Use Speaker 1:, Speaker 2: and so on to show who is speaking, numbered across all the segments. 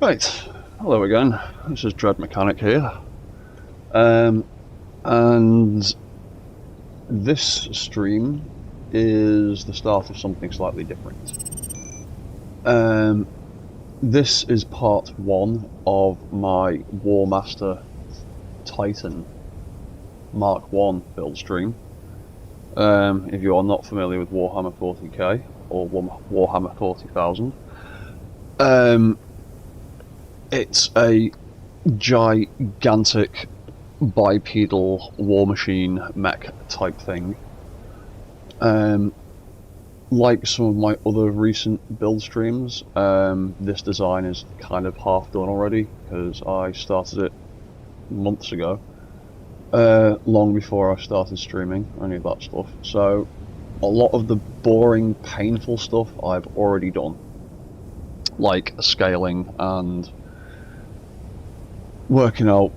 Speaker 1: Right, hello again. This is Dread Mechanic here, and this stream is the start of something slightly different. This is part one of my Warmaster Titan Mk build stream. If you are not familiar with Warhammer 40k or Warhammer 40,000, it's a gigantic bipedal war machine mech type thing. Like some of my other recent build streams, this design is kind of half done already because I started it months ago, long before I started streaming, any of that stuff. So a lot of the boring, painful stuff I've already done, like scaling and working out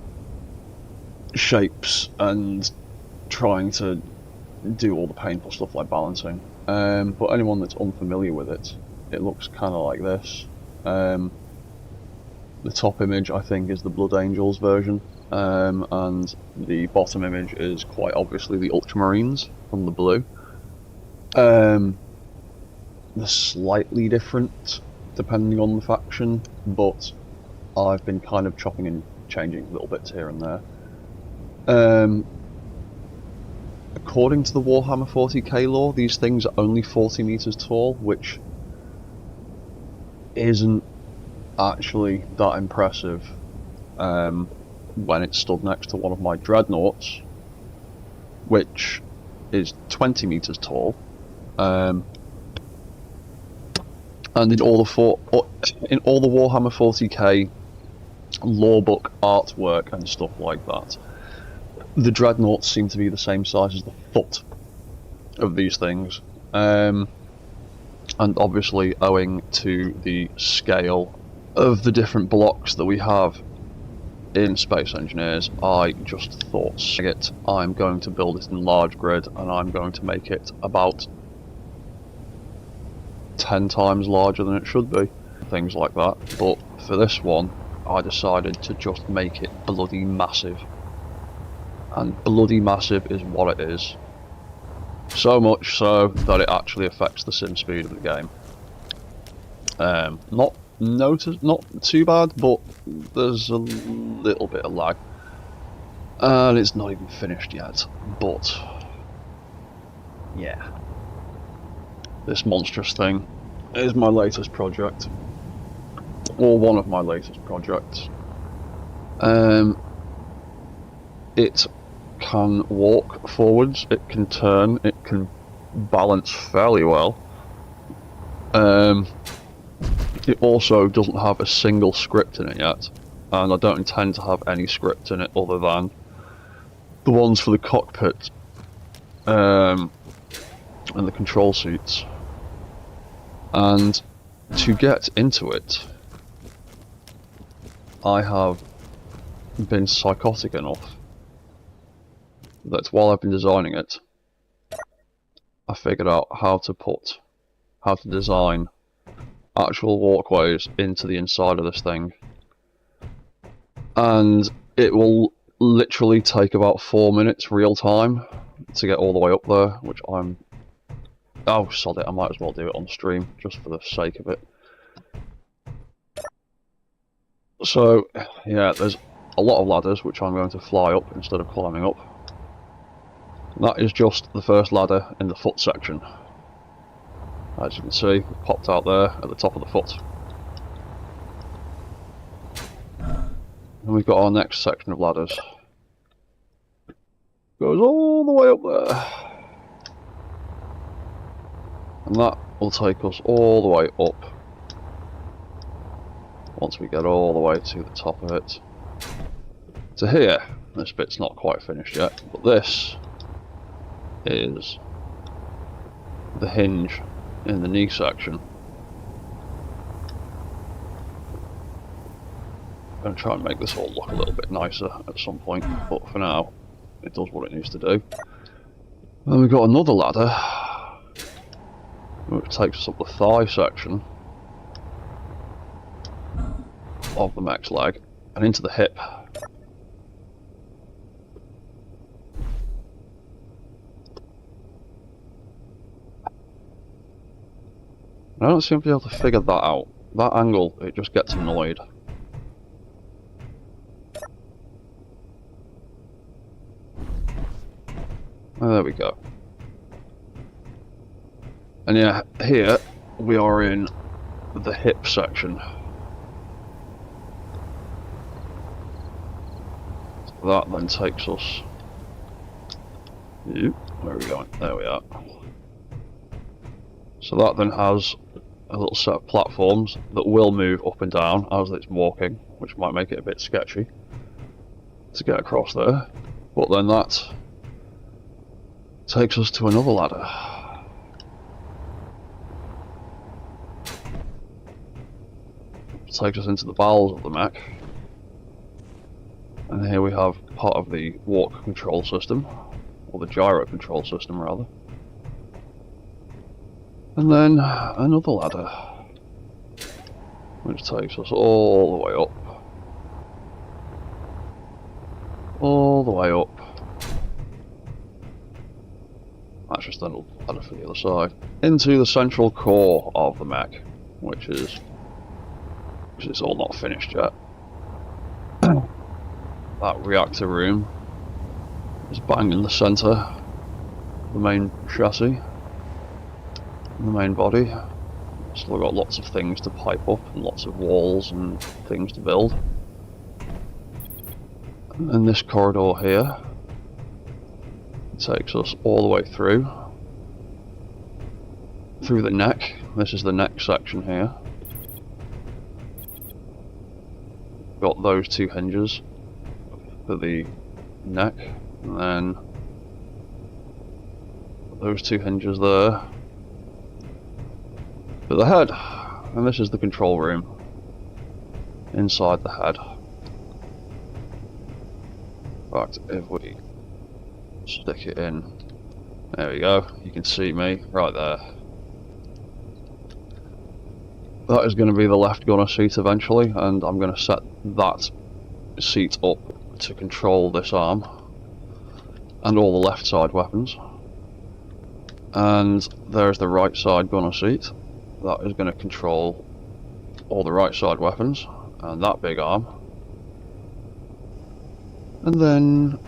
Speaker 1: shapes and trying to do all the painful stuff like balancing. But anyone that's unfamiliar with it, it looks kind of like this. The top image, I think, is the Blood Angels version, and the bottom image is quite obviously the Ultramarines from the blue. They're slightly different depending on the faction, but I've been kind of chopping and changing little bits here and there. According to the Warhammer 40k lore, these things are only 40 meters tall, which isn't actually that impressive when it's stood next to one of my dreadnoughts, which is 20 meters tall. And in all the Warhammer 40k lore book artwork and stuff like that, the dreadnoughts seem to be the same size as the foot of these things, and obviously owing to the scale of the different blocks that we have in Space Engineers, I just thought, sag it, I'm going to build it in large grid and I'm going to make it about 10 times larger than it should be, things like that. But for this one, I decided to just make it bloody massive. And bloody massive is what it is. So much so that it actually affects the sim speed of the game. Not too bad, but there's a little bit of lag. And it's not even finished yet, but yeah. This monstrous thing is my latest project. Or one of my latest projects. It can walk forwards, it can turn, it can balance fairly well. It also doesn't have a single script in it yet, and I don't intend to have any script in it other than the ones for the cockpit and the control seats. And to get into it, I have been psychotic enough that while I've been designing it, I figured out how to design actual walkways into the inside of this thing. And it will literally take about 4 minutes real time to get all the way up there, which oh sod it, I might as well do it on stream just for the sake of it. So yeah, there's a lot of ladders which I'm going to fly up instead of climbing up. That is just the first ladder in the foot section. As you can see, it popped out there at the top of the foot. And we've got our next section of ladders. Goes all the way up there. And that will take us all the way up. Once we get all the way to the top of it. To here. This bit's not quite finished yet, but this is the hinge in the knee section. I'm going to try and make this all look a little bit nicer at some point, but for now it does what it needs to do. Then we've got another ladder which takes us up the thigh section. of the mech's leg and into the hip. I don't seem to be able to figure that out. That angle, it just gets annoyed. Oh, there we go. And yeah, here we are in the hip section. That then takes us... Where are we going? There we are. So that then has a little set of platforms that will move up and down as it's walking, which might make it a bit sketchy to get across there. But then that takes us to another ladder. Takes us into the bowels of the mech. And here we have part of the walk control system, or the gyro control system rather. And then another ladder, which takes us all the way up. All the way up. That's just another ladder for the other side. Into the central core of the mech, which is all not finished yet. That reactor room is bang in the centre, the main chassis. The main body. Still got lots of things to pipe up and lots of walls and things to build. And then this corridor here takes us all the way through the neck. This is the neck section here. Got those two hinges for the neck, and then those two hinges there for the head, and this is the control room inside the head. In fact, if we stick it in, there we go, you can see me right there. That is going to be the left gunner seat eventually, and I'm going to set that seat up to control this arm and all the left side weapons. And there's the right side gunner seat. That is going to control all the right side weapons and that big arm. And then,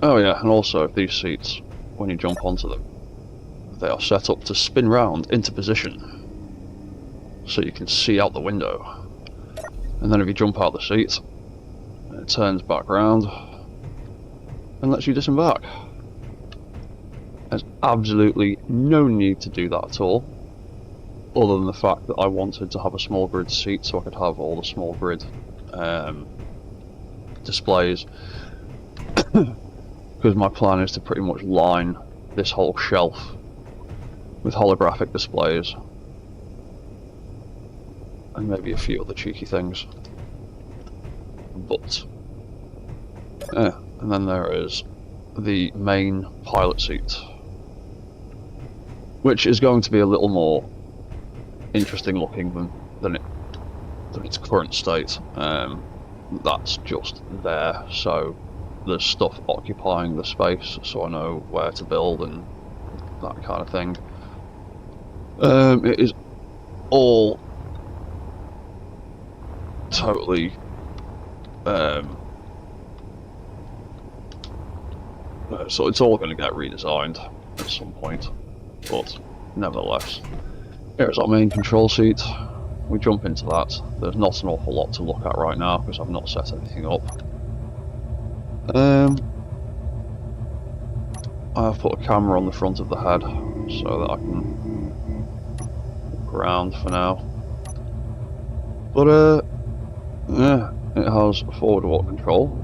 Speaker 1: oh yeah, and also these seats, when you jump onto them, they are set up to spin round into position so you can see out the window. And then if you jump out the seat, it turns back round and lets you disembark. There's absolutely no need to do that at all, other than the fact that I wanted to have a small grid seat so I could have all the small grid displays, because my plan is to pretty much line this whole shelf with holographic displays and maybe a few other cheeky things. But and then there is the main pilot seat, which is going to be a little more interesting looking than its current state. That's just there, so there's stuff occupying the space, so I know where to build and that kind of thing. It is all totally so it's all going to get redesigned at some point, but nevertheless, here's our main control seat. We jump into that. There's not an awful lot to look at right now because I've not set anything up. I've put a camera on the front of the head so that I can look around for now. But yeah, it has forward walk control.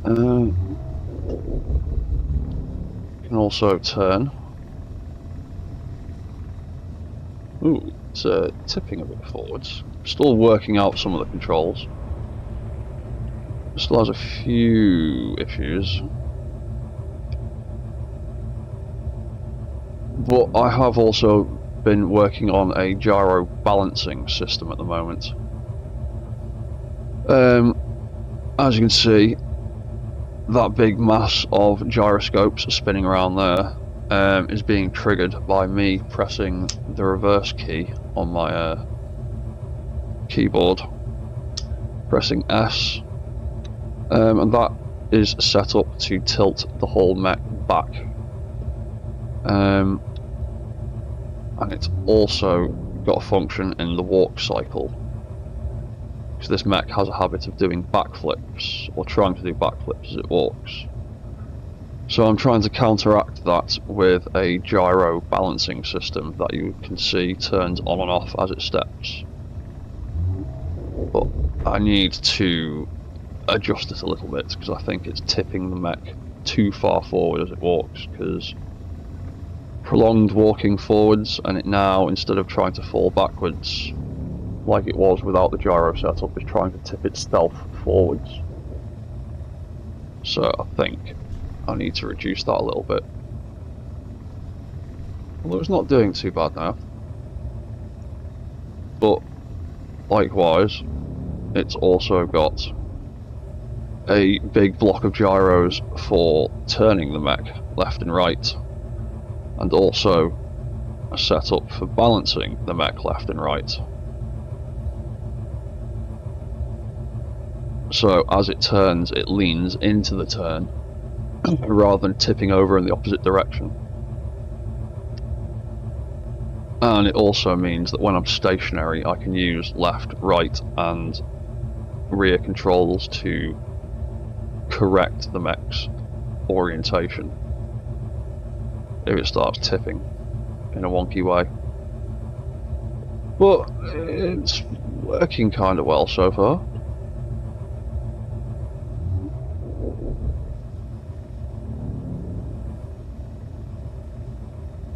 Speaker 1: You can also turn It's tipping a bit forwards. Still working out some of the controls. Still has a few issues. But I have also been working on a gyro balancing system at the moment. As you can see, that big mass of gyroscopes spinning around there is being triggered by me pressing the reverse key on my keyboard, pressing S, and that is set up to tilt the whole mech back. And it's also got a function in the walk cycle, because this mech has a habit of doing backflips, or trying to do backflips as it walks. So I'm trying to counteract that with a gyro balancing system that you can see turns on and off as it steps. But I need to adjust it a little bit, because I think it's tipping the mech too far forward as it walks, because prolonged walking forwards, and it now, instead of trying to fall backwards like it was without the gyro setup, is trying to tip itself forwards. So I think I need to reduce that a little bit. Although it's not doing too bad now. But likewise, it's also got a big block of gyros for turning the mech left and right, and also a setup for balancing the mech left and right. So as it turns, it leans into the turn rather than tipping over in the opposite direction. And it also means that when I'm stationary, I can use left, right and rear controls to correct the mech's orientation if it starts tipping in a wonky way. But it's working kind of well so far.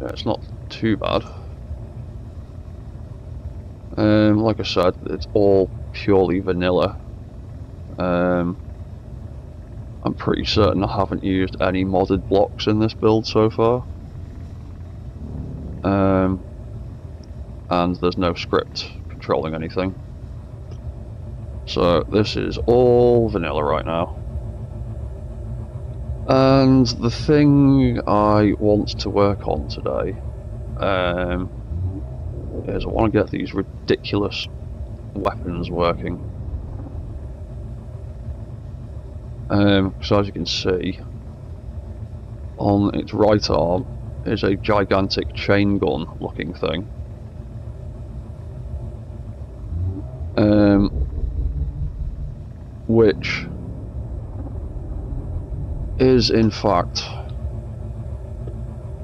Speaker 1: Yeah, it's not too bad. Like I said, it's all purely vanilla. I'm pretty certain I haven't used any modded blocks in this build so far. And there's no script controlling anything. So this is all vanilla right now. And the thing I want to work on today is I want to get these ridiculous weapons working. So as you can see, on its right arm is a gigantic chain gun looking thing. Which is in fact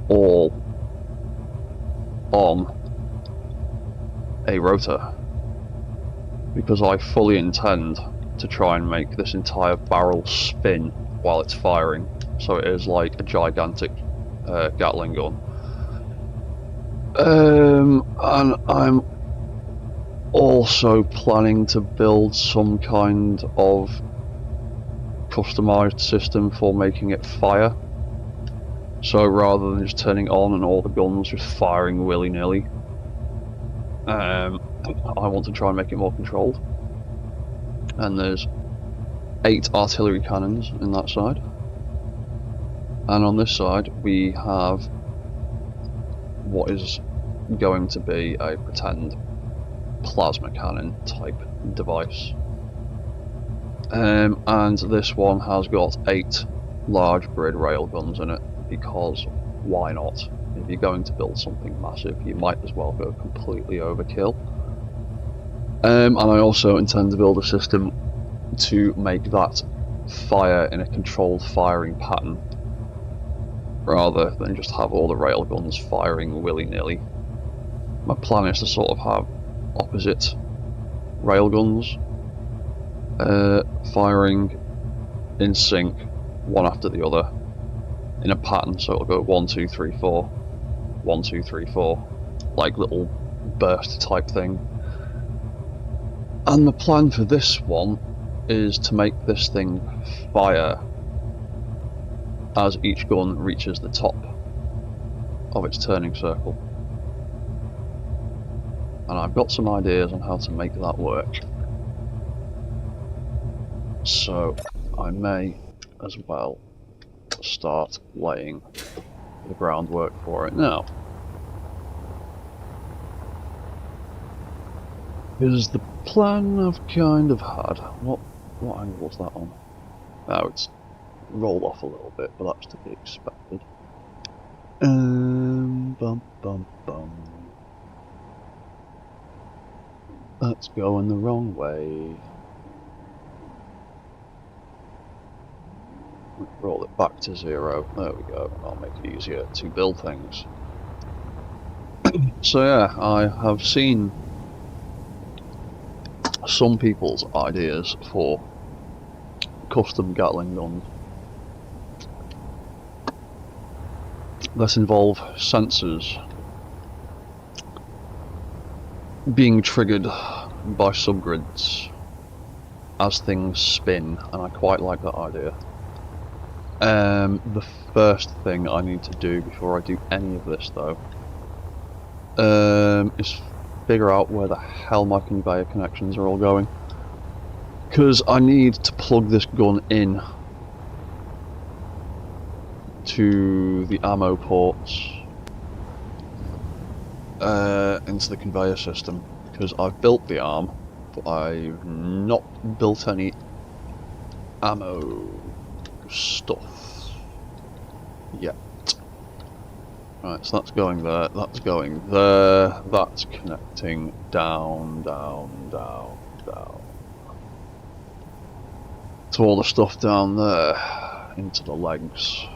Speaker 1: all on a rotor, because I fully intend to try and make this entire barrel spin while it's firing, so it is like a gigantic Gatling gun. And I'm also planning to build some kind of customized system for making it fire. So rather than just turning on and all the guns just firing willy-nilly, I want to try and make it more controlled. And there's 8 artillery cannons in that side. And on this side we have what is going to be a pretend plasma cannon type device. And this one has got 8 large grid railguns in it, because why not? If you're going to build something massive, you might as well go completely overkill. And I also intend to build a system to make that fire in a controlled firing pattern, rather than just have all the railguns firing willy-nilly. My plan is to sort of have opposite railguns firing in sync, one after the other, in a pattern, so it'll go 1, 2, 3, 4, 1, 2, 3, 4, like little burst type thing. And the plan for this one is to make this thing fire as each gun reaches the top of its turning circle. And I've got some ideas on how to make that work. So I may as well start laying the groundwork for it now. Because the plan I've kind of had, what angle was that on? Oh, it's rolled off a little bit, but that's to be expected. Bum bum bum. That's going the wrong way. Roll it back to 0. There we go. That'll make it easier to build things. So yeah, I have seen some people's ideas for custom Gatling guns that involve sensors being triggered by subgrids as things spin, and I quite like that idea. The first thing I need to do before I do any of this, though, is figure out where the hell my conveyor connections are all going. Because I need to plug this gun in to the ammo ports into the conveyor system. Because I've built the arm, but I've not built any ammo stuff yet. Right, so that's going there, that's going there, that's connecting down, down, down, down. To all the stuff down there, into the legs.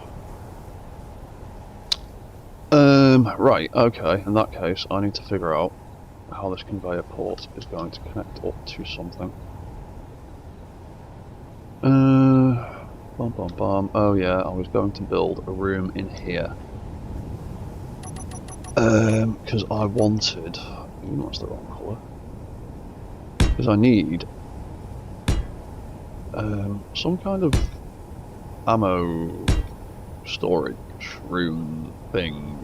Speaker 1: Right, okay, in that case I need to figure out how this conveyor port is going to connect up to something. Bum bum bum. Oh yeah, I was going to build a room in here. Because I wanted... Ooh, that's the wrong colour. Because I need some kind of ammo storage room thing.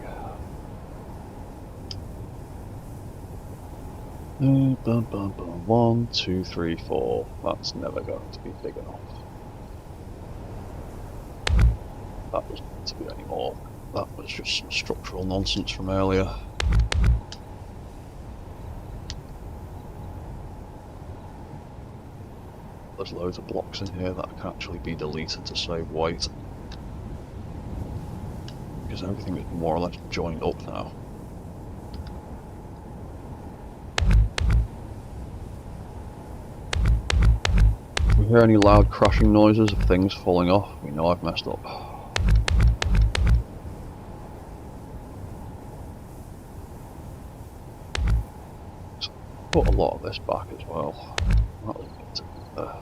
Speaker 1: Bum bum bum. 1, 2, 3, 4. That's never going to be big enough. That doesn't need to be any more. That was just some structural nonsense from earlier. There's loads of blocks in here that can actually be deleted to save weight. Because everything is more or less joined up now. If we hear any loud crashing noises of things falling off, we know I've messed up. So put a lot of this back as well. That'll get there.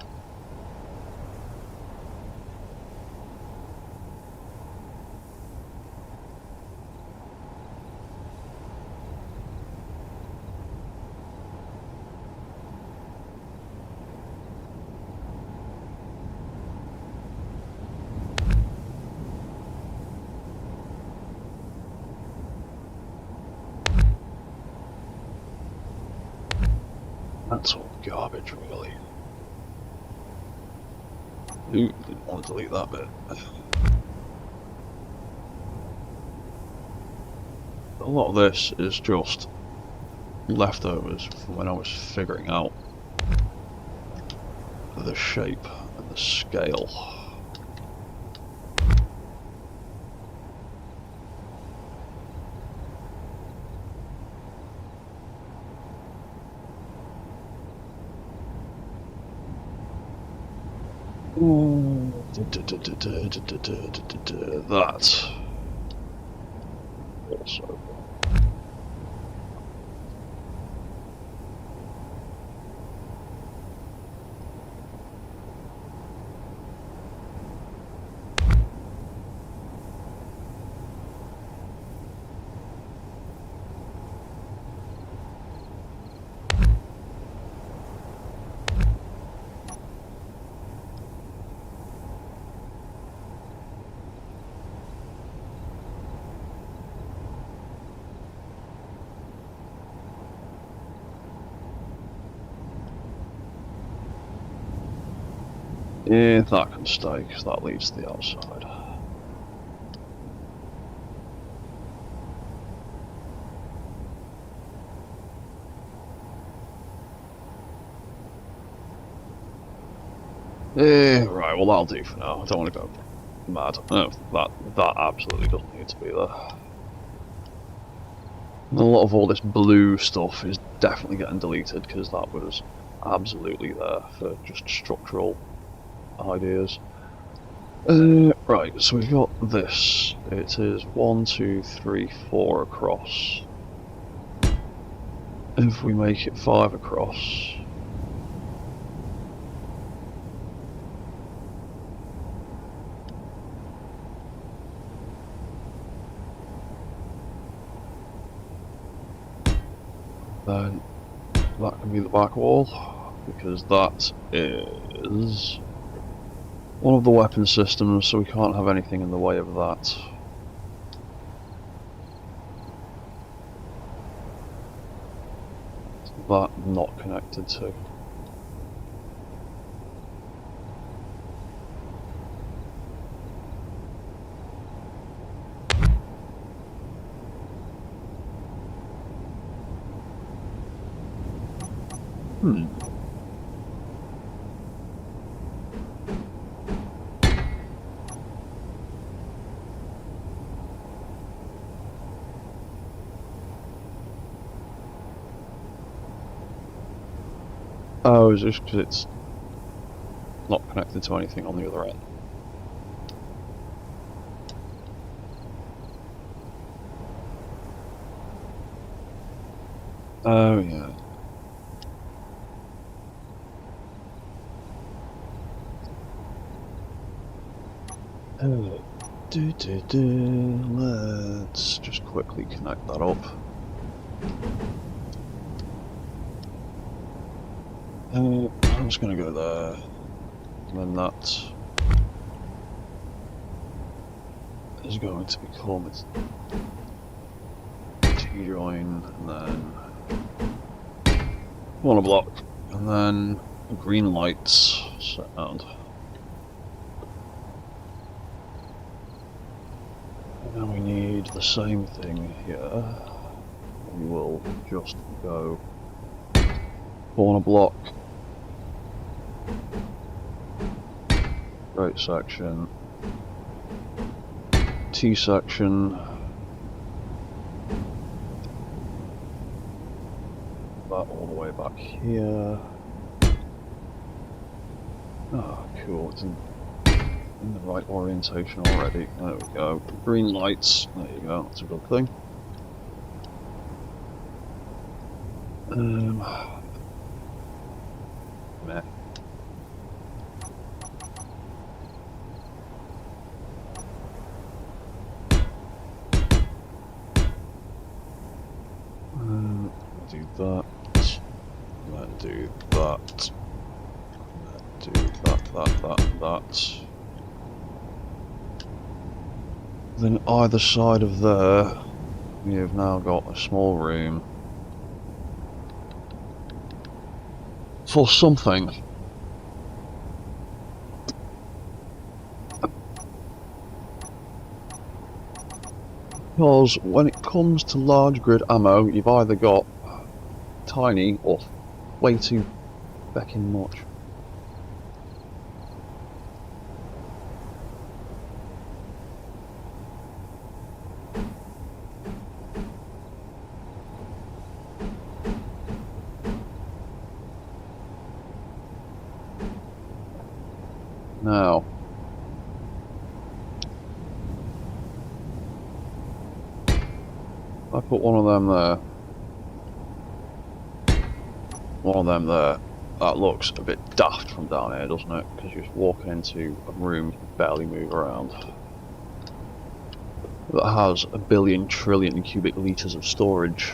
Speaker 1: That's all garbage, really. Ooh, didn't want to delete that bit. A lot of this is just leftovers from when I was figuring out the shape and the scale. That also. Yeah, that can stay, because that leads to the outside. Right, well that'll do for now. I don't want to go mad. No, that absolutely doesn't need to be there. And a lot of all this blue stuff is definitely getting deleted, because that was absolutely there for just structural ideas. Right, so we've got this. It is 1, 2, 3, 4 across. If we make it 5 across, then that can be the back wall, because that is one of the weapon systems, so we can't have anything in the way of that. That not connected to. Oh, is this because it's not connected to anything on the other end? Oh, yeah. Let's just quickly connect that up. I'm just going to go there, and then that is going to become its T-join, and then one block, and then green lights sound. Now we need the same thing here. We will just go corner block, right section, T section, that all the way back here. Oh, cool, it's in the right orientation already. There we go. Green lights, there you go, that's a good thing. Meh. Do that, then do that, then do that. Then either side of there, you've now got a small room for something. Because when it comes to large grid ammo, you've either got tiny or way too feckin' much. Now, I put one of them there, one of them there. That looks a bit daft from down here, doesn't it? Because you're just walking into a room you can barely move around. That has a billion trillion cubic litres of storage.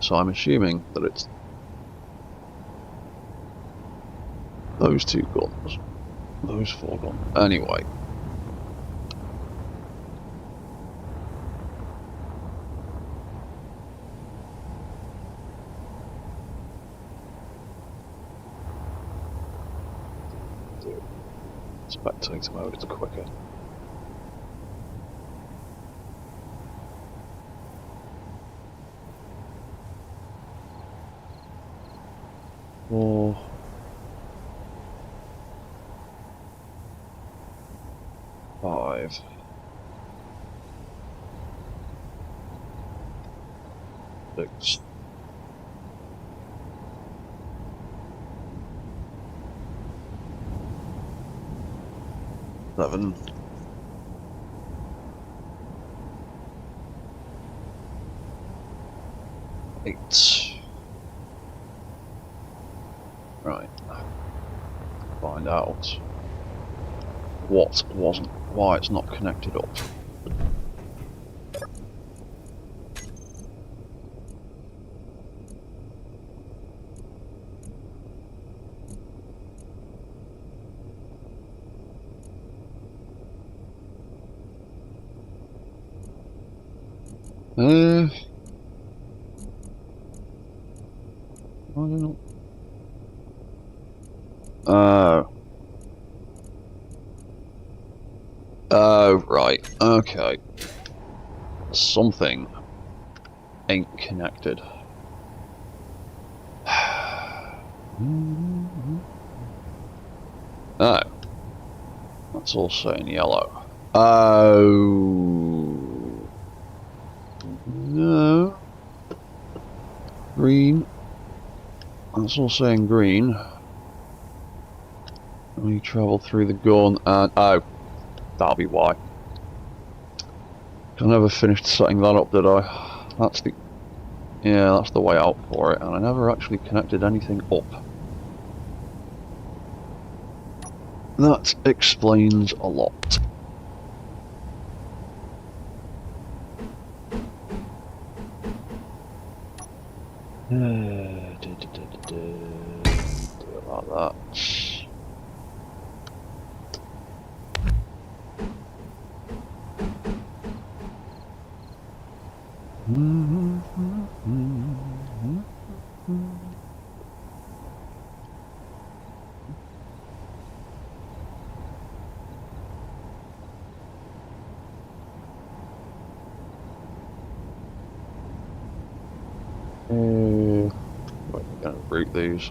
Speaker 1: So I'm assuming that it's those two guns, those four guns. Anyway. Spectator mode is quicker. Four. Five. Six. Seven. Eight. Right. Find out what wasn't, why it's not connected up. I don't know. Oh, right. Okay. Something ain't connected. Oh. That's all saying yellow. Oh. No. Green. That's all saying green. We travel through the gun and... oh. That'll be why. I never finished setting that up, did I? That's the... yeah, that's the way out for it, and I never actually connected anything up. That explains a lot. Do it like that. We're going to route these.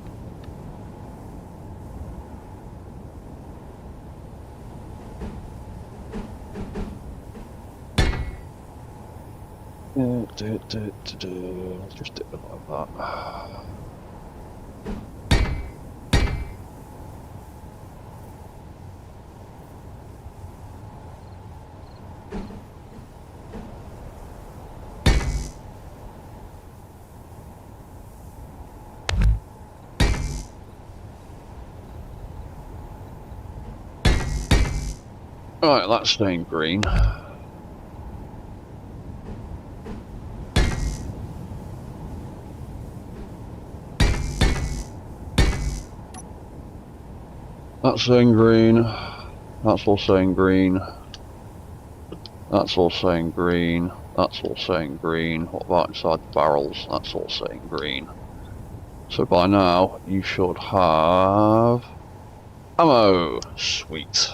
Speaker 1: Let's just do it like that. Right, that's staying green. That's saying green. That's all saying green. That's all saying green. That's all saying green. What about inside the barrels? That's all saying green. So by now, you should have... ammo! Sweet.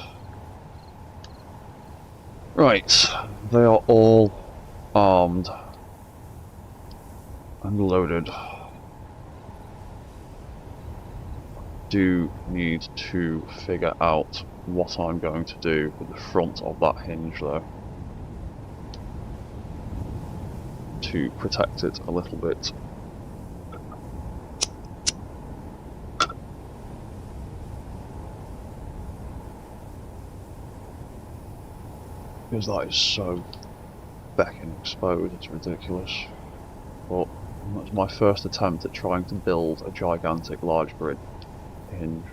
Speaker 1: Right, they are all armed and loaded. Do need to figure out what I'm going to do with the front of that hinge though, to protect it a little bit. Because that is so becking exposed, it's ridiculous. But that's my first attempt at trying to build a gigantic large grid hinge.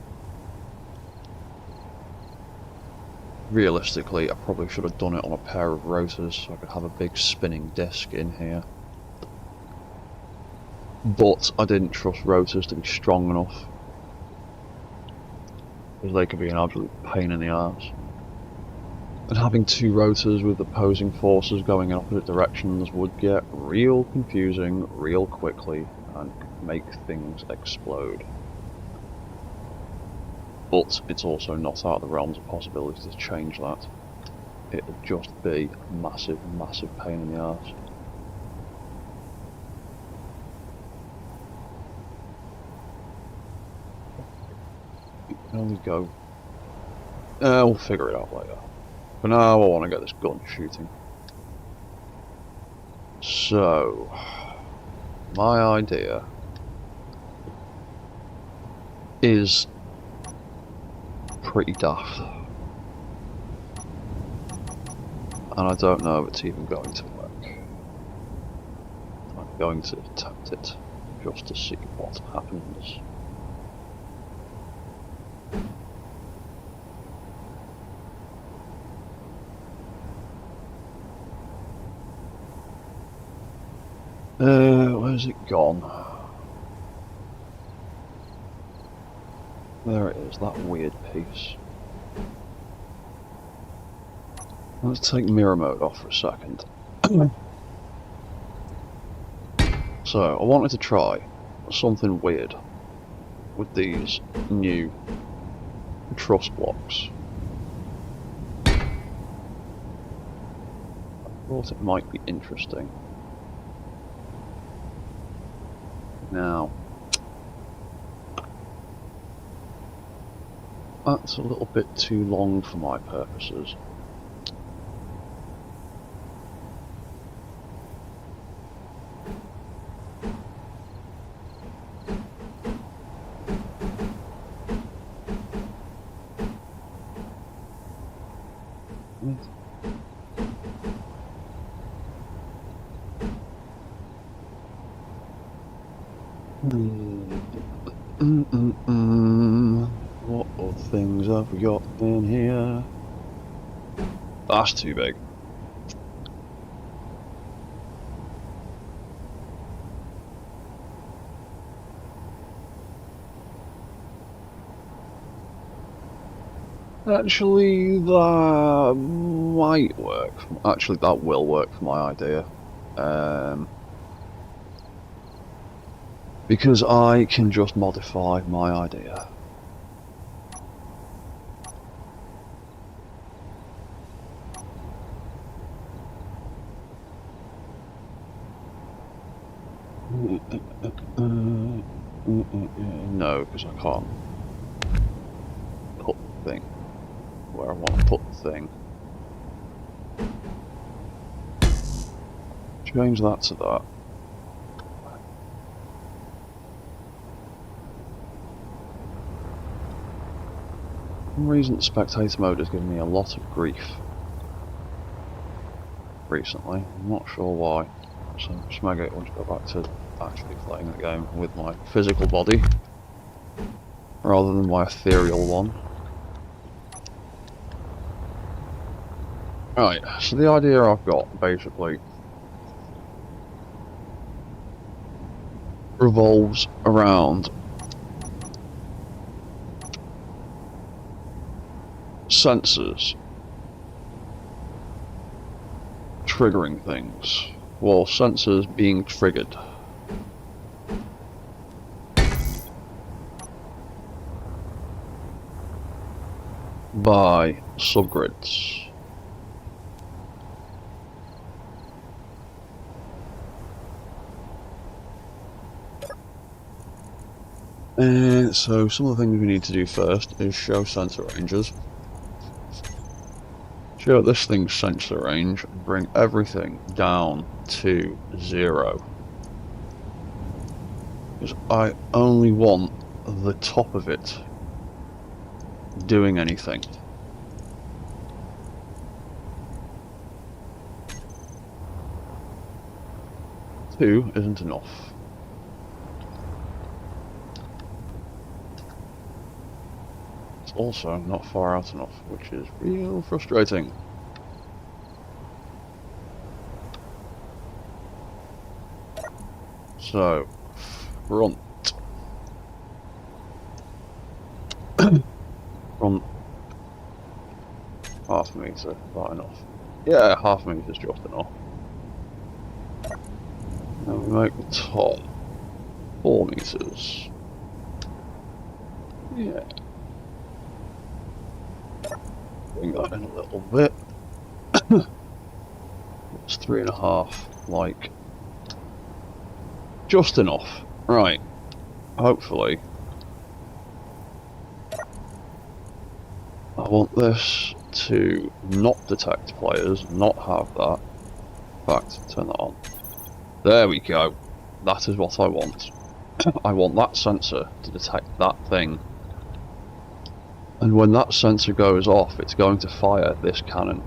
Speaker 1: Realistically, I probably should have done it on a pair of rotors so I could have a big spinning disc in here. but I didn't trust rotors to be strong enough, because they could be an absolute pain in the arse. And having two rotors with opposing forces going in opposite directions would get real confusing real quickly and make things explode. But it's also not out of the realms of possibility to change that. It would just be a massive, massive pain in the arse. You can only go... we'll figure it out later. For now, I want to get this gun shooting. So, my idea is pretty daft. And I don't know if it's even going to work. I'm going to attempt it, just to see what happens. Where's it gone? There it is, that weird piece. Let's take mirror mode off for a second. So, I wanted to try something weird with these new truss blocks. I thought it might be interesting. Now, that's a little bit too long for my purposes. What other things have we got in here? That's too big. Actually, that might work. Actually, that will work for my idea. Because I can just modify my idea. No, because I can't put the thing where I want to put the thing. Change that to that. For some reason, spectator mode has given me a lot of grief recently. I'm not sure why. So just maybe I want to go back to actually playing the game with my physical body rather than my ethereal one. Right, so the idea I've got basically revolves around sensors triggering things. Well, sensors being triggered by subgrids. And so some of the things we need to do first is show sensor ranges. Show this thing's sensor range and bring everything down to 0. Because I only want the top of it doing anything. Two isn't enough. It's also not far out enough, which is real frustrating. So, front. Front. Half a metre, about enough. Yeah, half a metre is just enough. Now we make the top 4 metres. Yeah. Bring that in a little bit. It's 3.5, like, just enough. Right. Hopefully. I want this to not detect players, not have that. In fact, turn that on. There we go. That is what I want. I want that sensor to detect that thing. And when that sensor goes off, it's going to fire this cannon.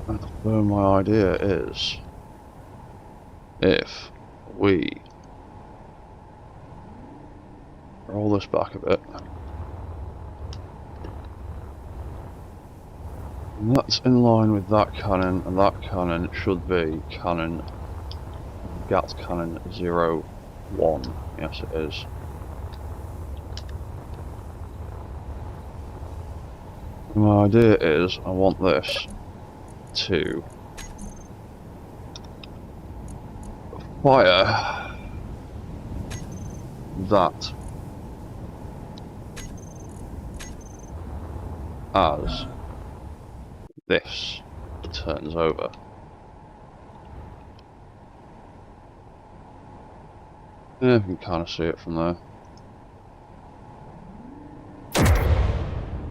Speaker 1: And so my idea is, if we roll this back a bit, and that's in line with that cannon, and that cannon should be cannon, GAT cannon 01. Yes, it is. My idea is, I want this to fire that as this turns over. Yeah, you can kind of see it from there.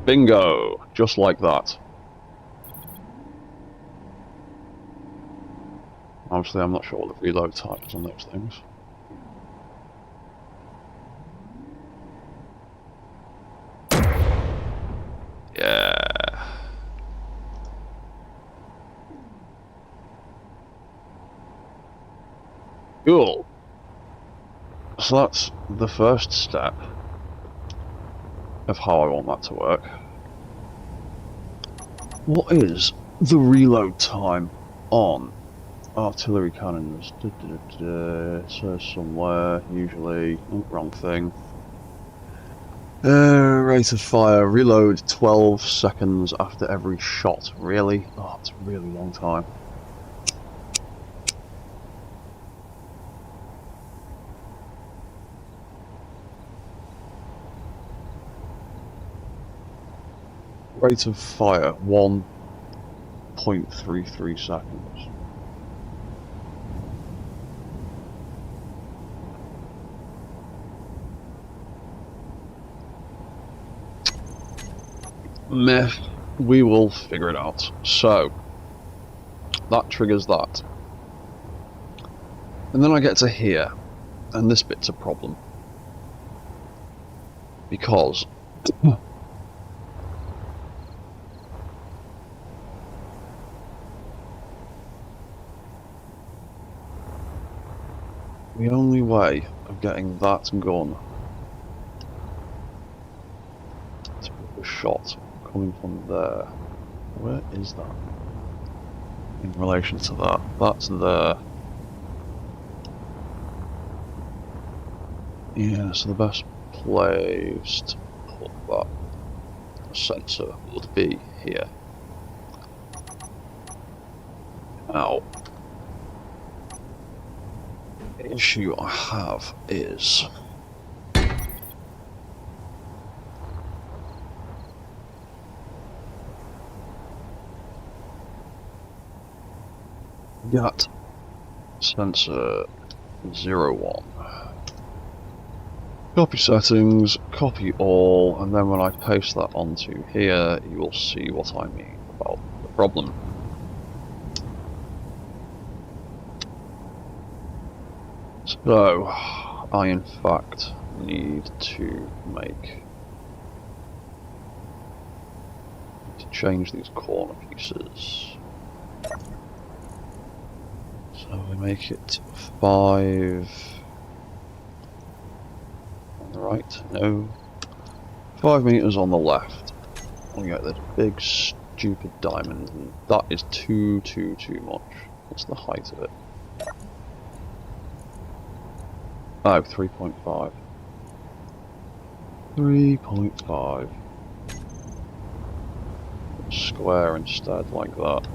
Speaker 1: Bingo! Just like that. Obviously, I'm not sure what the reload time is on those things. Yeah. Cool. So that's the first step of how I want that to work. What is the reload time on artillery cannons? It says somewhere, usually. Oh, wrong thing. Rate of fire, reload 12 seconds after every shot. Really? Oh, that's a really long time. Rate of fire, 1.33 seconds. Meh, we will figure it out. So, that triggers that. And then I get to here, and this bit's a problem. Because the only way of getting that gun to put a shot coming from there, where is that in relation to that? That's there. Yeah, so the best place to put that sensor would be here. Now, the issue I have is GAT sensor 01. Copy settings, copy all, and then when I paste that onto here, you will see what I mean about the problem. So, I in fact need to change these corner pieces. So we make it 5 on the right, no, 5 meters on the left, We get this big stupid diamond, and that is too much. What's the height of it? Oh, 3.5. 3.5. Square instead, like that.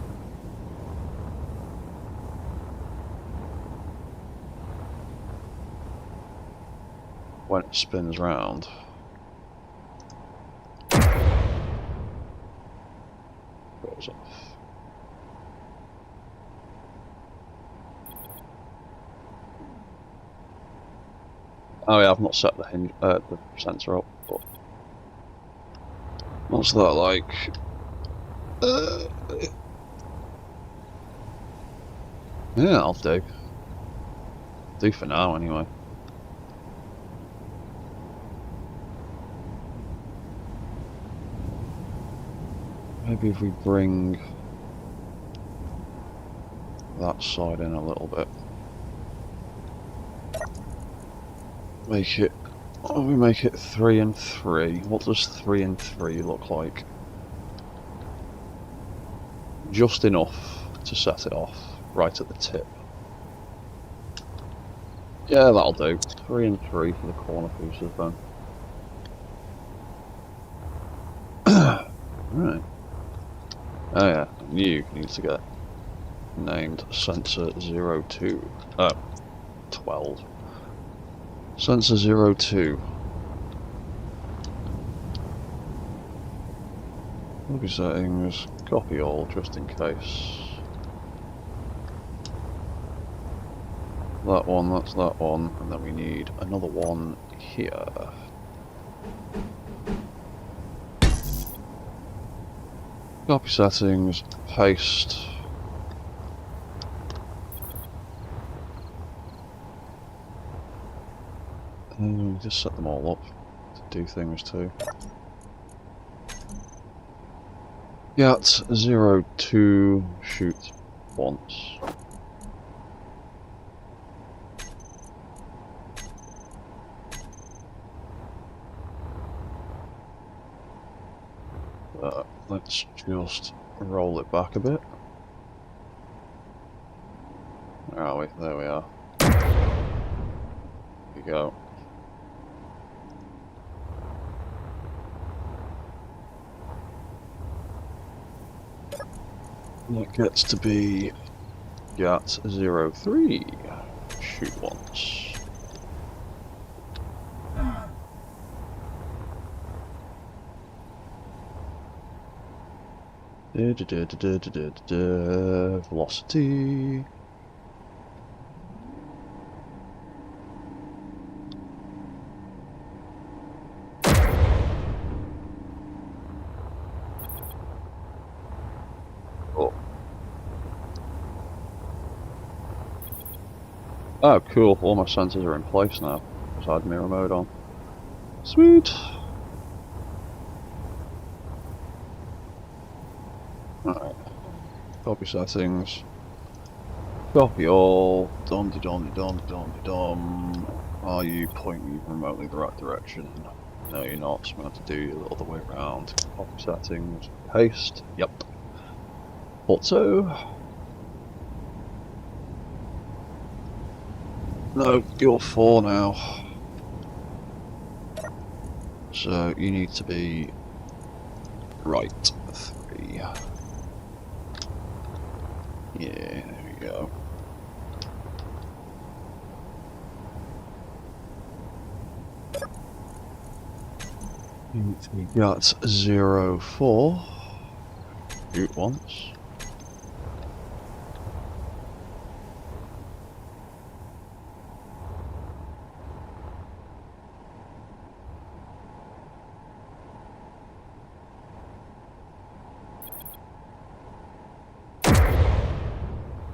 Speaker 1: When it spins round. Goes off. Oh yeah, I've not set the hinge, the sensor up, but what's that like? Yeah, I'll do. Do for now, anyway. Maybe if we bring that side in a little bit. Make it. Oh, we make it 3 and 3. What does 3 and 3 look like? Just enough to set it off, right at the tip. Yeah, that'll do. 3 and 3 for the corner pieces then. Right. Oh yeah, you need to get named Sensor 02. Oh, 12. Sensor 02. Copy settings, copy all just in case. That one, that's that one, and then we need another one here. Copy settings, paste. And we just set them all up to do things too. Gat 02 shoot once. Let's just roll it back a bit. Where are we? There we are. There you go. That gets to be Gat 03. Shoot once. Velocity. Oh, cool. All my sensors are in place now. Just had mirror mode on. Sweet. Alright. Copy settings. Copy all. Dum-de-dum-de-dum-de-dum-de-dum. Are you pointing remotely the right direction? No, you're not. So I'm going to have to do it the other way around. Copy settings. Paste. Yep. Auto. No, you're 4 now. So you need to be right 3. Yeah, there we go. You need to be got 04. Shoot once.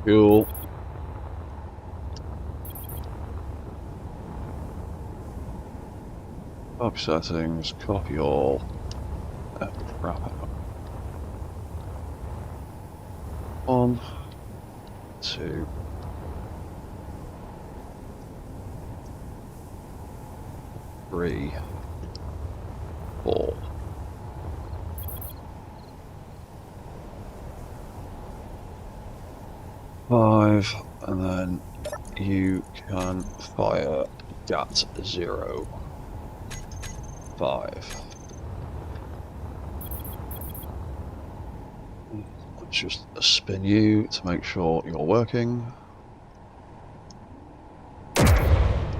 Speaker 1: Cool. Copy settings, copy all. Wrap it up. 1, 2. 3, 4. 5, and then you can fire GAT 0, 5. Let's just spin you to make sure you're working.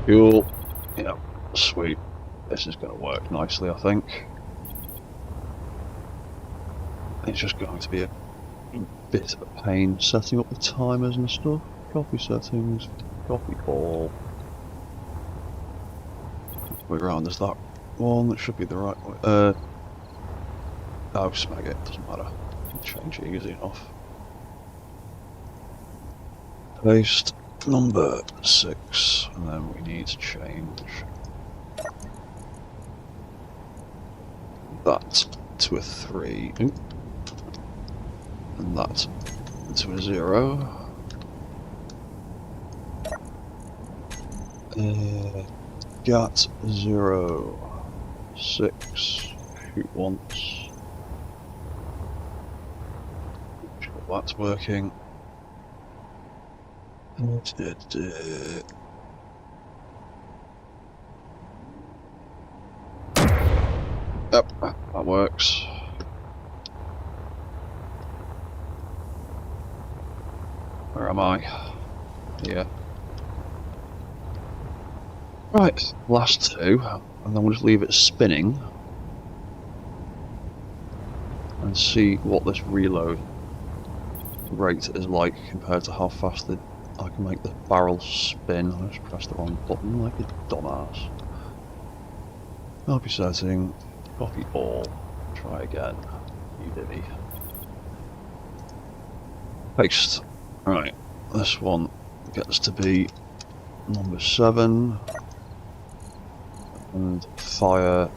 Speaker 1: Cool. Yeah, sweet. This is going to work nicely, I think. It's just going to be a bit of a pain setting up the timers and stuff. Copy settings, copy all. Way around, there's that one that should be the right way. Oh, smeg it, doesn't matter. Can change it easy enough. Paste number 6, and then we need to change that to a 3. Ooh. And that to a 0. GAT 0, 6, shoot once. Make sure that's working. Yep, that works. Where am I? Here. Right, last 2, and then we'll just leave it spinning and see what this reload rate is like compared to how fast I can make the barrel spin. I just pressed the wrong button like a dumbass. Copy setting, copy all, try again, you divvy. Paste. Right, this one gets to be number 7. And fire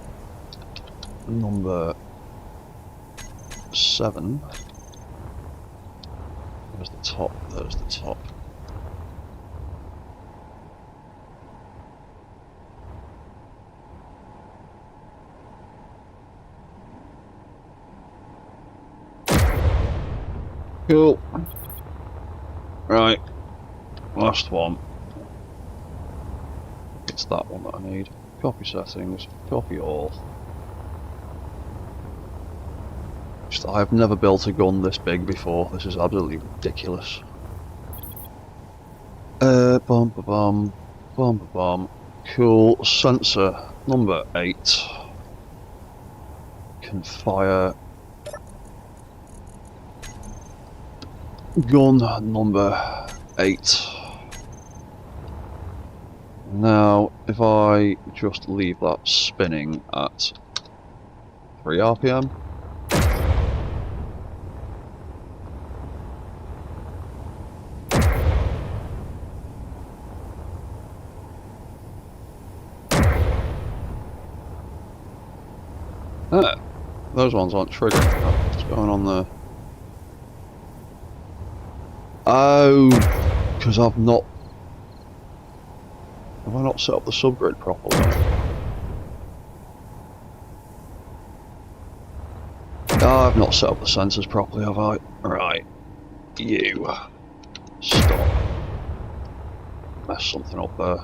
Speaker 1: number 7. There's the top, there's the top. Cool. Right, last one. It's that one that I need. Copy settings, copy all. I've never built a gun this big before. This is absolutely ridiculous. Bum ba bum, bum ba bum. Cool. Sensor number 8 can fire gun number 8. Now, if I just leave that spinning at 3 RPM, those ones aren't triggering. What's going on there? Oh, because Have I not set up the subgrid properly? Oh, I've not set up the sensors properly, have I? Right. You. Stop. Mess something up there.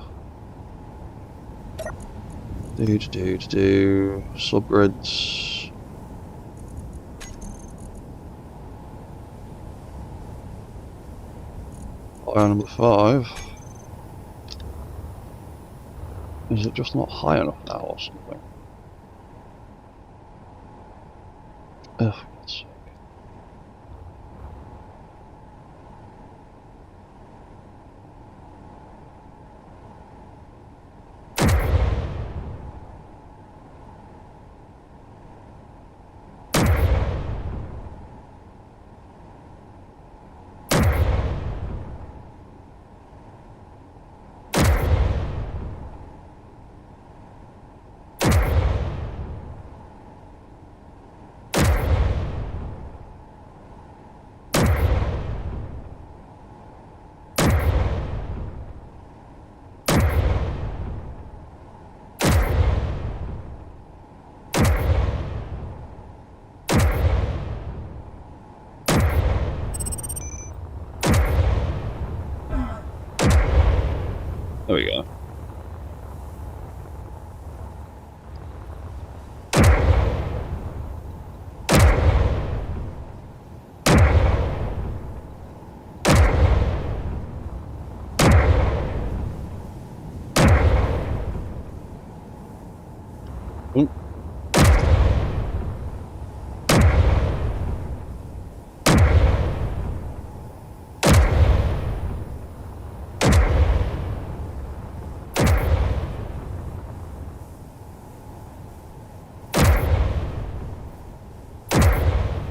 Speaker 1: Subgrids. Fire number 5. Is it just not high enough now or something? Ugh, for God's sake. There we go. Ooh.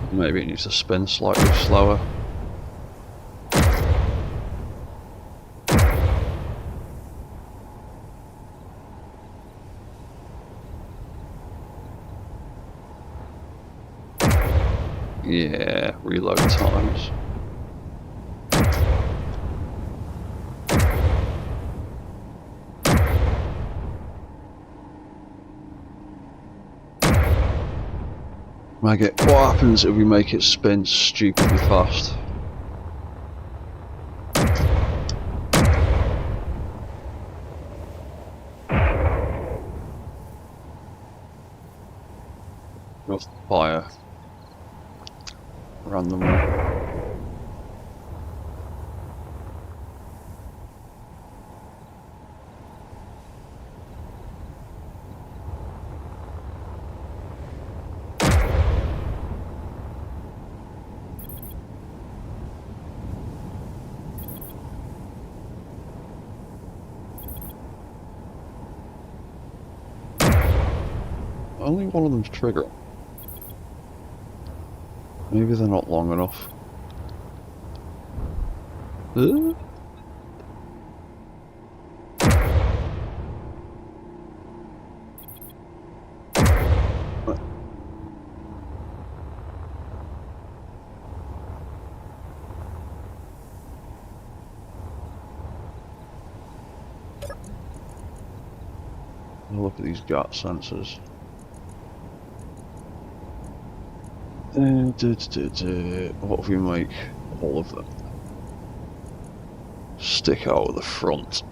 Speaker 1: Maybe it needs to spin slightly slower. Yeah, reload times. Maggot, what happens if we make it spin stupidly fast? We'll fire randomly. Only one of them's triggering. Maybe they're not long enough. Look at these GAT sensors. What if we make all of them stick out of the front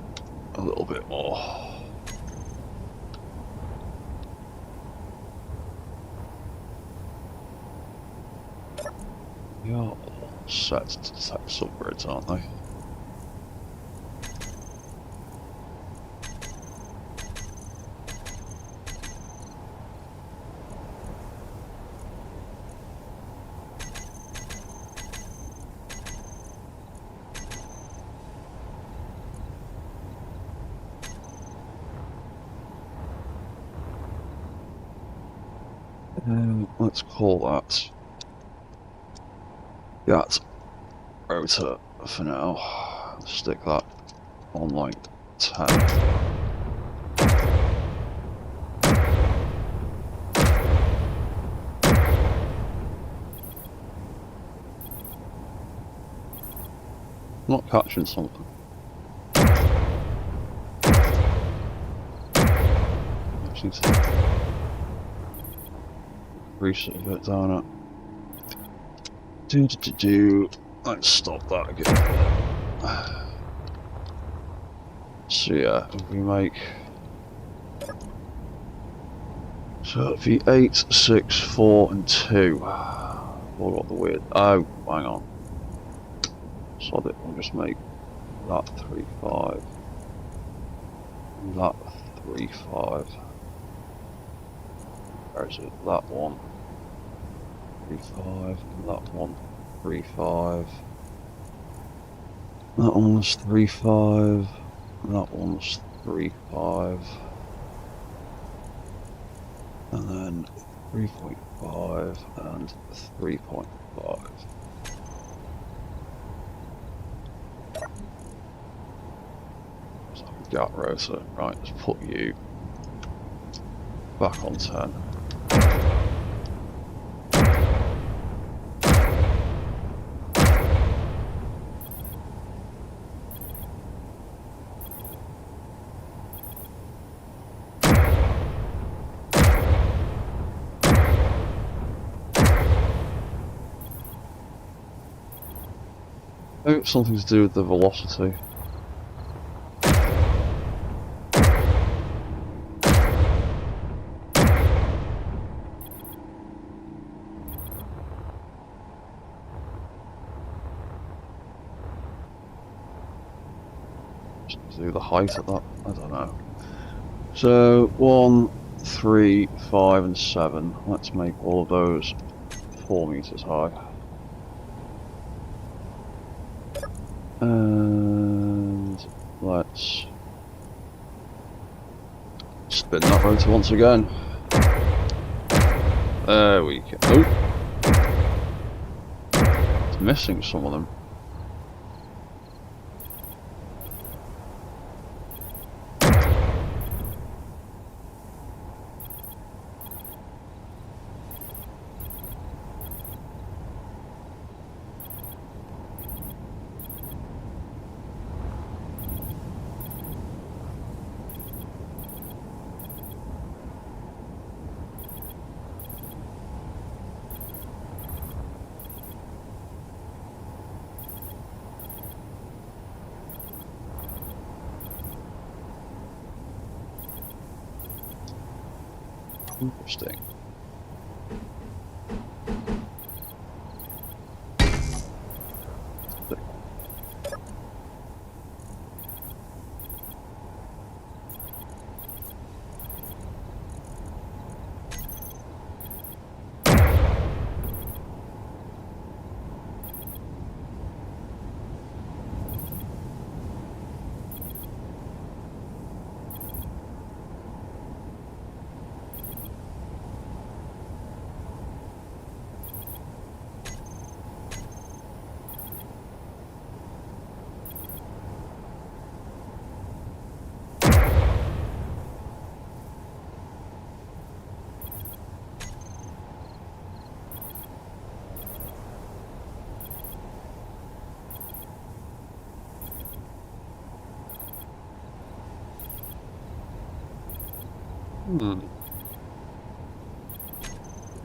Speaker 1: a little bit more? They are all set to detect subgrids, aren't they? Let's call that rotor for now. Stick that on like 10. Not catching something. Actually, reset a bit, don't it? Let's stop that again. So yeah, if we make, so it'd be 8, 6, 4 and 2. What about the weird, oh, hang on. So that we'll just make that 3, 5. That 3, 5. Where is it? That one 3, 5. That one 3, 5. That one was 3, 5. That one was 3, 5. And then 3.5 and 3.5. So GAT rotor. Right, let's put you back on 10. I think it's something to do with the velocity. Just do the height of that. I don't know. So 1, 3, 5, and 7. Let's make all of those 4 meters high. And let's spin that rotor once again. There we go. Oh! It's missing some of them. Interesting.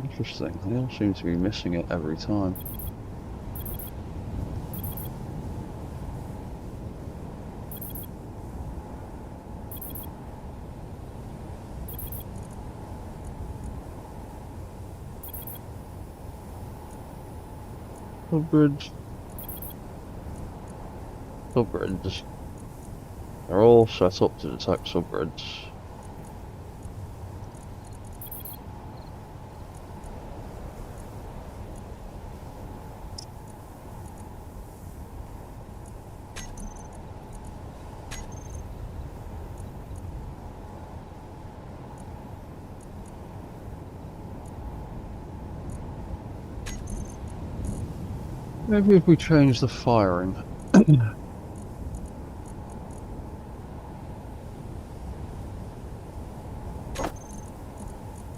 Speaker 1: Interesting. They all seem to be missing it every time. Subgrids. Subgrids. They're all set up to detect subgrids. Maybe if we change the firing. Turn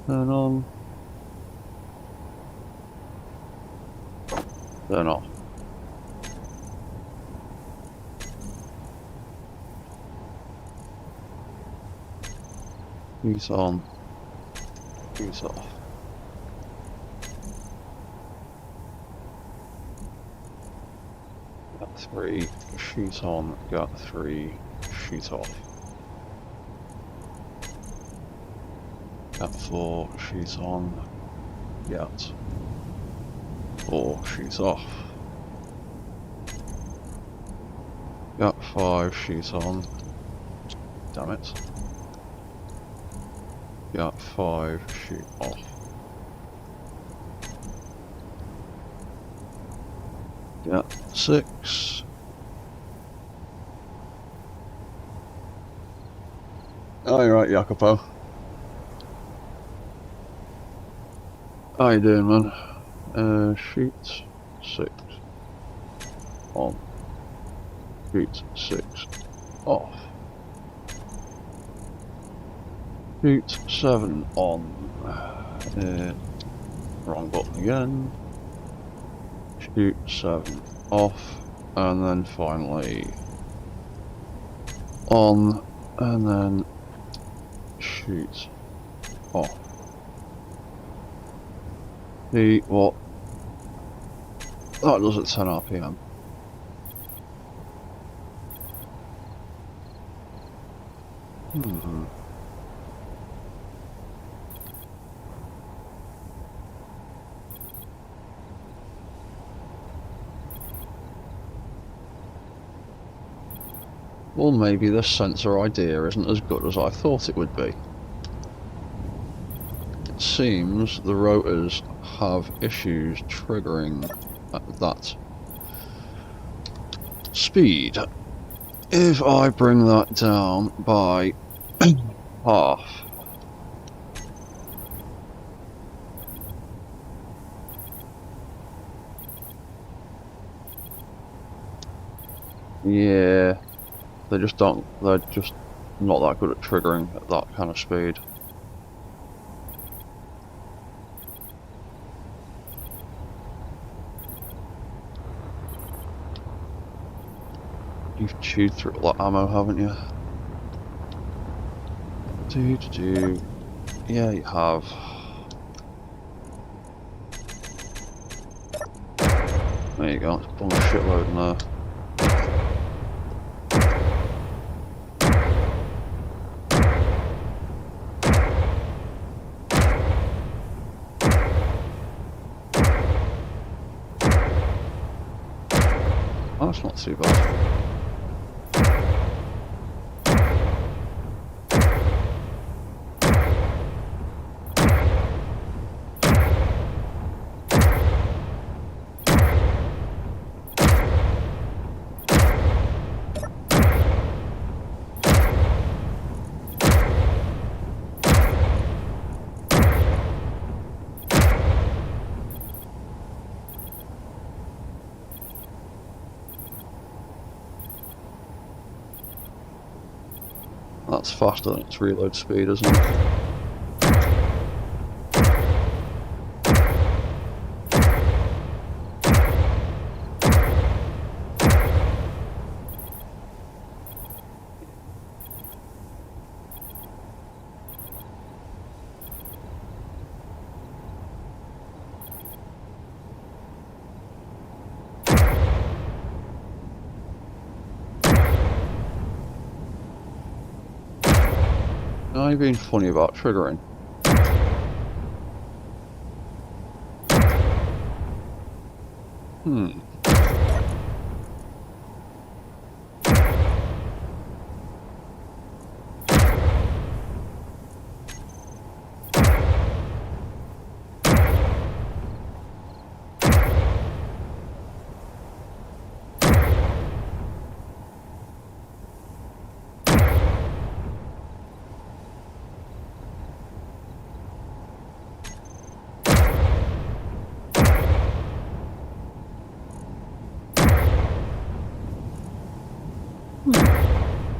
Speaker 1: on. Turn off. Heat on. Heat off. Got 3, shoot on, got 3, shoot off. Got 4, shoot on, got 4, shoot off. Got 5, shoot on. Damn it. Got 5, shoot off. Got 6. Oh, you're right, Jacopo. How you doing, man? Shoot 6 on. Shoot 6 off. Shoot 7 on. Wrong button again. Shoot 7 off, and then finally on, and then shoot off. See what that does at 10 RPM. Well, maybe this sensor idea isn't as good as I thought it would be. It seems the rotors have issues triggering at that speed. If I bring that down by half, yeah, they're just not that good at triggering at that kind of speed. You've chewed through all that ammo, haven't you? Yeah, you have. There you go, it's a shitload in there. Oh, that's not too bad. That's faster than its reload speed, isn't it? Now you're being funny about triggering.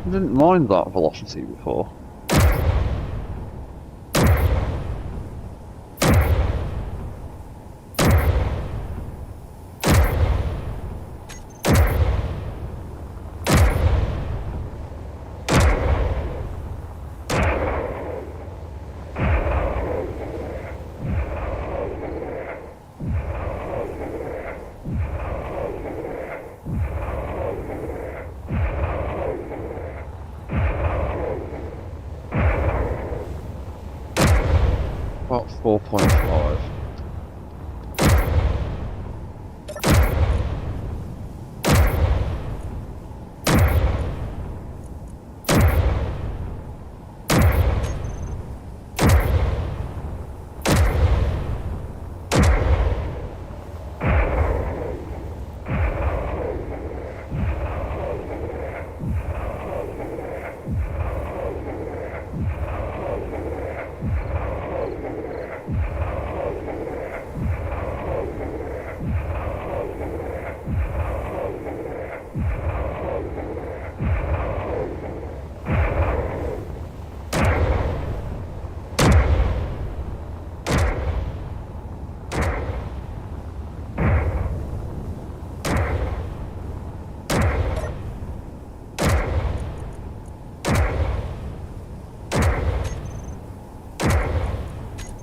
Speaker 1: I didn't mind that velocity before. About 4.5.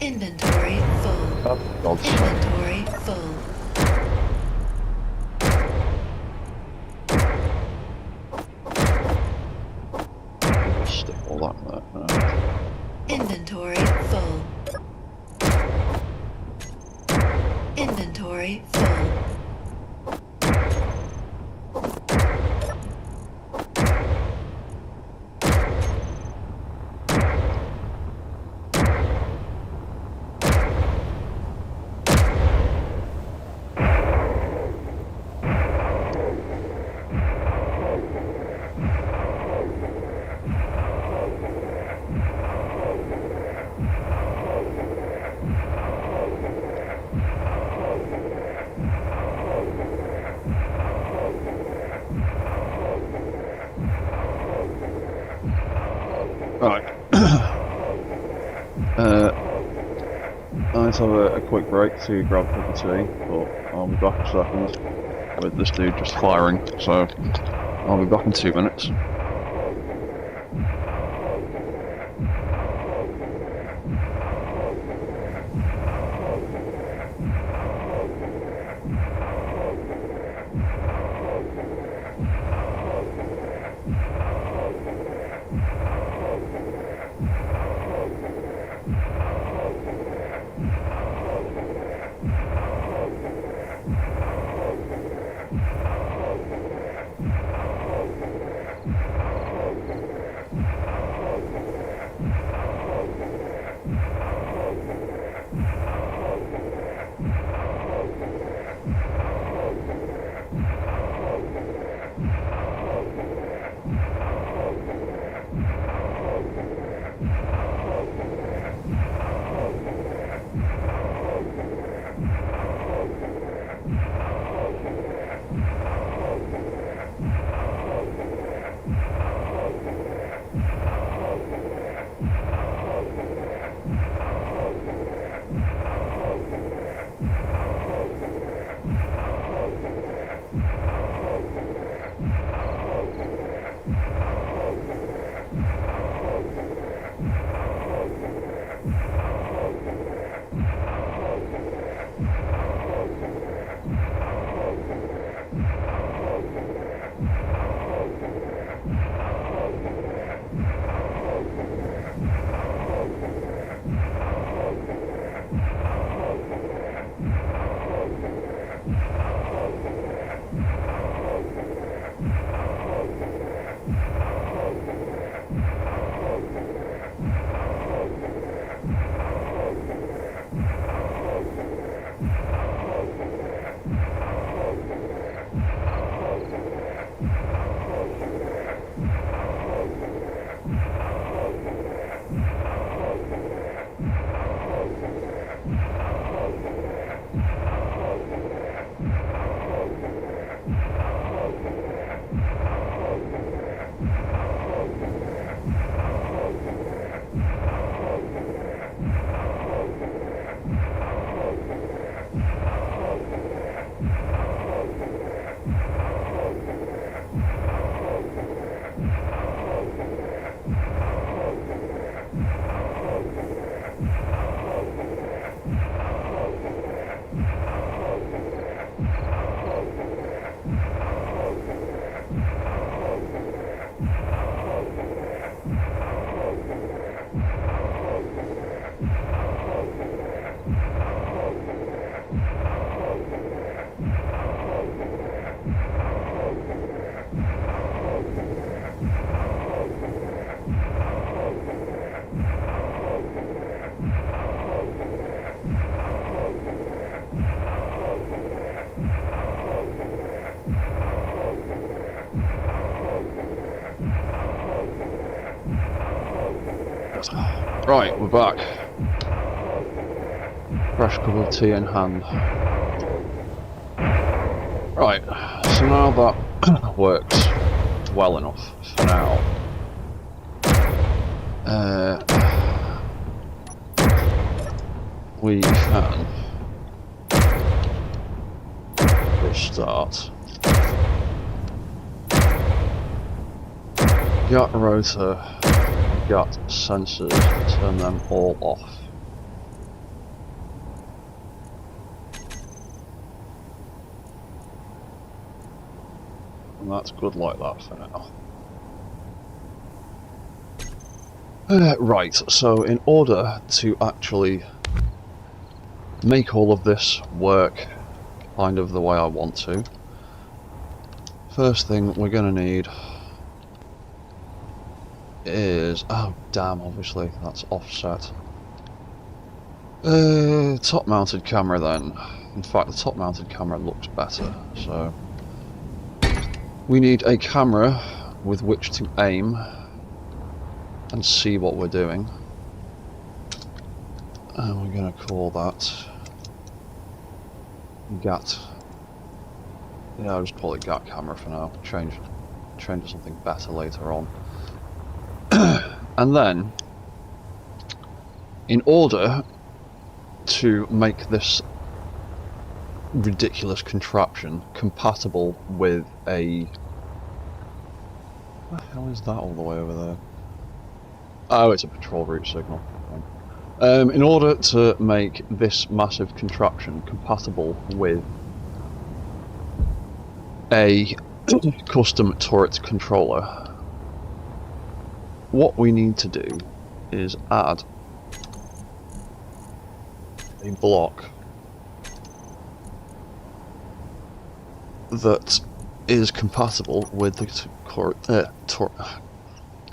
Speaker 2: Inventory full.
Speaker 1: God's sake.
Speaker 2: Inventory full.
Speaker 1: Stick all that in there.
Speaker 2: Inventory full. Inventory full.
Speaker 1: I need to have a quick break to grab a cup of tea, but I'll be back in a second with this dude just firing, so I'll be back in 2 minutes. Right, we're back. Fresh cup of tea in hand. Right, so now that works well enough for now, we can restart. Got rotor, got sensors, turn them all off. And that's good like that for now. Right, so in order to actually make all of this work kind of the way I want to, first thing we're going to need is, oh damn, obviously that's offset. Top mounted camera then. In fact, the top mounted camera looks better, so we need a camera with which to aim and see what we're doing, and we're going to call that GAT. Yeah, I'll just call it GAT camera for now. Change to something better later on. And then, in order to make this ridiculous contraption compatible with a... What the hell is that all the way over there? Oh, it's a patrol route signal. In order to make this massive contraption compatible with a custom turret controller, what we need to do is add a block that is compatible with the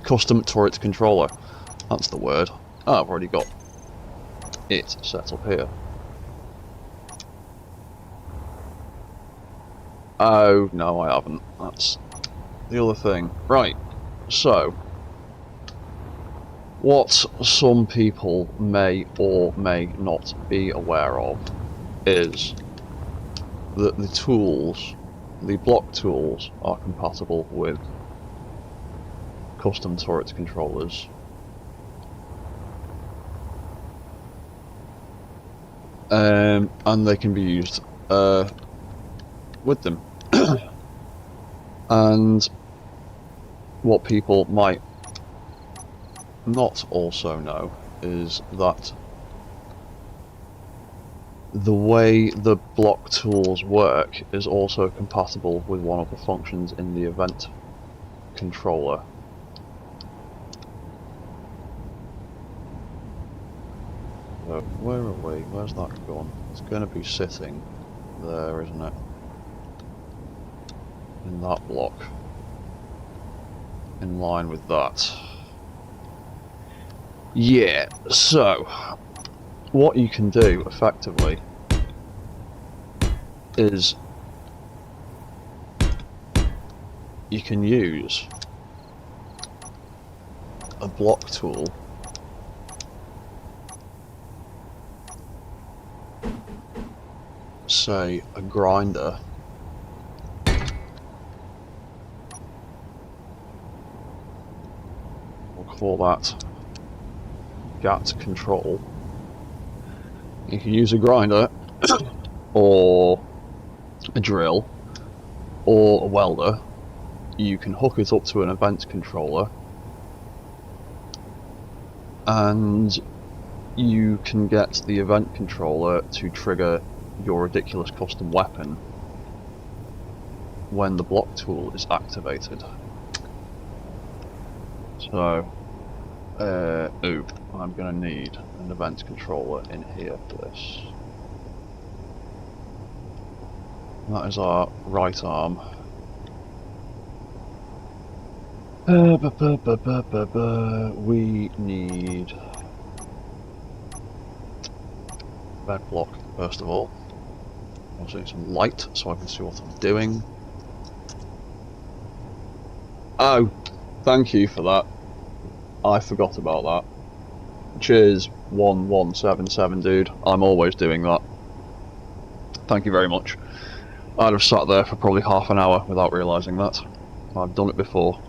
Speaker 1: custom turret controller. That's the word. Oh, I've already got it set up here. Oh, no, I haven't. That's the other thing. Right, so what some people may or may not be aware of is that the tools, the block tools, are compatible with custom turret controllers. And they can be used with them. And what people might not also know is that the way the block tools work is also compatible with one of the functions in the event controller. So where are we? Where's that gone? It's going to be sitting there, isn't it? In that block. In line with that. Yeah, so what you can do effectively is you can use a block tool say a grinder, we'll call that GAT control. You can use a grinder or a drill or a welder. You can hook it up to an event controller and you can get the event controller to trigger your ridiculous custom weapon when the block tool is activated. So, I'm going to need an event controller in here for this. That is our right arm. We need red block first of all. Also need some light so I can see what I'm doing. Oh, thank you for that. I forgot about that. Cheers, 1177 dude. I'm always doing that. Thank you very much. I'd have sat there for probably half an hour without realising that. I've done it before.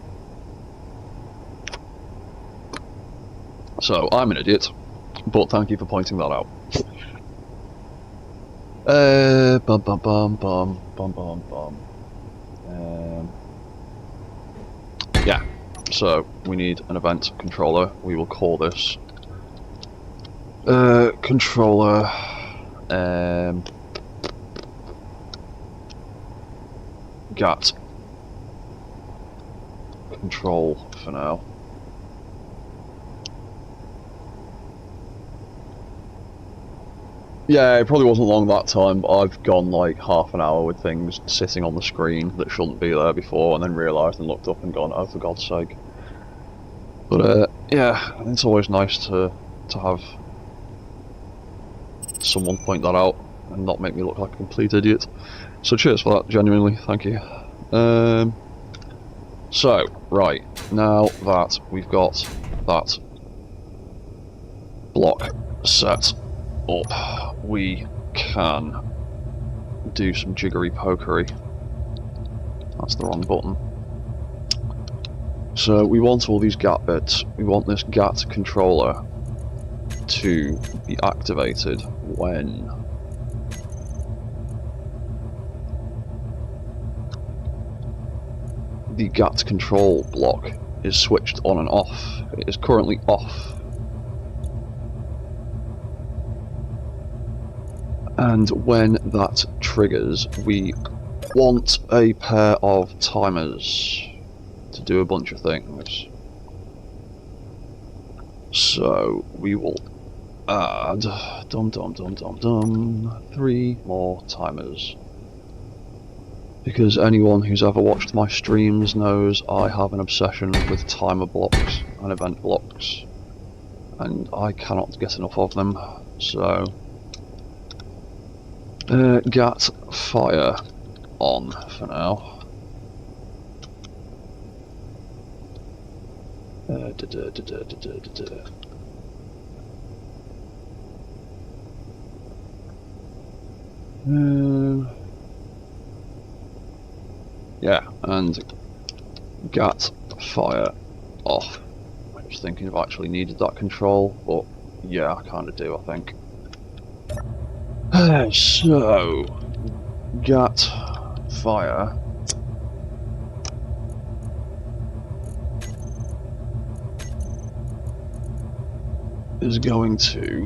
Speaker 1: So, I'm an idiot, but thank you for pointing that out. Bum bum bum bum bum bum bum. Yeah, so we need an event controller. We will call this controller GAT control for now. Yeah, it probably wasn't long that time, but I've gone like half an hour with things sitting on the screen that shouldn't be there before, and then realised and looked up and gone, oh, for God's sake. But yeah, it's always nice to have someone point that out and not make me look like a complete idiot. So cheers for that, genuinely, thank you. So, right, now that we've got that block set up, we can do some jiggery pokery. That's the wrong button. So we want all these GAT bits. We want this GAT controller to be activated when the GAT control block is switched on and off. It is currently off. And when that triggers, we want a pair of timers to do a bunch of things. So we will add 3 more timers. Because anyone who's ever watched my streams knows I have an obsession with timer blocks and event blocks, and I cannot get enough of them. So GAT fire on for now. Yeah, and GAT fire off. I was thinking I've actually needed that control, but yeah, I kind of do, I think. So, GAT fire is going to,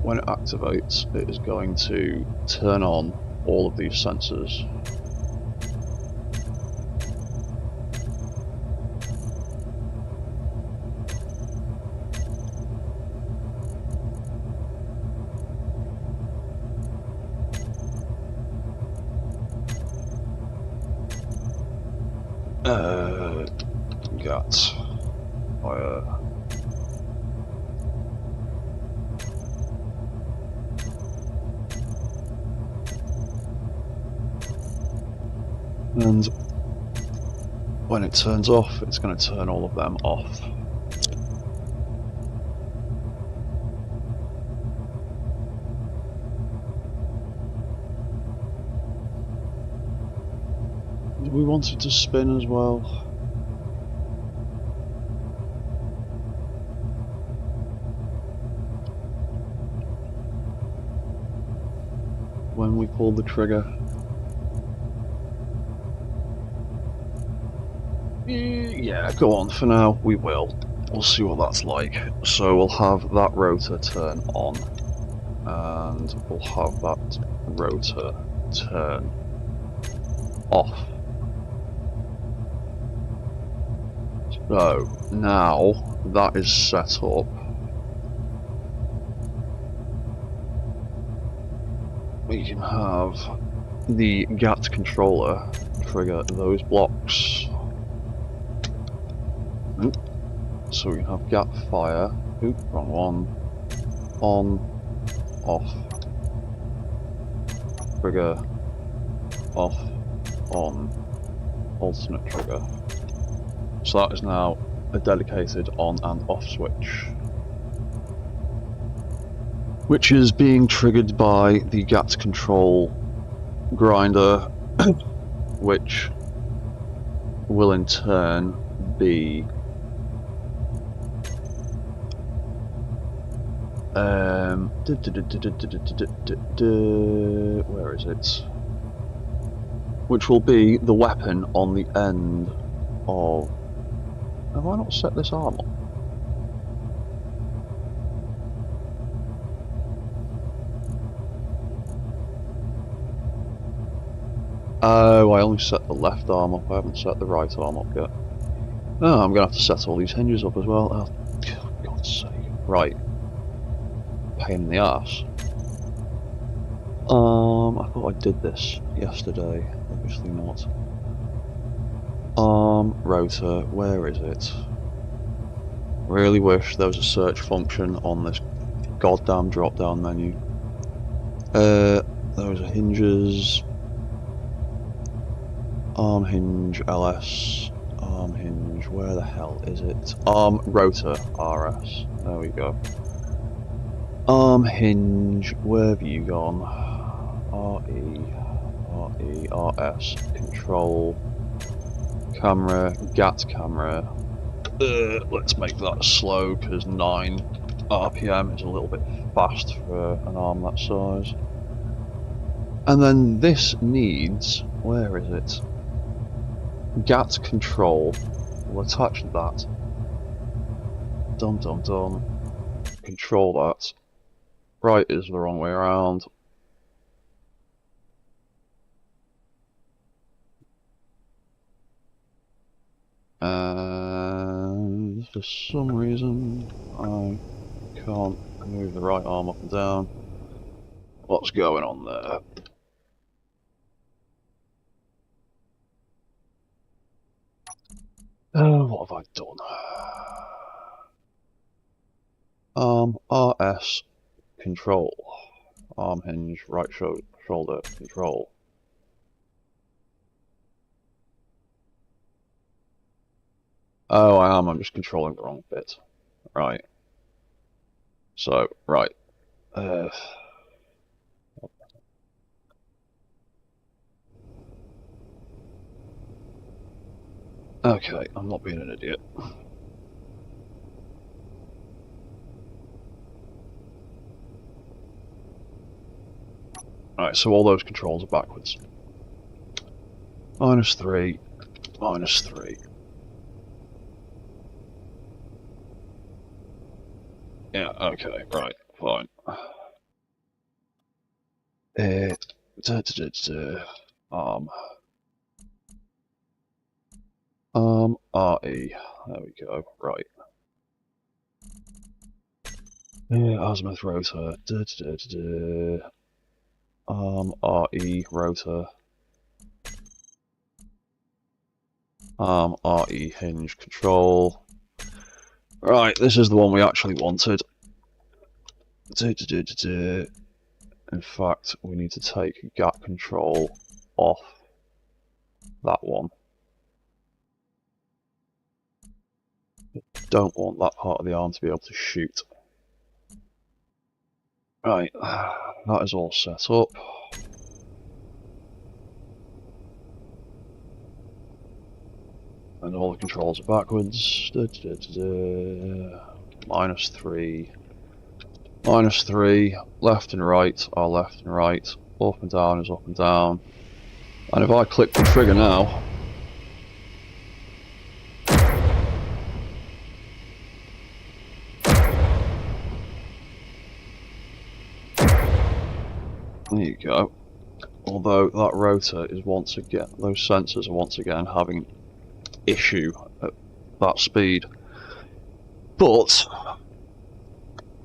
Speaker 1: when it activates, it is going to turn on all of these sensors. GAT fire. And when it turns off, it's going to turn all of them off. We want it to spin as well. When we pull the trigger. Yeah, go on, for now we will. We'll see what that's like. So we'll have that rotor turn on, and we'll have that rotor turn off. So now that is set up, we can have the GAT controller trigger those blocks. So we can have GAT fire, wrong one, on, off, trigger, off, on, alternate trigger. So that is now a dedicated on and off switch, which is being triggered by the GAT control grinder, which will in turn be where is it? Which will be the weapon on the end of... Have I not set this arm up? Oh, I only set the left arm up, I haven't set the right arm up yet. Oh, I'm gonna have to set all these hinges up as well. Oh, God's sake. Right. Pain in the arse. I thought I did this yesterday. Obviously not. Rotor, where is it? Really wish there was a search function on this goddamn drop down menu. Those are hinges. Arm hinge, LS. Arm hinge, where the hell is it? Rotor, RS. There we go. Arm hinge, where have you gone? RE, RS, control, camera, GAT camera, Let's make that slow, because 9 RPM is a little bit fast for an arm that size. And then this needs, where is it? GAT control. We'll attach that. Dum dum dum. Control that. Right is the wrong way around. And for some reason I can't move the right arm up and down. What's going on there? What have I done? RS control. Arm hinge, right shoulder control. Oh, I'm just controlling the wrong bit. Right. So, right. Okay, I'm not being an idiot. Alright, so all those controls are backwards. -3, -3. Yeah, okay, right, fine. Arm. RE. There we go, right. Azimuth rotor. RE rotor. RE hinge control. Right, this is the one we actually wanted. In fact, we need to take GAT control off that one. Don't want that part of the arm to be able to shoot. Right, that is all set up. And all the controls are backwards. -3. -3. Left and right are left and right. Up and down is up and down. And if I click the trigger now, there you go. Although that rotor is once again, those sensors are once again having an issue at that speed. But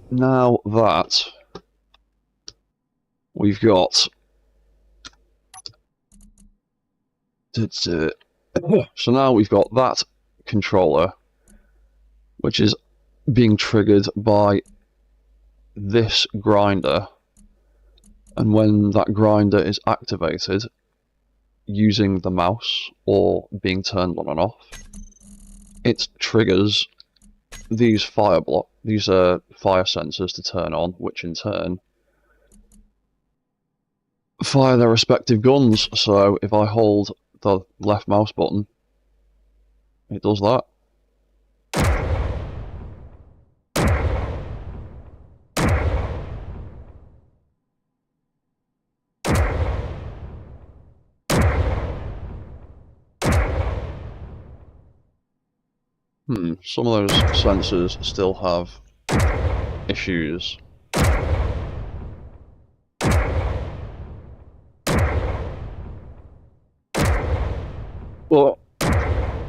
Speaker 1: now that we've got so now we've got that controller, which is being triggered by this grinder, and when that grinder is activated using the mouse or being turned on and off, it triggers these fire sensors to turn on, which in turn fire their respective guns. So if I hold the left mouse button, it does that. Some of those sensors still have issues. But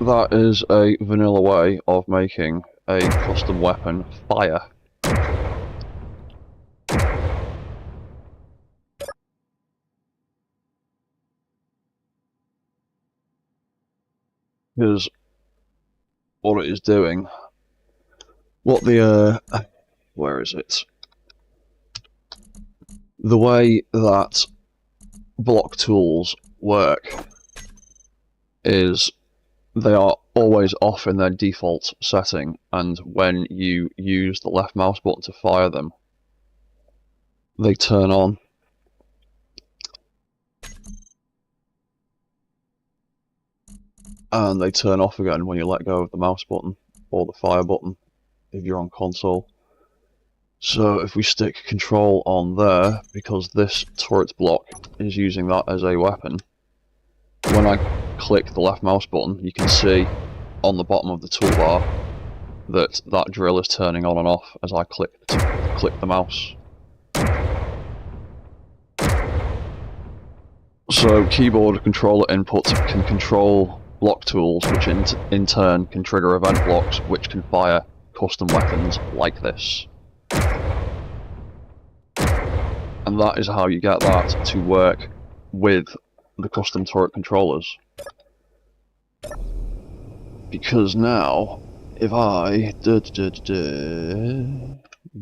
Speaker 1: that is a vanilla way of making a custom weapon fire. Because what it is doing, where is it? The way that block tools work is they are always off in their default setting, and when you use the left mouse button to fire them, they turn on. And they turn off again when you let go of the mouse button. or the fire button if you're on console. So if we stick control on there, because this turret block is using that as a weapon, when I click the left mouse button, you can see on the bottom of the toolbar that drill is turning on and off as I click the mouse. So keyboard controller input can control block tools, which in turn can trigger event blocks, which can fire custom weapons like this. And that is how you get that to work with the custom turret controllers. Because now, if I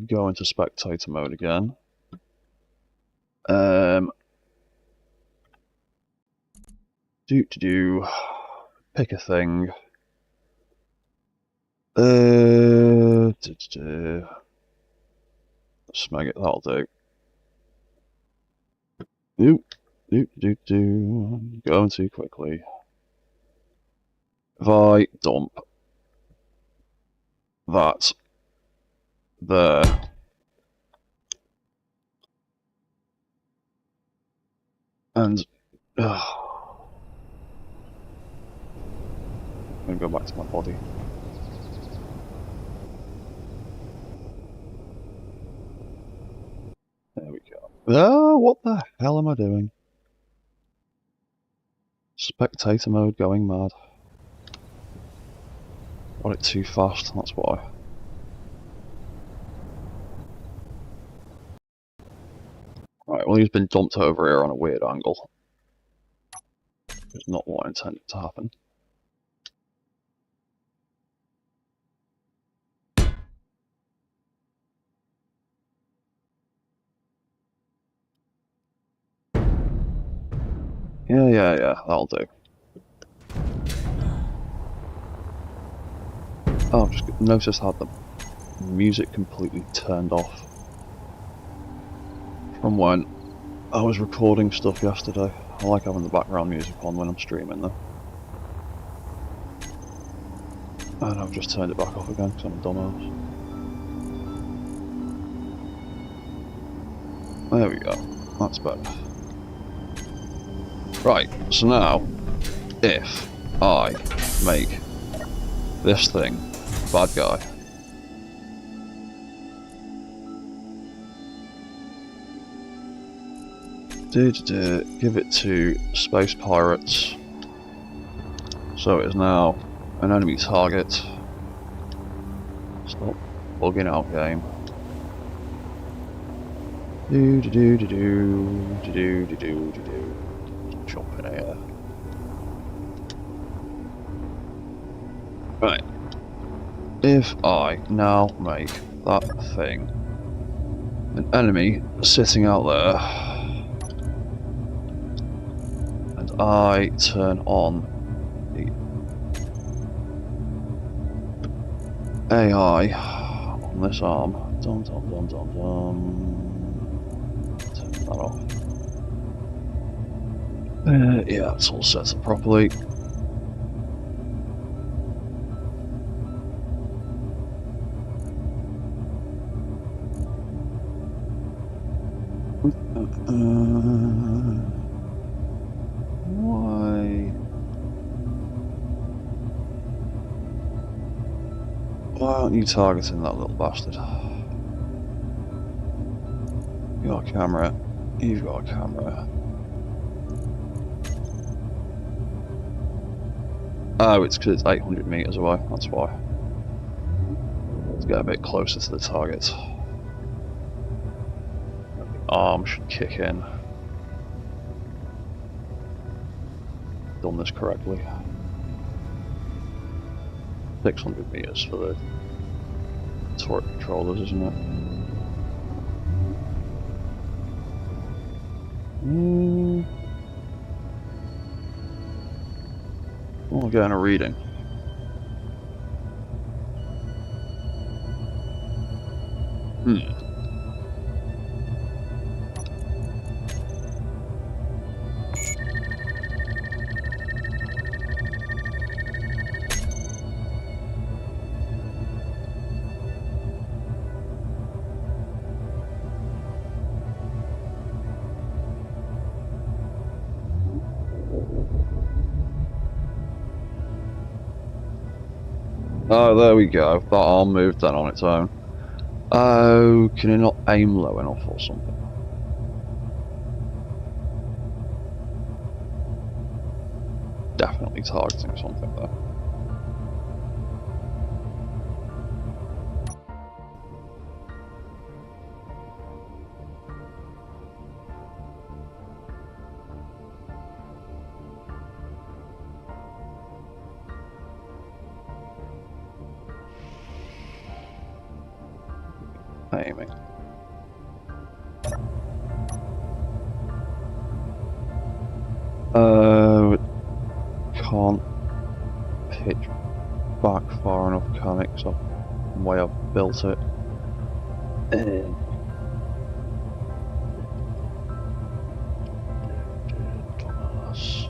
Speaker 1: go into spectator mode again, pick a thing. Smeg it, that'll do. Going too quickly. If I dump that there, and I'm gonna go back to my body. There we go. Oh, what the hell am I doing? Spectator mode going mad. Got it too fast, that's why. Right, well, he's been dumped over here on a weird angle. It's not what I intended to happen. Yeah, that'll do. Oh, I've just noticed how the music completely turned off from when I was recording stuff yesterday. I like having the background music on when I'm streaming though. And I've just turned it back off again because I'm a dumbass. There we go. That's better. Right, so now, if I make this thing bad guy, give it to Space Pirates, so it is now an enemy target. Stop bugging out, game. Jump in here. Right. If I now make that thing an enemy sitting out there, and I turn on the AI on this arm, turn that off. Yeah, it's all set up properly. Why aren't you targeting that little bastard? You got a camera. You've got a camera. Oh, it's because it's 800 meters away, that's why. Let's get a bit closer to the target. The arm should kick in. Done this correctly. 600 meters for the turret controllers, isn't it? Oh, getting a reading. Oh, there we go. That arm moved then on its own. Oh, can it not aim low enough or something? Definitely targeting something there. Aiming. Can't pitch back far enough, can it? 'Cause of the way I've built it. Dumbass.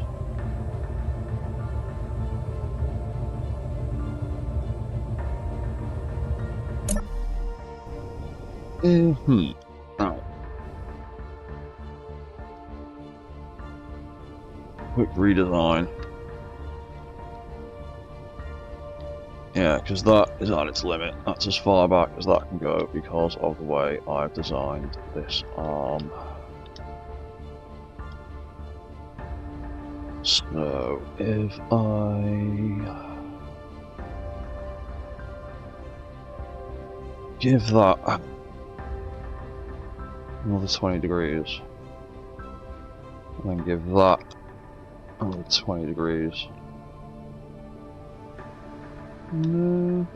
Speaker 1: Now, quick redesign. Yeah, because that is at its limit. That's as far back as that can go because of the way I've designed this arm. So, if I give that another 20 degrees, and then give that another 20 degrees. No.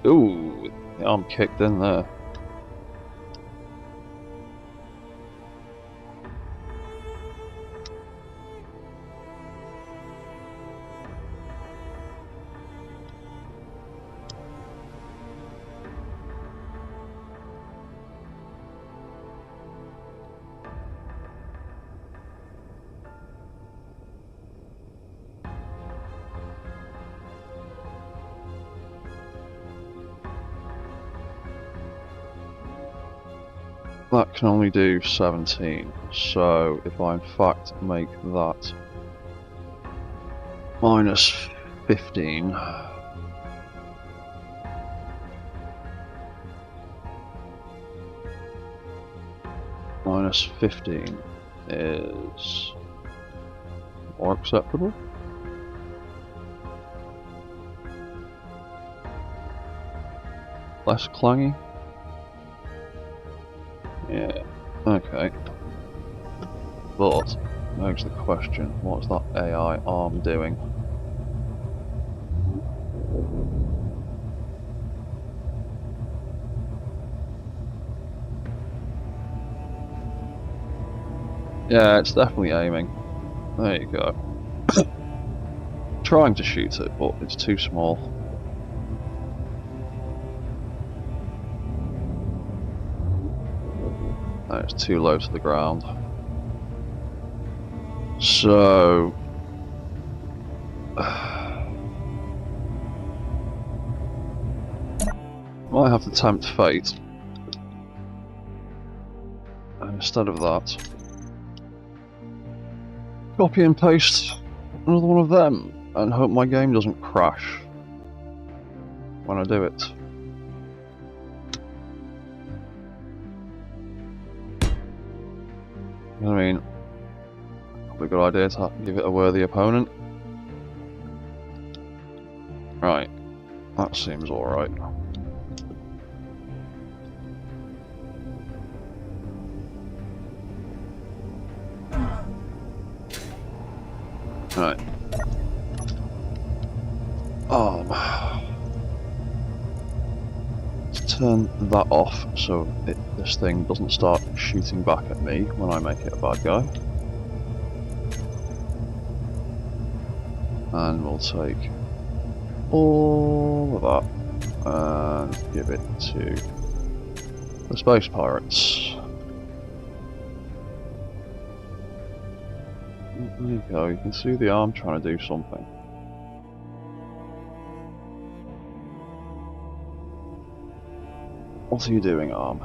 Speaker 1: Ooh, the arm kicked in there. That can only do 17, so if I in fact make that minus 15, minus 15 is more acceptable. Less clangy. Yeah, okay. But, begs the question, what's that AI arm doing? Yeah, it's definitely aiming. There you go. Trying to shoot it, but it's too small. And it's too low to the ground. So... might have to tempt fate. And instead of that, copy and paste another one of them and hope my game doesn't crash when I do it. I mean, probably a good idea to give it a worthy opponent. Right, that seems alright. Right. Let's turn that off so this thing doesn't start shooting back at me when I make it a bad guy. And we'll take all of that and give it to the Space Pirates. There you go, you can see the arm trying to do something. What are you doing, arm?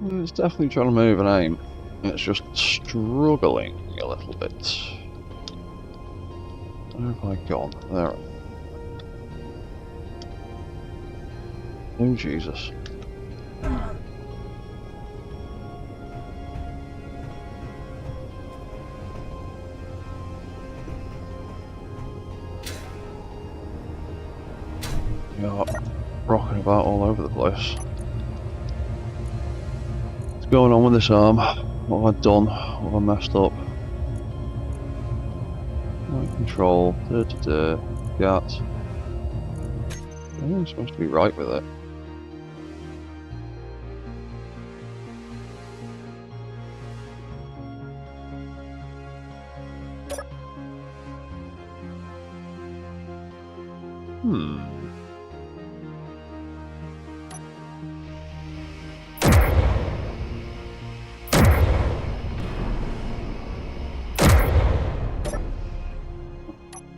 Speaker 1: It's definitely trying to move and aim. It's just struggling a little bit. Where have I gone? There. Oh, Jesus. Yeah, rocking about all over the place. What's going on with this arm? What have I done? What have I messed up? Right control. Gat. I'm supposed to be right with it.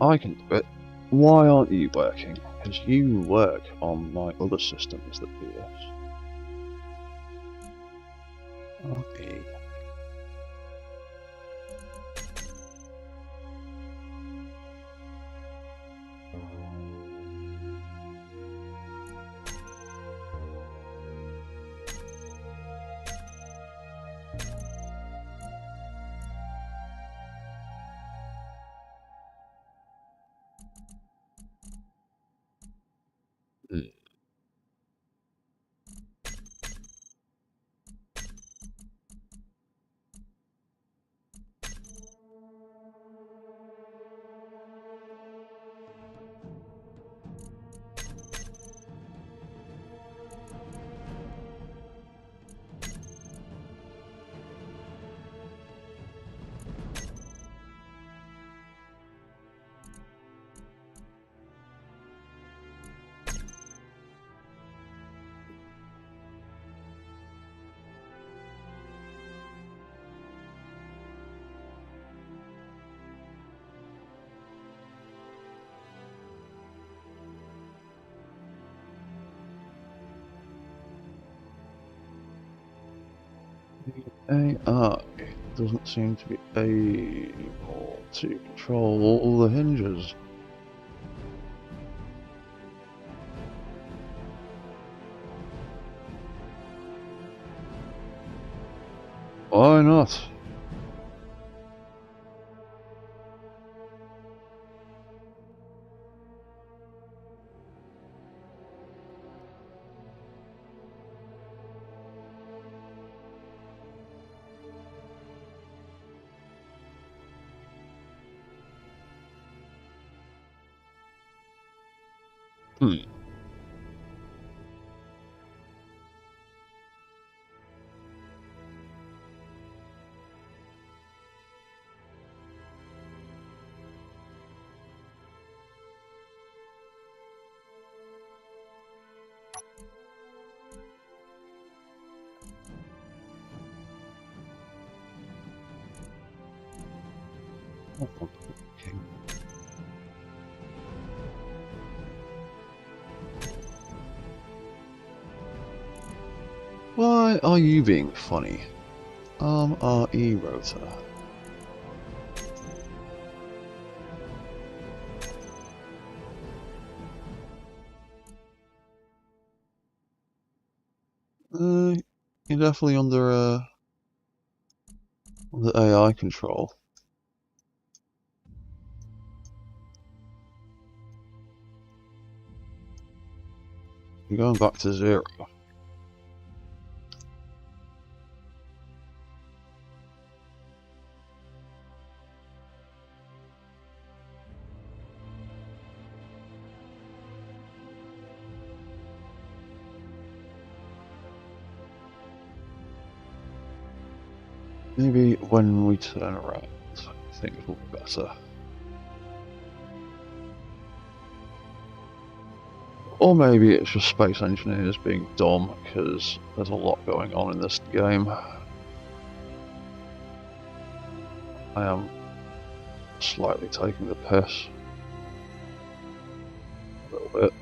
Speaker 1: I can do it. Why aren't you working? Because you work on my other systems that do this. Okay. AI doesn't seem to be able to control all the hinges. Why not? Hmm. Okay. Why are you being funny? RE rotor. You're definitely under AI control. You're going back to 0. Maybe when we turn around, things will be better. Or maybe it's just space engineers being dumb, because there's a lot going on in this game. I am slightly taking the piss. A little bit.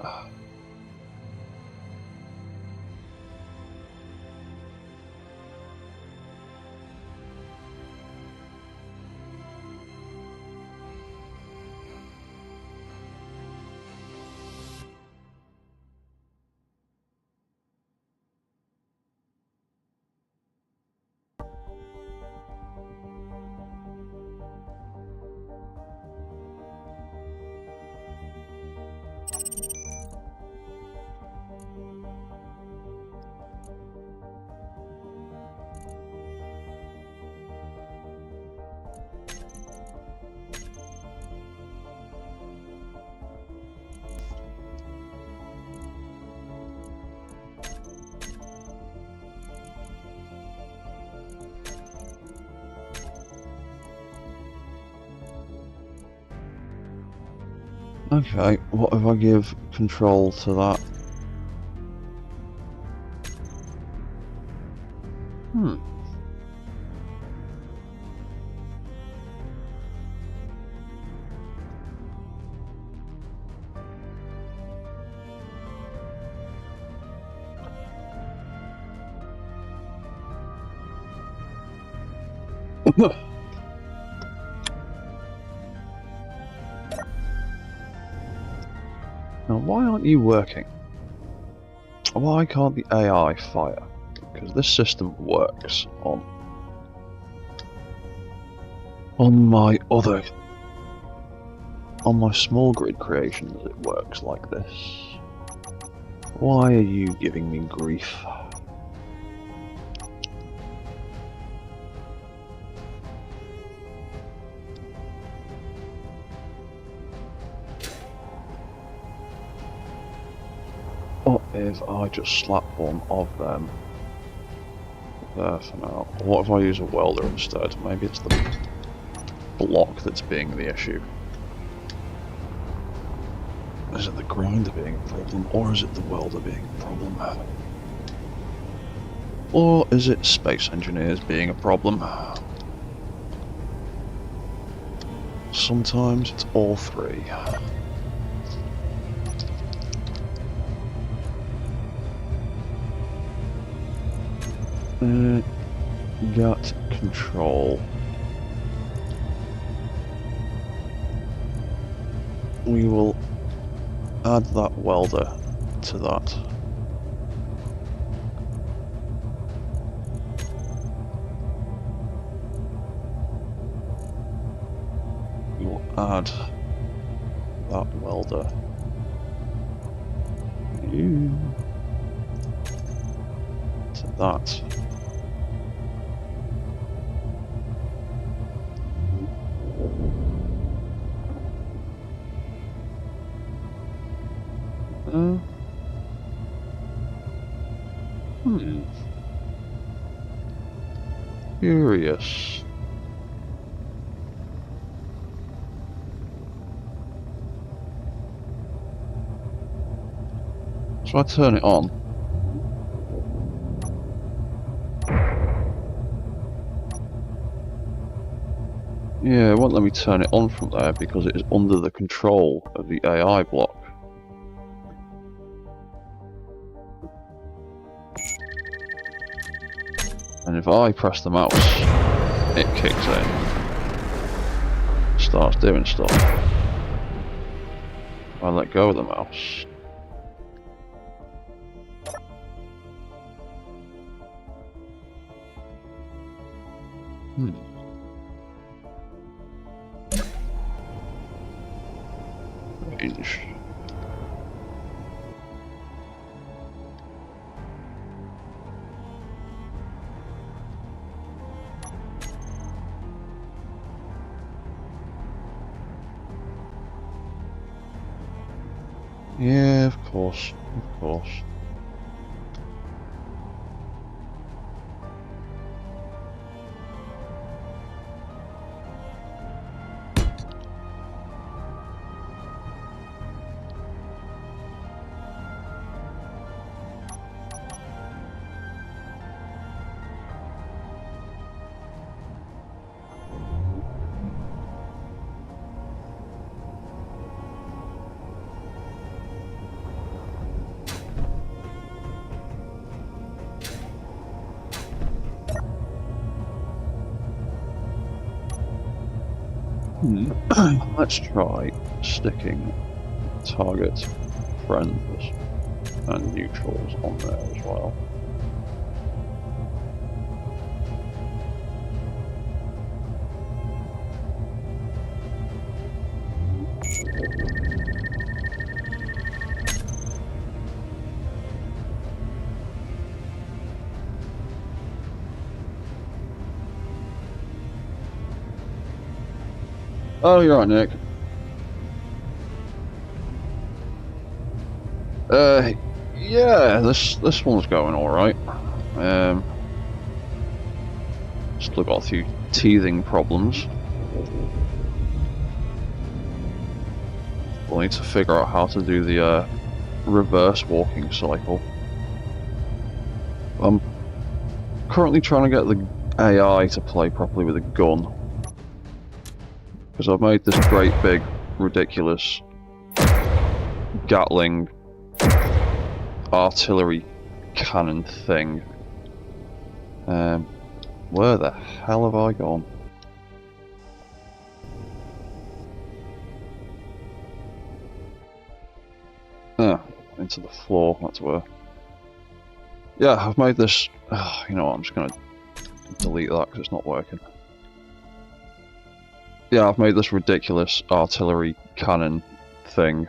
Speaker 1: Okay, what if I give control to that? Now, why aren't you working? Why can't the AI fire? Because this system works on my small grid creations. It works like this. Why are you giving me grief? What if I just slap one of them there for now? What if I use a welder instead? Maybe it's the block that's being the issue. Is it the grinder being a problem, or is it the welder being a problem? Or is it space engineers being a problem? Sometimes it's all three. Got control. We will add that welder to that. We will add that welder. To that. Curious. So I turn it on. Yeah, it won't let me turn it on from there because it is under the control of the AI block. And if I press the mouse, it kicks in. Starts doing stuff. I let go of the mouse. Strange. Yeah, of course, of course. Let's try sticking target, friends, and neutrals on there as well. Oh, you're right, Nick. Yeah, this one's going all right. Still got a few teething problems. We'll need to figure out how to do the reverse walking cycle. I'm currently trying to get the AI to play properly with a gun. Because I've made this great big, ridiculous Gatling artillery cannon thing. Where the hell have I gone? Ah, into the floor, that's where. Yeah, I've made this... you know what, I'm just going to delete that because it's not working. Yeah, I've made this ridiculous artillery cannon thing.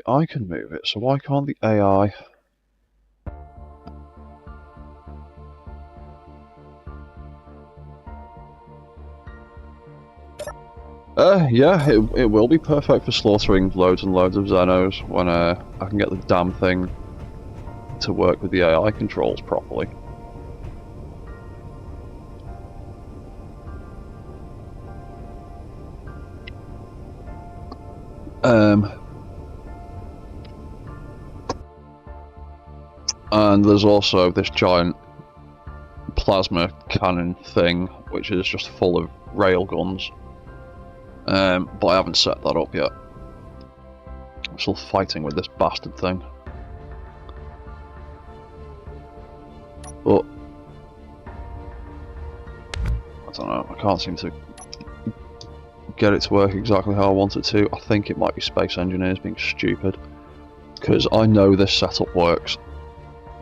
Speaker 1: I can move it, so why can't the AI? Yeah, it will be perfect for slaughtering loads and loads of Xenos when I can get the damn thing to work with the AI controls properly. And there's also this giant plasma cannon thing, which is just full of railguns. But I haven't set that up yet. I'm still fighting with this bastard thing. But I don't know, I can't seem to get it to work exactly how I want it to. I think it might be Space Engineers being stupid. Because I know this setup works.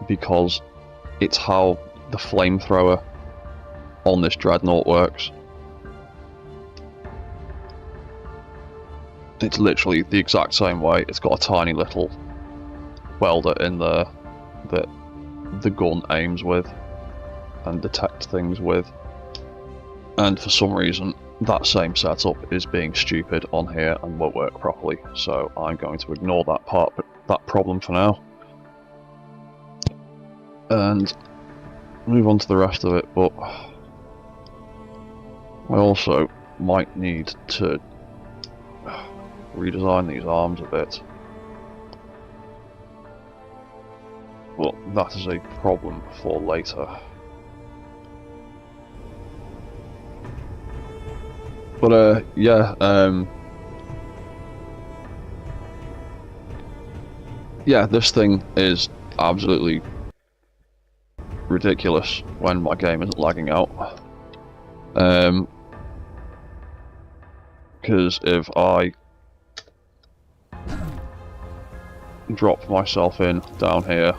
Speaker 1: Because it's how the flamethrower on this dreadnought works. It's literally the exact same way. It's got a tiny little welder in there that the gun aims with and detects things with. And for some reason, that same setup is being stupid on here and won't work properly. So I'm going to ignore that problem for now. And move on to the rest of it, but I also might need to redesign these arms a bit. But that is a problem for later. But yeah, yeah, this thing is absolutely ridiculous when my game isn't lagging out. Because if I drop myself in down here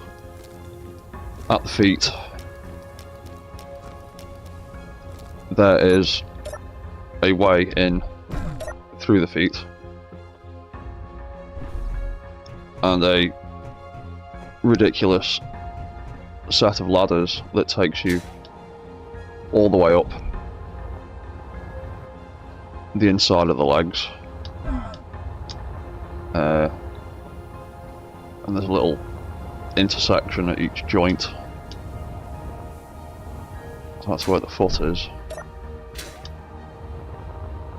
Speaker 1: at the feet, there is a way in through the feet and a ridiculous set of ladders that takes you all the way up the inside of the legs. And there's a little intersection at each joint. So that's where the foot is.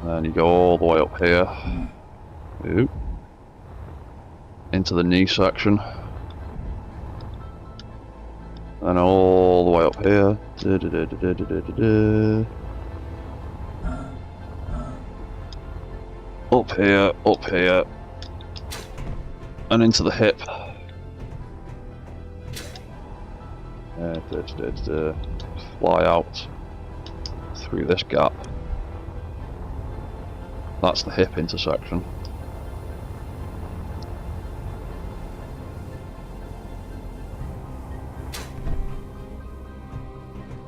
Speaker 1: And then you go all the way up here. Oop. Into the knee section. And all the way up here. Up here. And into the hip. Fly out through this gap. That's the hip intersection.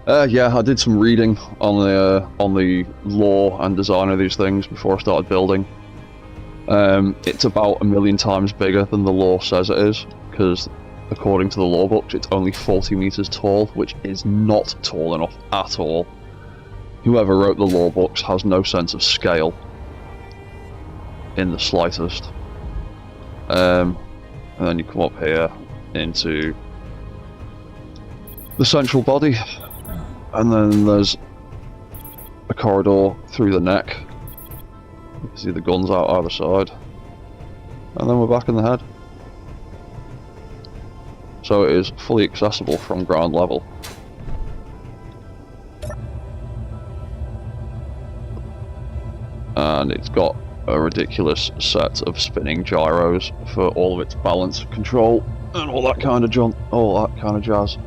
Speaker 1: Yeah, I did some reading on the lore and design of these things before I started building. It's about 1,000,000 times bigger than the lore says it is, because according to the lore books it's only 40 meters tall, which is not tall enough at all. Whoever wrote the lore books has no sense of scale in the slightest. And then you come up here into the central body, and then there's a corridor through the neck. You can see the guns out either side, and then we're back in the head. So it is fully accessible from ground level. And it's got a ridiculous set of spinning gyros for all of its balance control and all that kind of jazz.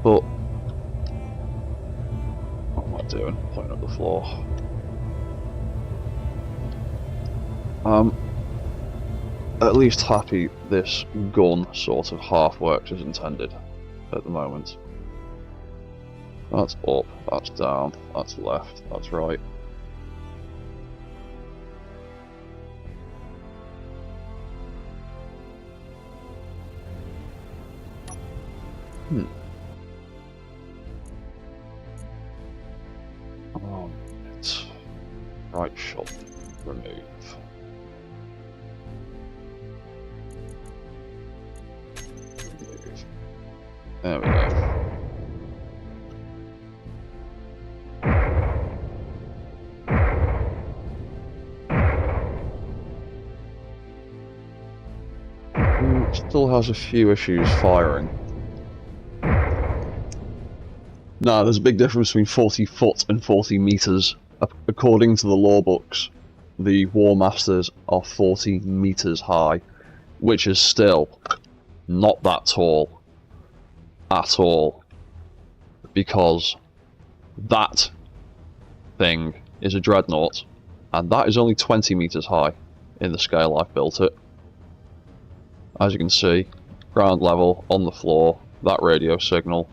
Speaker 1: But what am I doing? Pointing up the floor. I'm at least happy this gun sort of half works as intended at the moment. That's up, that's down, that's left, that's right. Right shot, remove. Remove. There we go. Still has a few issues firing. Now, there's a big difference between 40 foot and 40 meters. According to the law books, the Warmasters are 40 meters high, which is still not that tall at all, because that thing is a dreadnought, and that is only 20 meters high in the scale I've built it. As you can see, ground level on the floor, that radio signal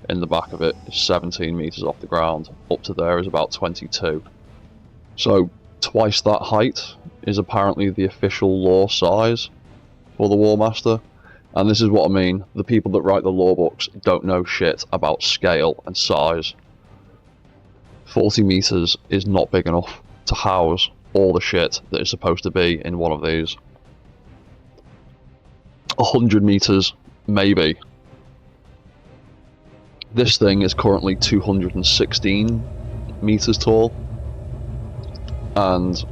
Speaker 1: in the back of it is 17 meters off the ground. Up to there is about 22. So twice that height is apparently the official law size for the Warmaster. And this is what I mean, the people that write the law books don't know shit about scale and size. 40 meters is not big enough to house all the shit that is supposed to be in one of these. 100 meters, maybe. This thing is currently 216 meters tall and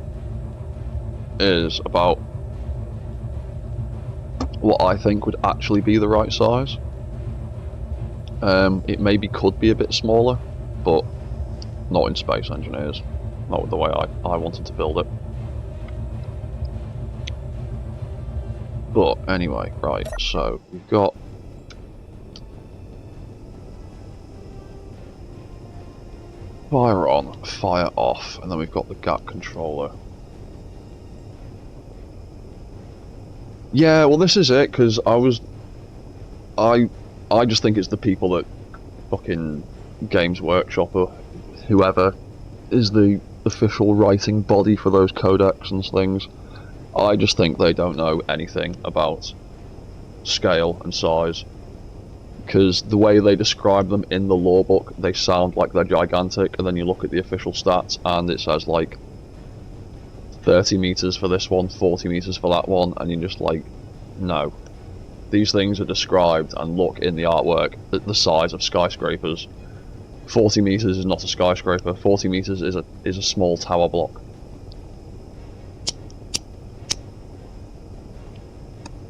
Speaker 1: is about what I think would actually be the right size. It maybe could be a bit smaller, but not in Space Engineers, not with the way I wanted to build it. But anyway, right, so we've got fire on, fire off, and then we've got the gap controller. Yeah, well this is it, because I just think it's the people that fucking Games Workshop or whoever is the official writing body for those codecs and things. I just think they don't know anything about scale and size, because the way they describe them in the law book, they sound like they're gigantic, and then you look at the official stats and it says like 30 meters for this one, 40 meters for that one, and you're just like, no. These things are described and look in the artwork at the size of skyscrapers. 40 meters is not a skyscraper, 40 meters is a small tower block.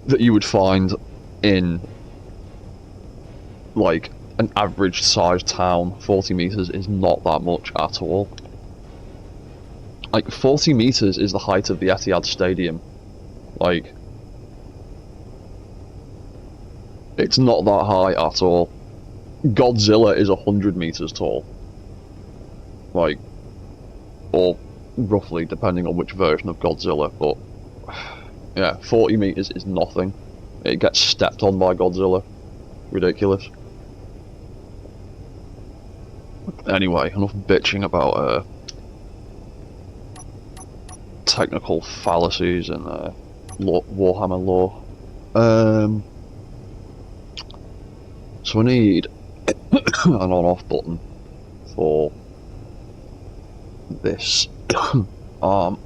Speaker 1: That you would find in like an average sized town. 40 meters is not that much at all. Like 40 meters is the height of the Etihad Stadium. Like, it's not that high at all. Godzilla is 100 meters tall. Like, or roughly, depending on which version of Godzilla, but yeah, 40 meters is nothing. It gets stepped on by Godzilla. Ridiculous. Anyway, enough bitching about technical fallacies and Warhammer lore. So I need an on-off button for this arm.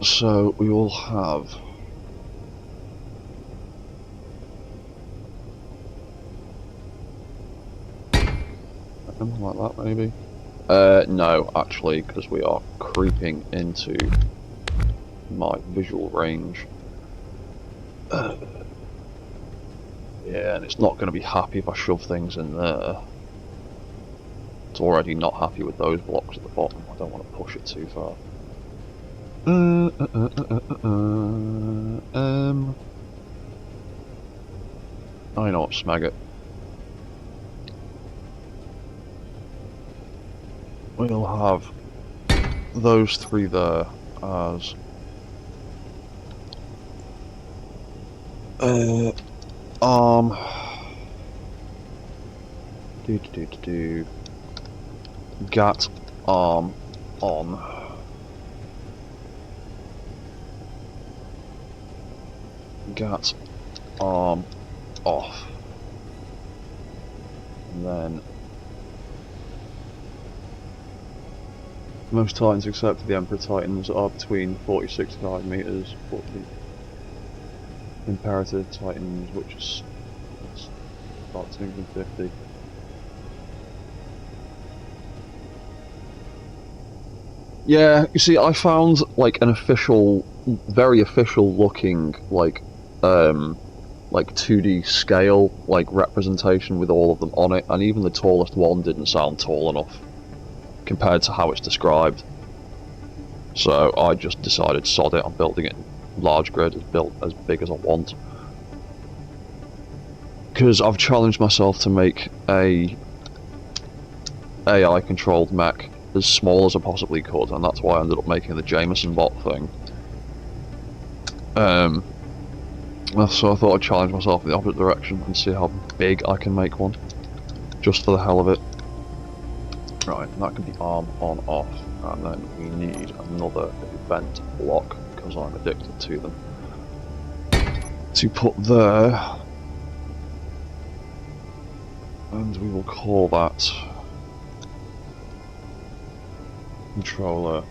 Speaker 1: So we will have something like that, maybe. No, actually, because we are creeping into my visual range. Yeah, and it's not going to be happy if I shove things in there. It's already not happy with those blocks at the bottom. I don't want to push it too far. I know what, smag it. We'll have those three there as arm. Gat arm on. Gat arm off. And then most Titans except the Emperor Titans are between 40-65 meters, but the Imperative Titans, which is about 250. Yeah, you see, I found like an official, very official looking like 2D scale like representation with all of them on it, and even the tallest one didn't sound tall enough compared to how it's described. So I just decided, sod it, I'm building it in large grid, built as big as I want. Because I've challenged myself to make a AI controlled mech as small as I possibly could, and that's why I ended up making the Jameson bot thing. So I thought I'd challenge myself in the opposite direction and see how big I can make one, just for the hell of it. Right, and that can be arm on off, and then we need another event block, because I'm addicted to them, to put there, and we will call that controller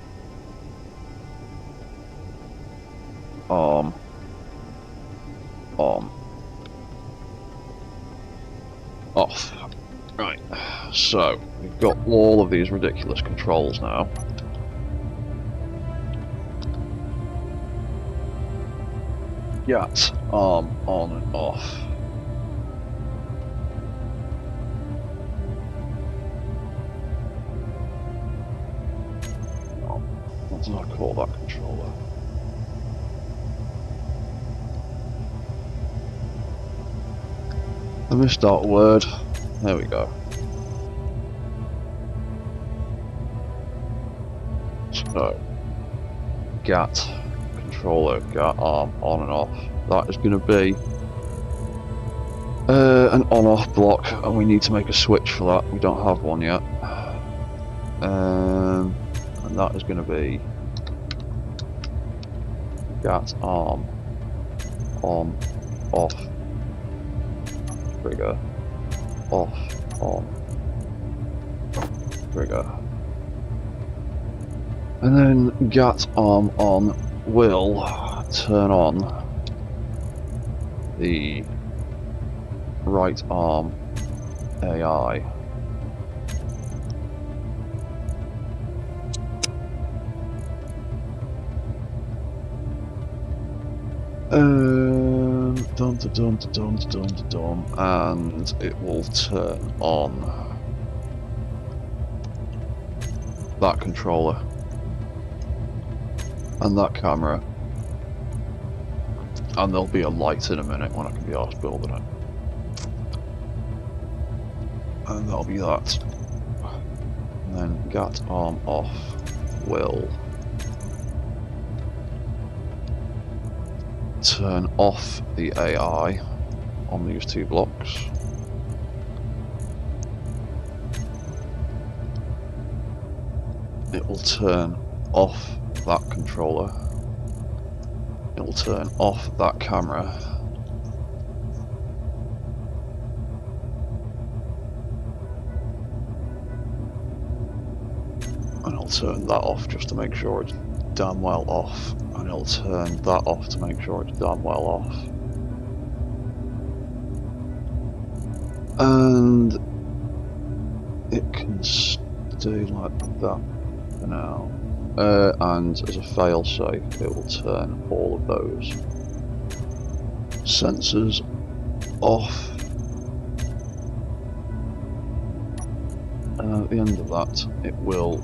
Speaker 1: arm on off. Right, so we've got all of these ridiculous controls now. Gat arm on and off. What did I call that controller? I missed out a word. There we go. So, Gat controller, Gat arm on and off. That is going to be an on-off block, and we need to make a switch for that. We don't have one yet. And that is going to be Gat arm on off trigger off on trigger, and then Gat arm on will turn on the right arm AI. And it will turn on that controller and that camera, and there'll be a light in a minute when I can be arsed building it, and that'll be that. And then Gat arm off will turn off the AI on these two blocks. It will turn off that controller. It will turn off that camera. And I'll turn that off just to make sure it's damn well off. And I'll turn that off to make sure it's damn well off. And it can stay like that for now. And as a failsafe, it will turn all of those sensors off. And at the end of that, it will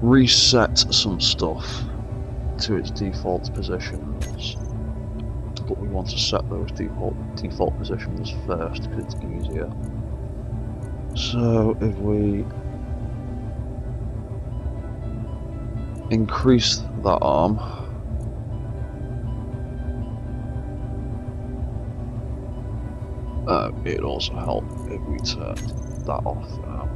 Speaker 1: reset some stuff to its default positions. But we want to set those default positions first because it's easier. So if we increase that arm, it'd also help if we turn that off now.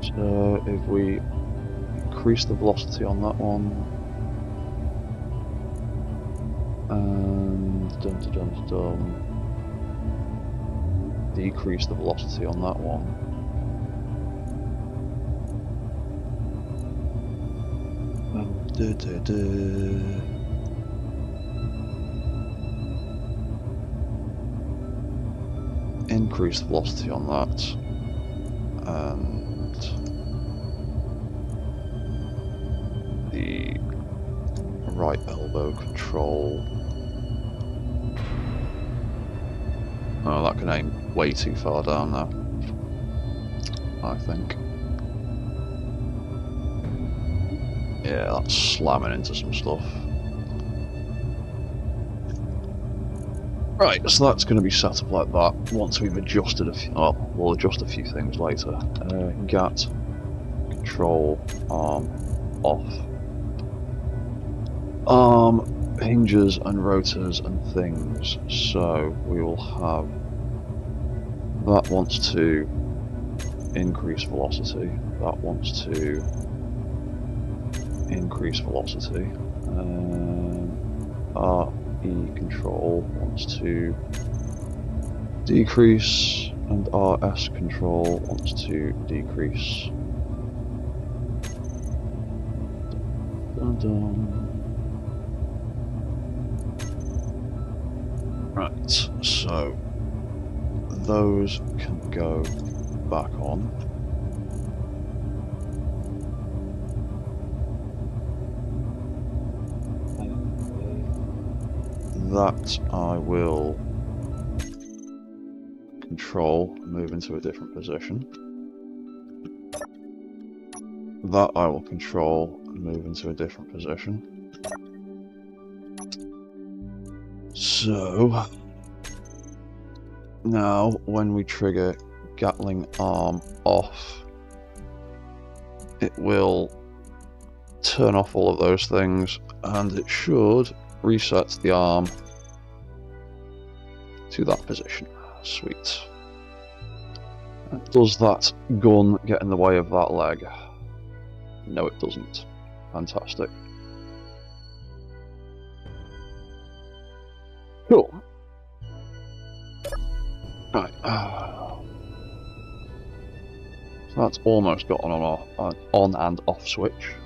Speaker 1: So if we increase the velocity on that one, and decrease the velocity on that one, increase the velocity on that, and the right elbow control. Oh, that can aim way too far down now, I think. Yeah, that's slamming into some stuff. Right, so that's going to be set up like that once we've adjusted a few, well, we'll adjust a few things later. GAT, control, arm, off. Arm, hinges and rotors and things, so we will have, that wants to increase velocity, that wants to increase velocity, RE control wants to decrease, and RS control wants to decrease. Dun dun. Right, so those can go back on. That I will control, move into a different position. That I will control, move into a different position. So now when we trigger Gatling arm off, it will turn off all of those things, and it should reset the arm to that position. Sweet. Does that gun get in the way of that leg? No, it doesn't. Fantastic. Cool. Right. So that's almost got an on and off switch.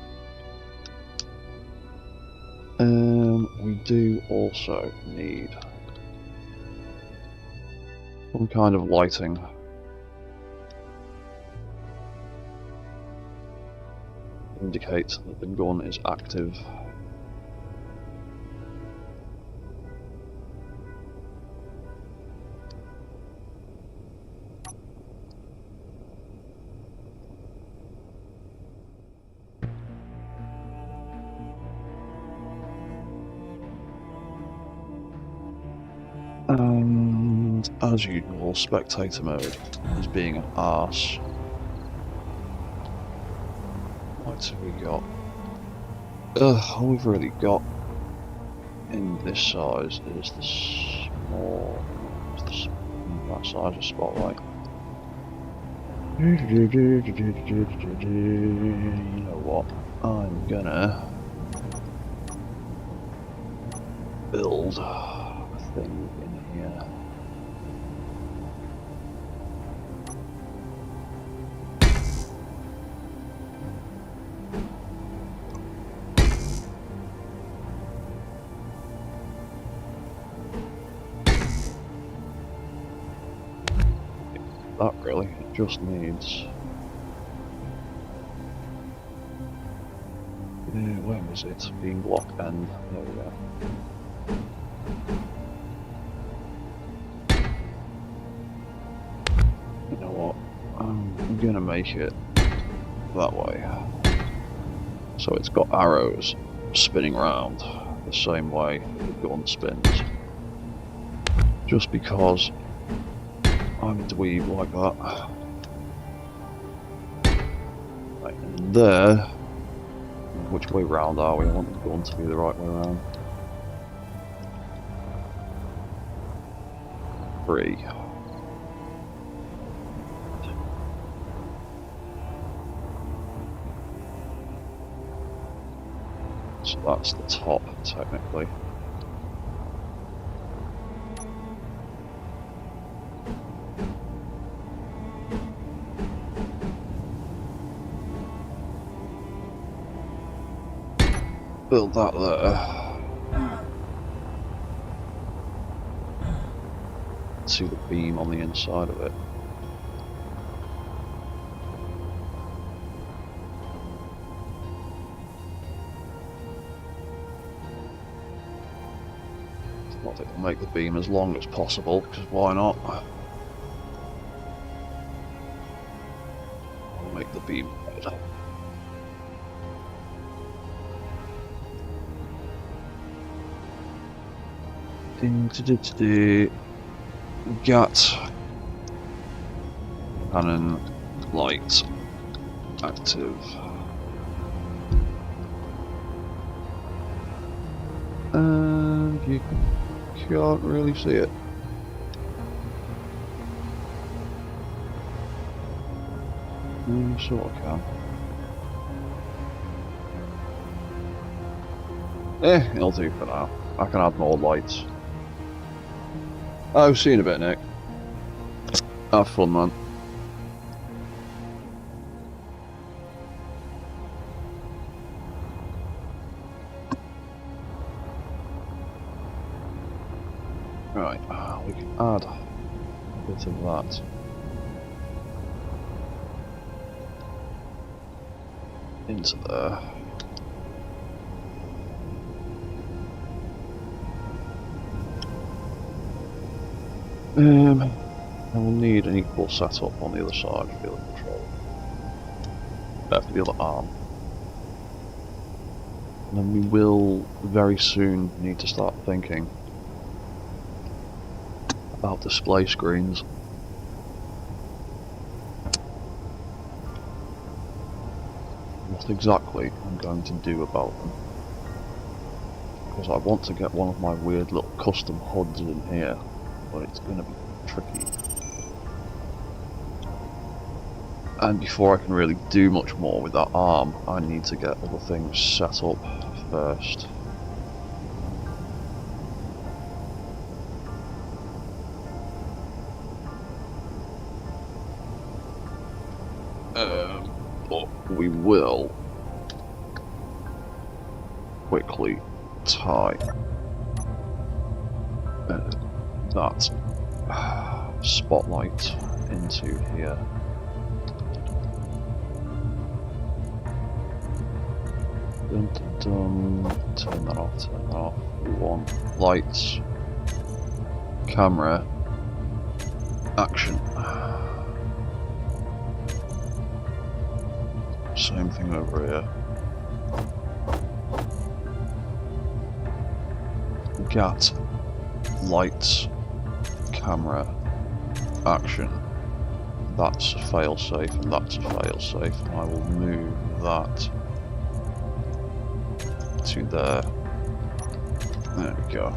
Speaker 1: We do also need some kind of lighting. Indicate that the gun is active. And as usual, spectator mode is being an arse. What have we got? All we've really got in this size is the small, that size of spotlight. You know what? I'm gonna build a thing in here. that really. It just needs... where was it? Beam block end. There we go. You know what? I'm gonna make it that way. So it's got arrows spinning round the same way the gun spins. Just because I'm a dweeb like that. Right, and there. Which way round are we? I want the gun to be the right way round. 3. So that's the top, technically. Build that there. See the beam on the inside of it. Not that it'll make the beam as long as possible, because why not? I'll make the beam better. Gat cannon light active. And you can't really see it. Sort of can. It'll do for now. I can add more lights. I've seen a bit, Nick. Have fun, man. Right, we can add a bit of that. Into there. I will need an equal setup on the other side for the other control. For the other arm. And then we will very soon need to start thinking about display screens. What exactly I'm going to do about them. Because I want to get one of my weird little custom HUDs in here. But it's going to be tricky. And before I can really do much more with that arm, I need to get other things set up first. But we will quickly tie that spotlight into here. Dun, dun, dun. Turn that off, turn that off. We want lights, camera, action. Same thing over here. Gat, lights, camera, action. That's a failsafe and that's a failsafe, and I will move that to there. There we go.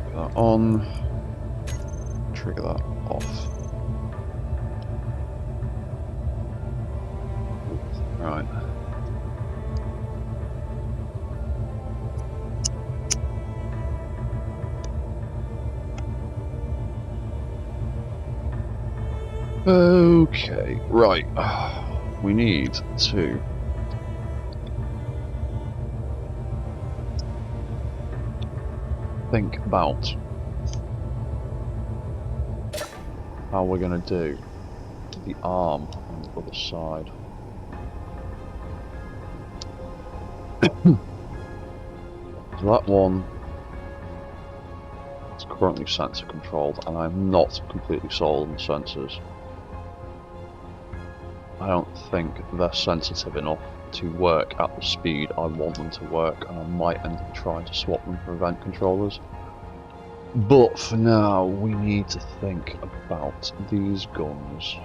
Speaker 1: Trigger that on, trigger that off. Right. Okay, right. We need to think about how we're going to do the arm on the other side. So that one is currently sensor controlled, and I'm not completely sold on the sensors. I don't think they're sensitive enough to work at the speed I want them to work, and I might end up trying to swap them for event controllers. But for now, we need to think about these guns.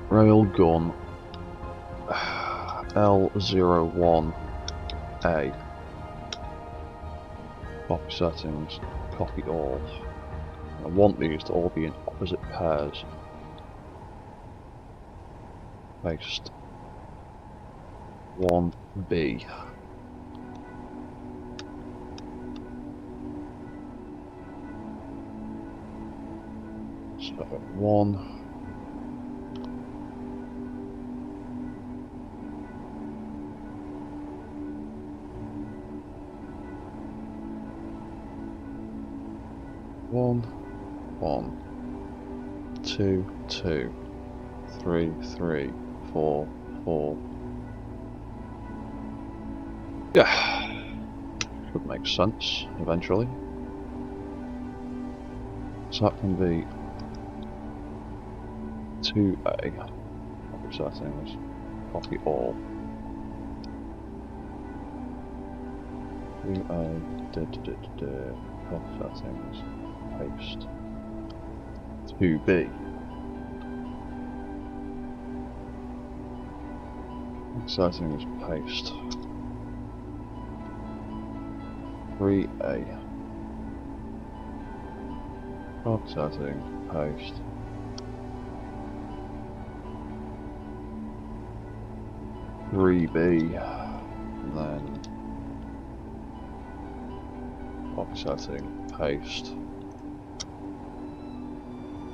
Speaker 1: Railgun L01A. Copy settings, copy all. I want these to all be in opposite pairs. Paste 1B. So 1. 1, 2, 2, 3, 3, 4, 4. Yeah, should make sense eventually. So that can be 2A. Copy settings. Copy all. 3A. Copy settings. Paste. 2B. Settings, paste. 3A. Copy settings, paste. 3B. And then copy setting, paste.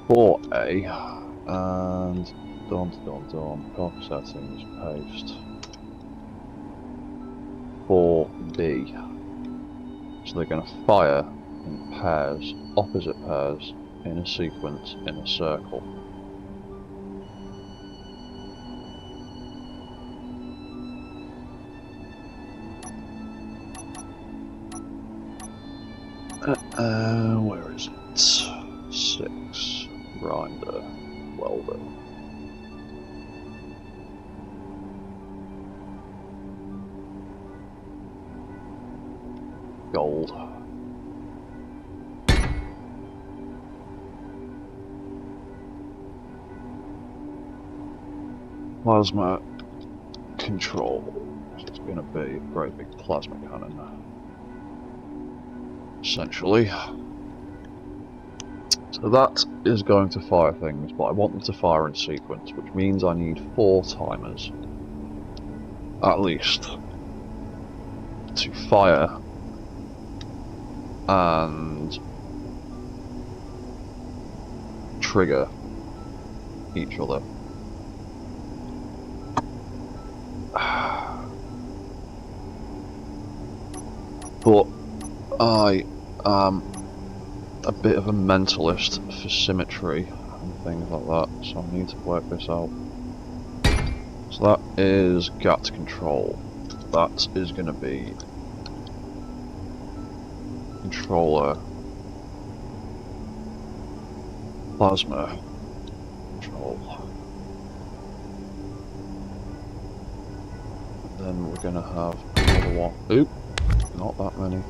Speaker 1: 4A. And done, copy settings, paste. 4B. So they're going to fire in pairs, opposite pairs, in a sequence, in a circle. Where is it? 6. Grinder. Welder. Gold. Plasma control. It's going to be a great big plasma cannon. Essentially. So that is going to fire things, but I want them to fire in sequence, which means I need 4 timers. At least. To fire and trigger each other. But I am a bit of a mentalist for symmetry and things like that, so I need to work this out. So that is GAT control. That is going to be controller plasma control. And then we're going to have another one. Oop, not that many.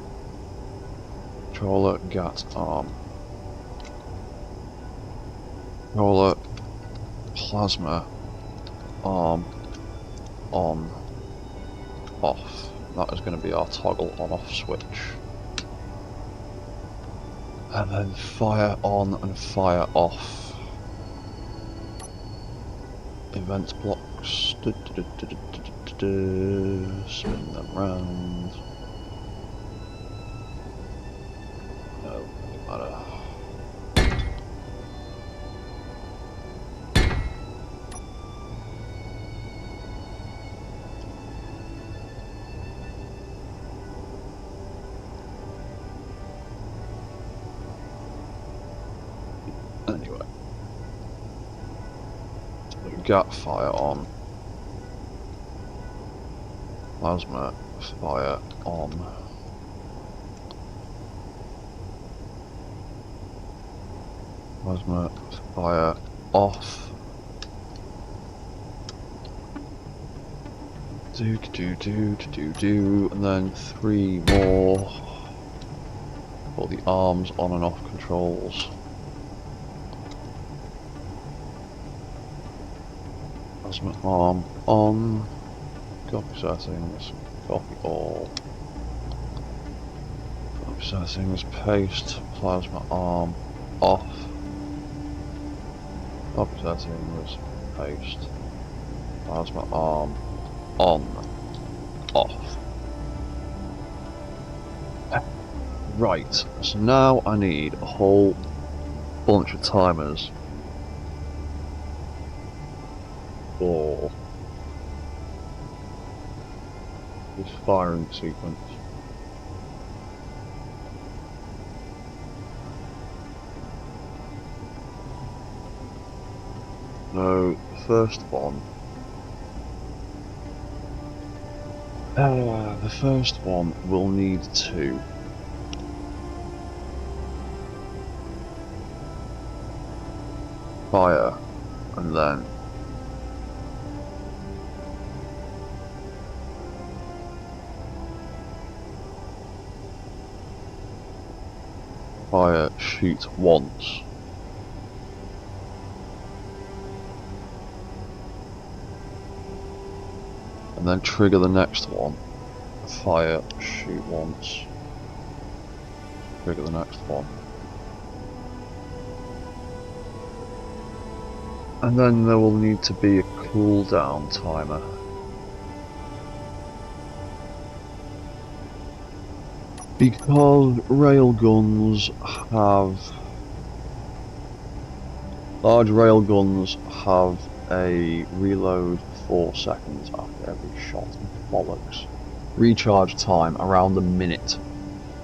Speaker 1: Controller GAT arm. Controller plasma arm on off. That is going to be our toggle on off switch. And then fire on and fire off. Event blocks. Spin them round. No, doesn't matter. scat fire on. Plasma fire on. Plasma fire off. And then 3 more for the arms on and off controls. Plasma arm on. Copy settings. Copy all. Copy settings. Paste. Plasma arm off. Copy settings. Paste. Plasma arm on. Off. Right, so now I need a whole bunch of timers for this firing sequence. So, the first one. The first one will need to fire and then fire, shoot once. And then trigger the next one. Fire, shoot once. Trigger the next one. And then there will need to be a cooldown timer. Because railguns have... large railguns have a reload 4 seconds after every shot. Bollocks. Recharge time around a minute.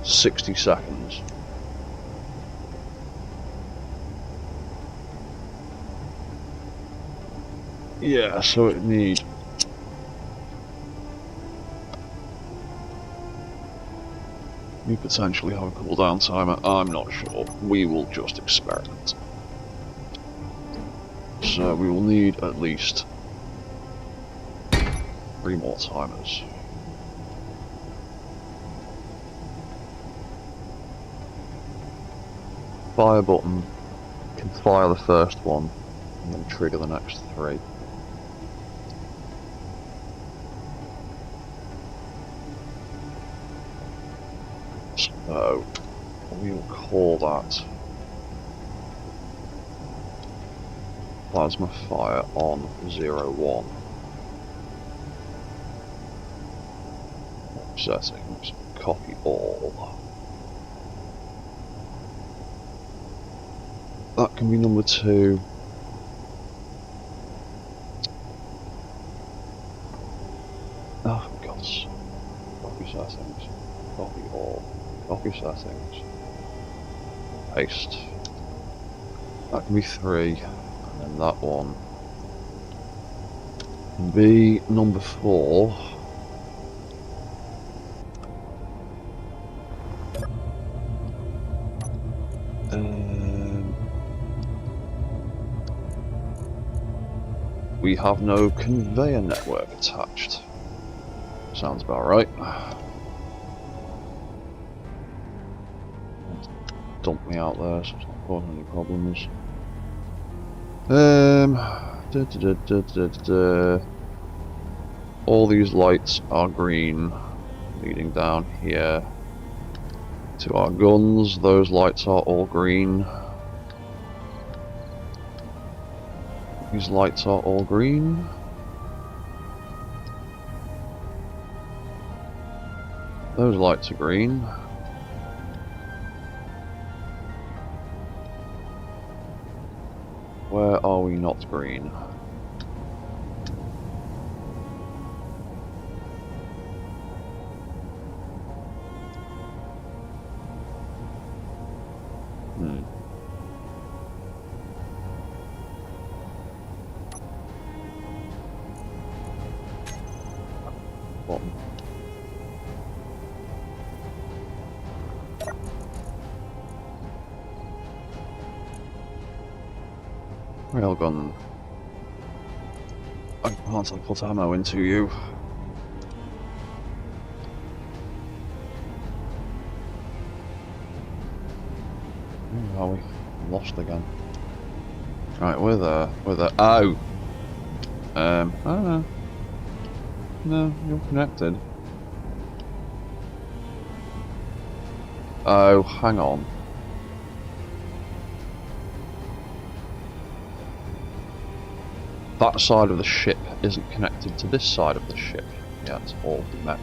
Speaker 1: 60 seconds. Yeah, so it needs... you potentially have a cooldown timer, I'm not sure. We will just experiment. So we will need at least 3 more timers. Fire button can fire the first one and then trigger the next 3. So we will call that plasma fire on 01. Settings, copy all. That can be number 2. Oh, for God's sake. Copy settings, copy all. Copy settings. Paste. That can be 3. And then that one can be number 4. We have no conveyor network attached. Sounds about right. Dump me out there, so it's not causing any problems. All these lights are green, leading down here to our guns. Those lights are all green. These lights are all green. Those lights are green. Where are we not green? Railgun. I can't put ammo into you. Where are we? Lost again. Right, we're there. We're there. Oh! I don't know. No, you're connected. Oh, hang on. That side of the ship isn't connected to this side of the ship yet, or the mech.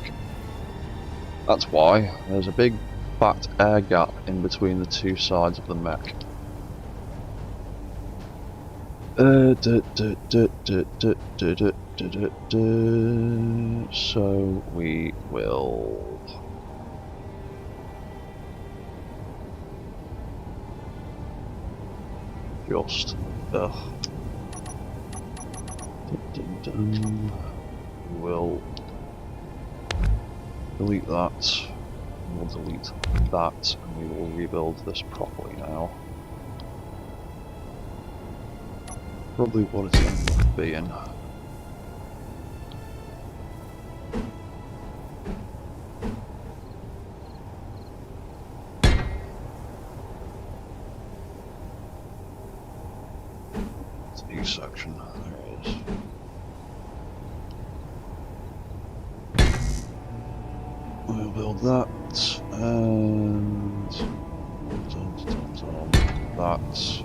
Speaker 1: That's why there's a big fat air gap in between the two sides of the mech. So we will just we'll delete that. We'll delete that, and we will rebuild this properly now. Probably what it's ended up being. It's a new section. There it is. We'll build that, and that.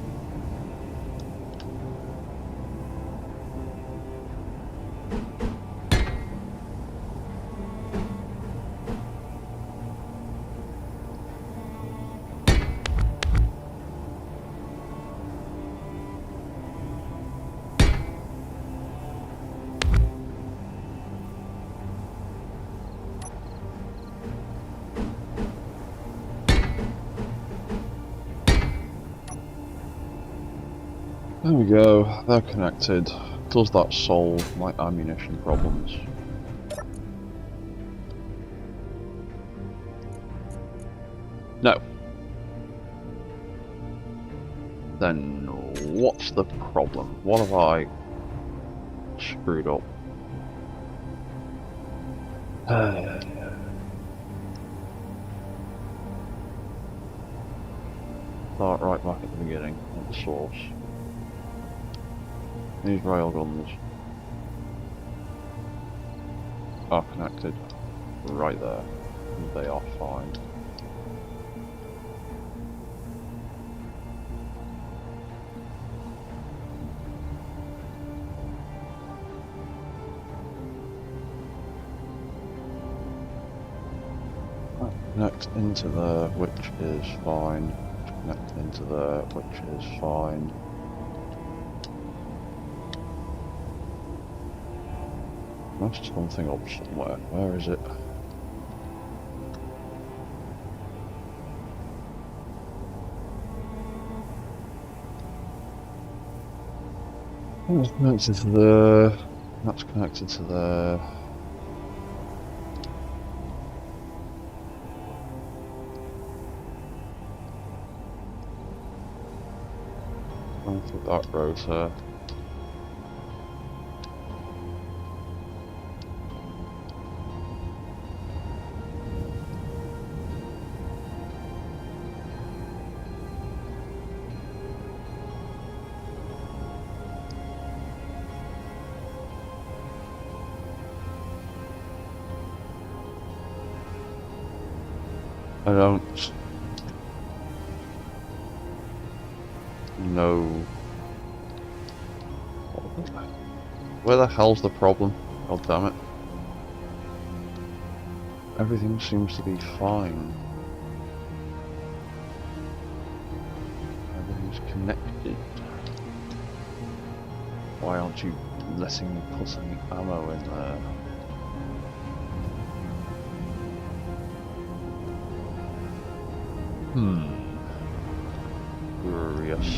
Speaker 1: There we go, they're connected. Does that solve my ammunition problems? No. Then what's the problem? What have I screwed up? Start right back at the beginning, at the source. These railguns are connected right there. They are fine. Connect into there, which is fine. Connect into there, which is fine. Messed something up somewhere. Where is it? That's connected to there. That's connected to there. I'll put that rotor. I don't know. Where the hell's the problem? God damn it. Everything seems to be fine. Everything's connected. Why aren't you letting me put any ammo in there? Curious.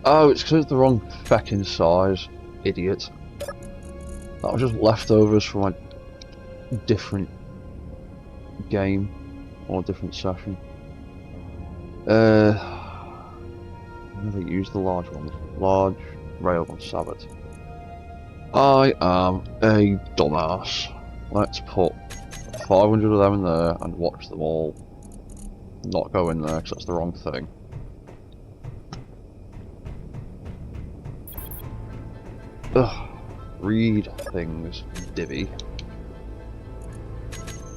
Speaker 1: Oh, it's because it's the wrong feckin' size, idiot. That was just leftovers from a different game or a different session. I never used the large ones. Large railgun sabot. I am a dumbass. Let's put 500 of them in there and watch them all not go in there because that's the wrong thing. Ugh. Read things, divvy.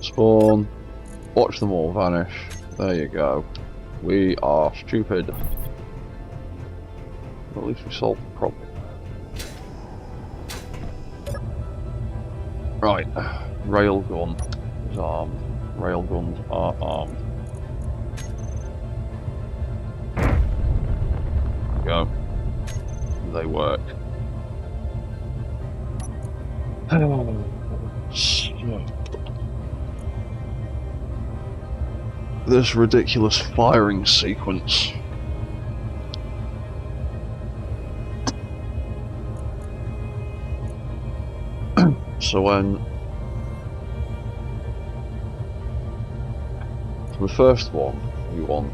Speaker 1: Spawn. Watch them all vanish. There you go. We are stupid. At least we solved the problem. Right. Railgun is armed. Railguns are armed. There we go. They work. This ridiculous firing sequence. So when for the first one we want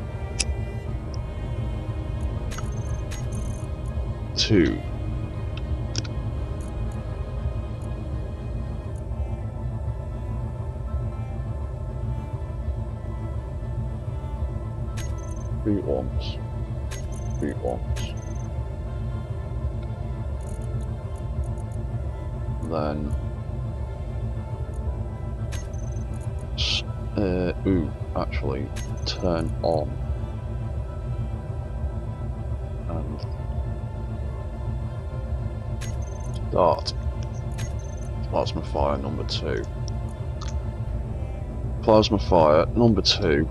Speaker 1: two. Beat once. Beat once. Then actually turn on and start plasma fire number 2. Plasma fire number 2.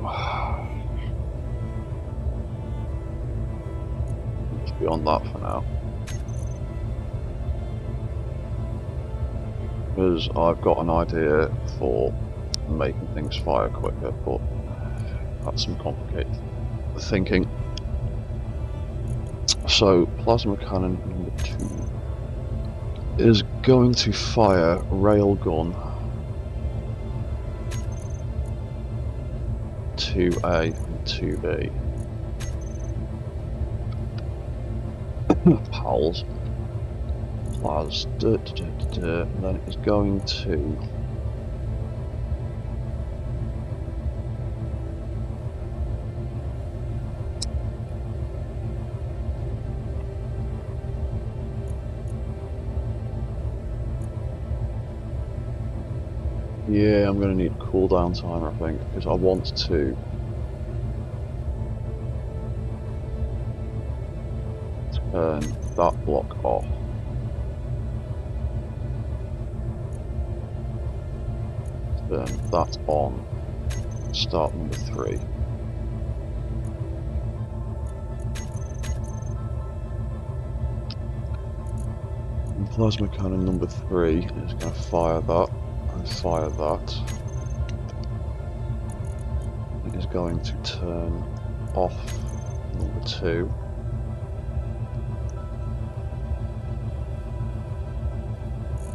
Speaker 1: Let's be on that for now. Because I've got an idea for making things fire quicker, but that's some complicated thinking. So, plasma cannon number 2 is going to fire railgun 2A and 2B. Pals. Plas. And then it's going to yeah, I'm going to need cooldown time, I think, because I want to turn that block off. Turn that on. Start number 3. And plasma cannon number 3 is going to fire that. And fire that. It is going to turn off number 2.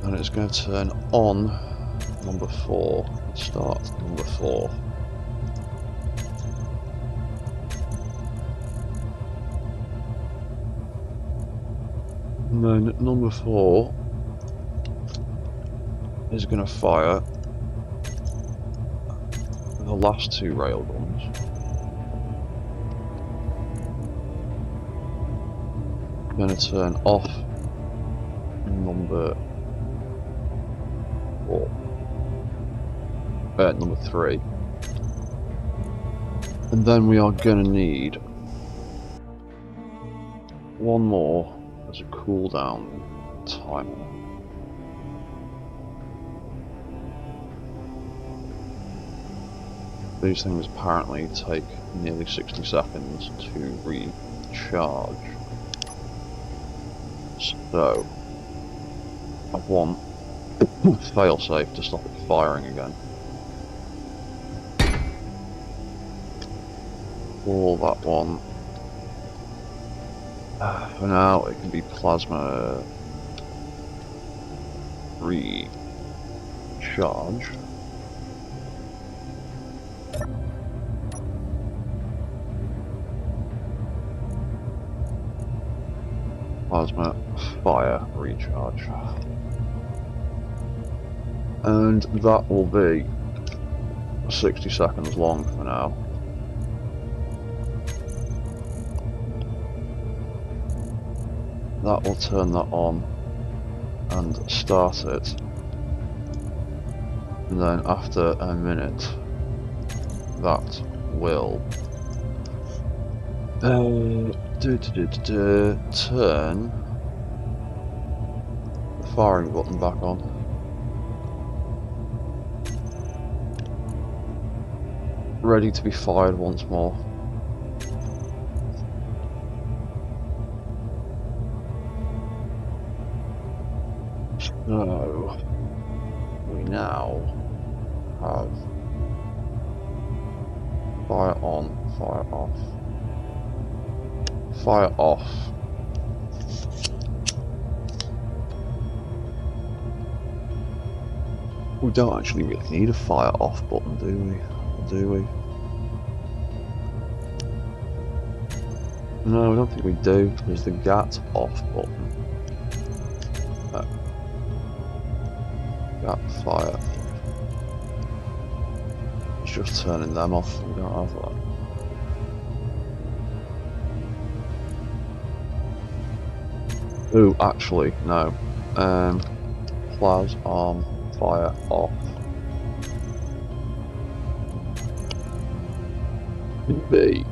Speaker 1: And it's going to turn on number 4 and start number 4. And then number 4 is going to fire the last 2 railguns. I'm going to turn off number 4. Number 3. And then we are going to need one more as a cooldown timer. These things apparently take nearly 60 seconds to recharge. So, I want failsafe to stop it firing again. All that one. For now, it can be plasma recharge. Plasma fire recharge. And that will be 60 seconds long for now. That will turn that on and start it. And then after a minute, that will turn the firing button back on. Ready to be fired once more. So we now have fire on, fire off, fire off. We don't actually really need a fire off button, do we? Do we? No, I don't think we do. There's the GAT off button. GAT fire. It's just turning them off. We don't have that. Ooh, actually, no. Plas arm fire off. B.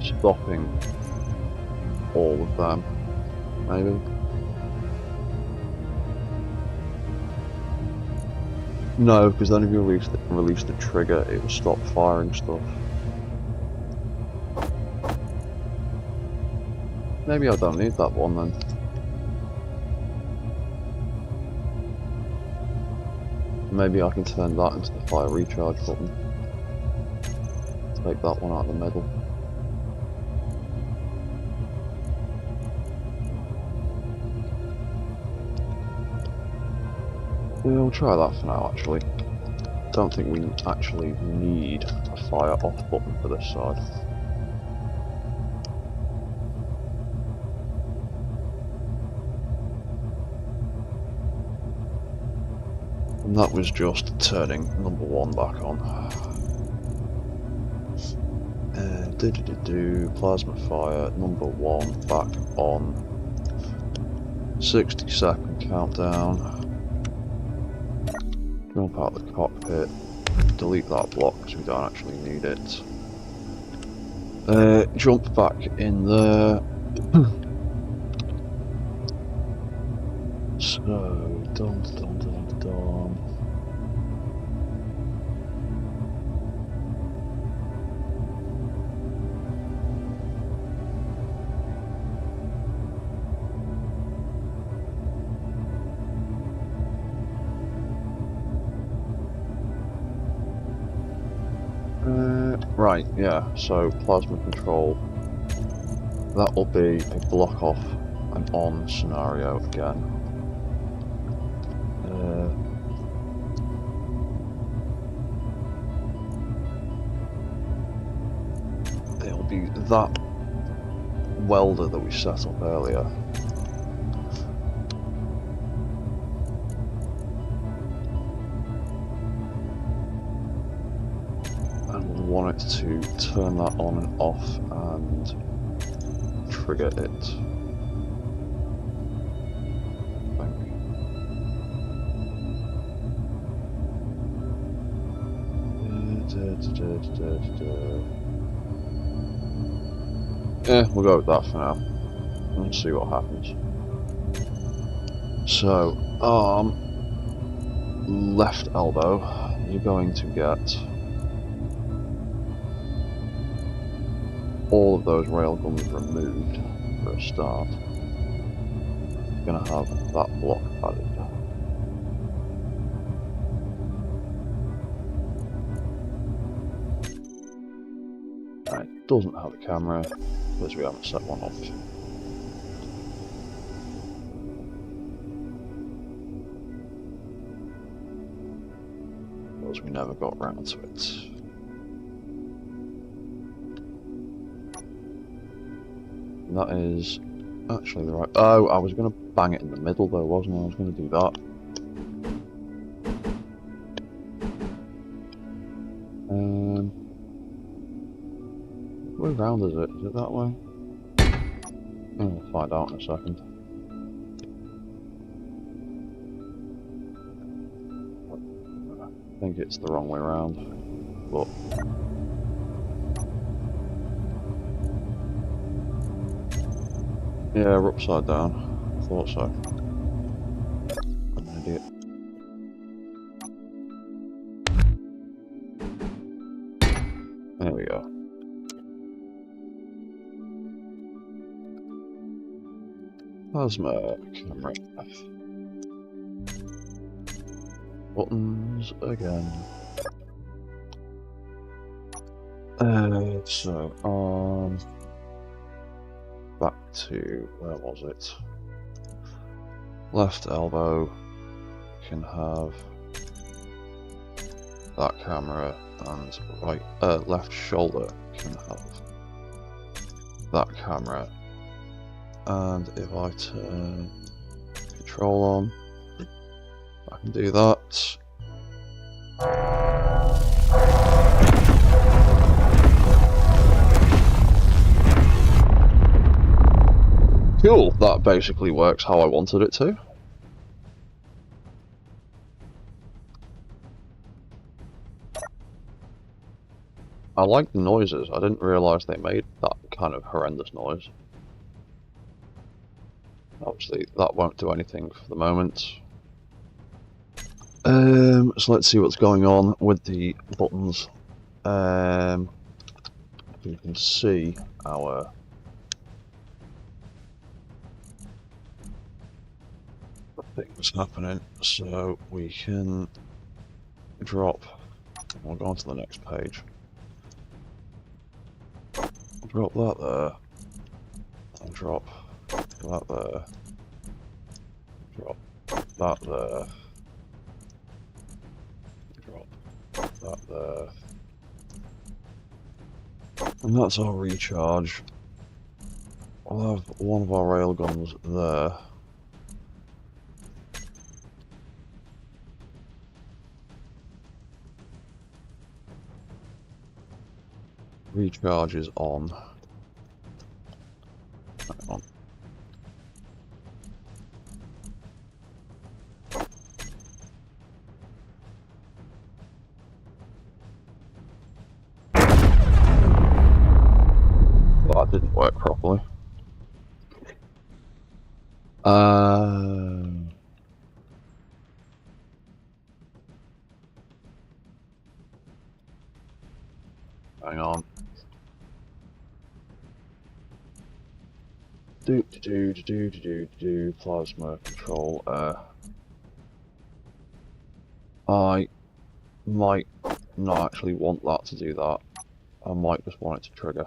Speaker 1: Stopping all of them, maybe. No, because then if you release the trigger, it will stop firing stuff. Maybe I don't need that one then. Maybe I can turn that into the fire recharge button. Take that one out of the middle. We'll try that for now, actually. Don't think we actually need a fire off button for this side. And that was just turning number one back on. Plasma fire, number one back on. 60-second countdown. Jump out the cockpit, delete that block because we don't actually need it. Jump back in there. So, dum. Right, yeah, so plasma control, that will be a block off and on scenario again. It'll be that welder that we set up earlier. Want it to turn that on and off and trigger it. Yeah, we'll go with that for now. Let's see what happens. So, arm, left elbow, you're going to get all of those railguns removed for a start. You're going to have that block added. doesn't have a camera because we haven't set one up. Because we never got round to it. And that is actually the right... Oh, I was going to bang it in the middle though, wasn't I? I was going to do that. What way round is it? Is it that way? We'll find out in a second. I think it's the wrong way round, but... Yeah, we're upside down. I thought so. I'm an idiot. There we go. Plasma camera F. Buttons again. So back to where was it? Left elbow can have that camera, and left shoulder can have that camera. And if I turn control on, I can do that. Cool, that basically works how I wanted it to. I like the noises, I didn't realise they made that kind of horrendous noise. Obviously, that won't do anything for the moment. So let's see what's going on with the buttons. You can see our things happening, so we can drop. We'll go on to the next page. Drop that there, and drop that there, drop that there, drop that there, and that's our recharge. We'll have one of our railguns there. Recharge is on. Hang on. Well, that didn't work properly. Hang on. Plasma control. I might not actually want that to do that. I might just want it to trigger.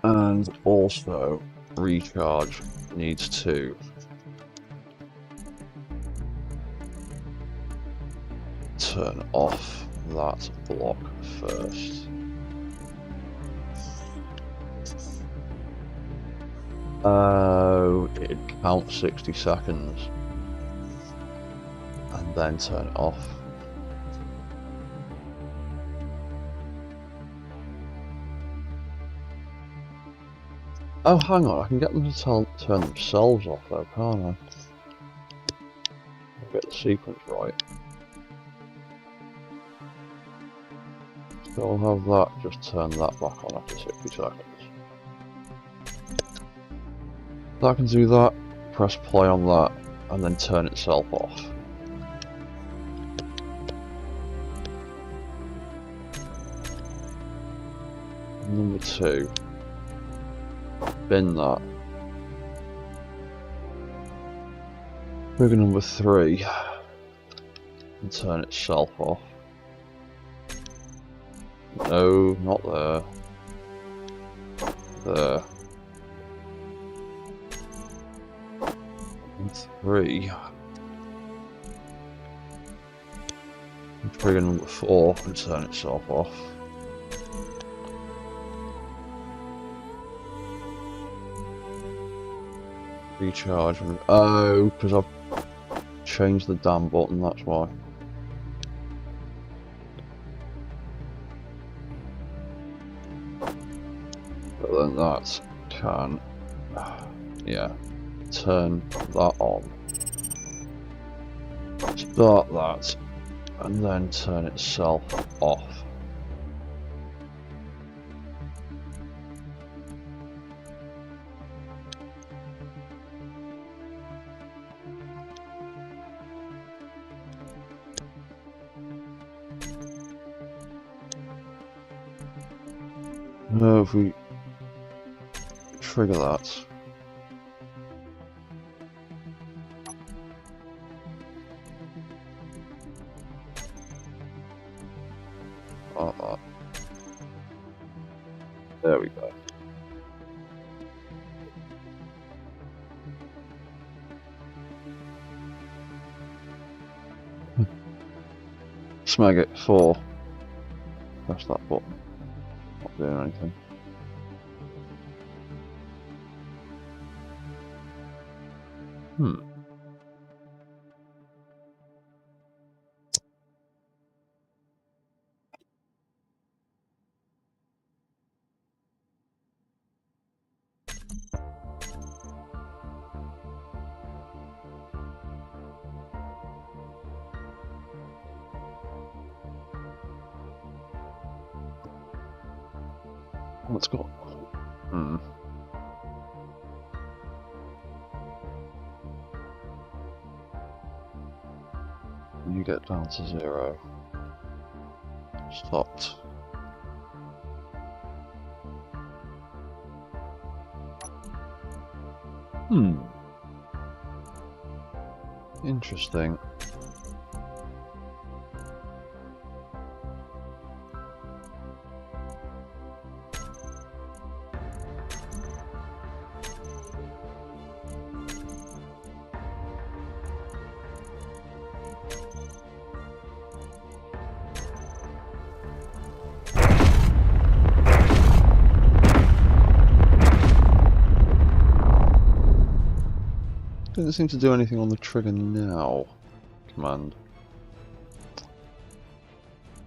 Speaker 1: And also, recharge needs to turn off that block first. Oh, it counts 60 seconds and then turn it off. Oh, hang on, I can get them to turn themselves off though, can't I? I'll get the sequence right. So I'll have that, just turn that back on after 60 seconds. So I can do that, press play on that, and then turn itself off. Number 2. Bin that. Trigger number 3. And turn itself off. No, not there. There. And 3. And trigger number 4 and turn itself off. Recharge. Oh, because I've changed the damn button, that's why. But then that can, yeah, turn that on. Start that, and then turn itself off. No, if we trigger that. There we go. Smag it. 4. Press that button. Not doing anything. Let's go. You get down to 0. Stopped. Interesting. Doesn't seem to do anything on the trigger now. Command.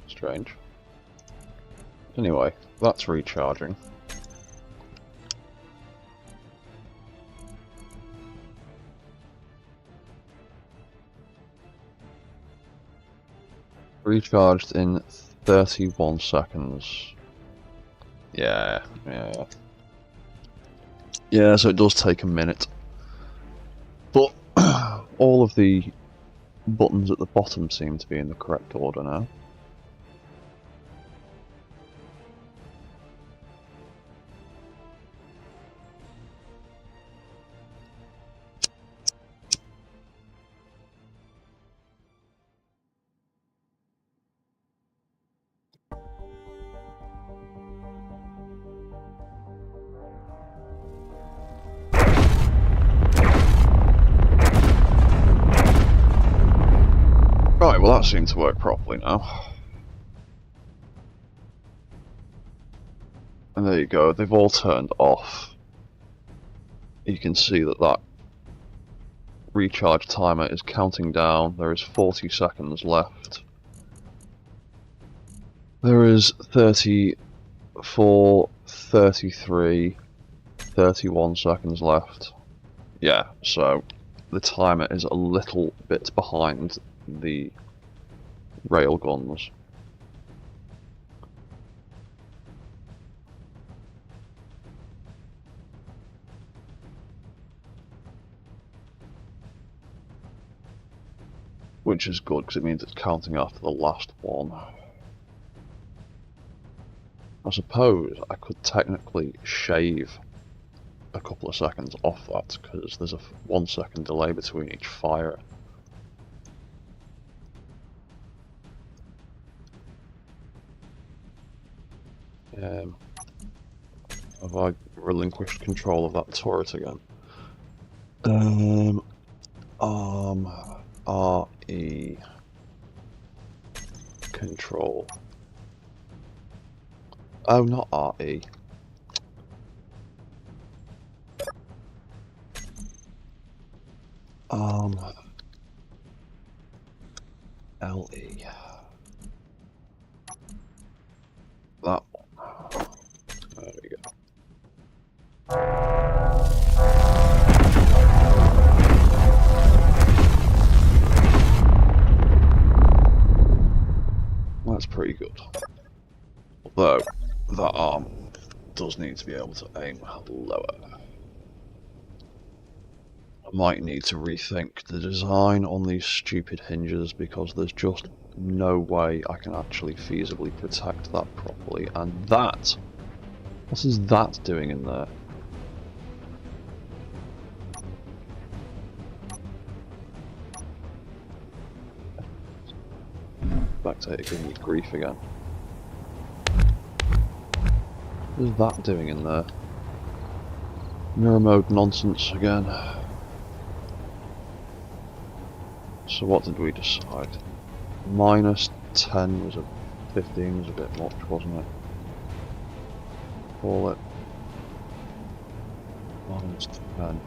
Speaker 1: Strange. Anyway, that's recharging. Recharged in 31 seconds. Yeah, so it does take a minute. But all of the buttons at the bottom seem to be in the correct order now. Right, well that seems to work properly now. And there you go, they've all turned off. You can see that that recharge timer is counting down. There is 40 seconds left. There is 34, 33, 31 seconds left. Yeah, so the timer is a little bit behind the railguns. Which is good because it means it's counting after the last one. I suppose I could technically shave a couple of seconds off that, because there's a 1 second delay between each fire. Have I relinquished control of that turret again? RE control. Oh, not RE. LE. That one. There we go. That's pretty good. Although, that arm does need to be able to aim lower. I might need to rethink the design on these stupid hinges, because there's just no way I can actually feasibly protect that properly. And that... what is that doing in there? Spectator giving me grief again. What is that doing in there? Mirror mode nonsense again. So what did we decide? Minus 10 was a 15 was a bit much, wasn't it? Call it minus 10.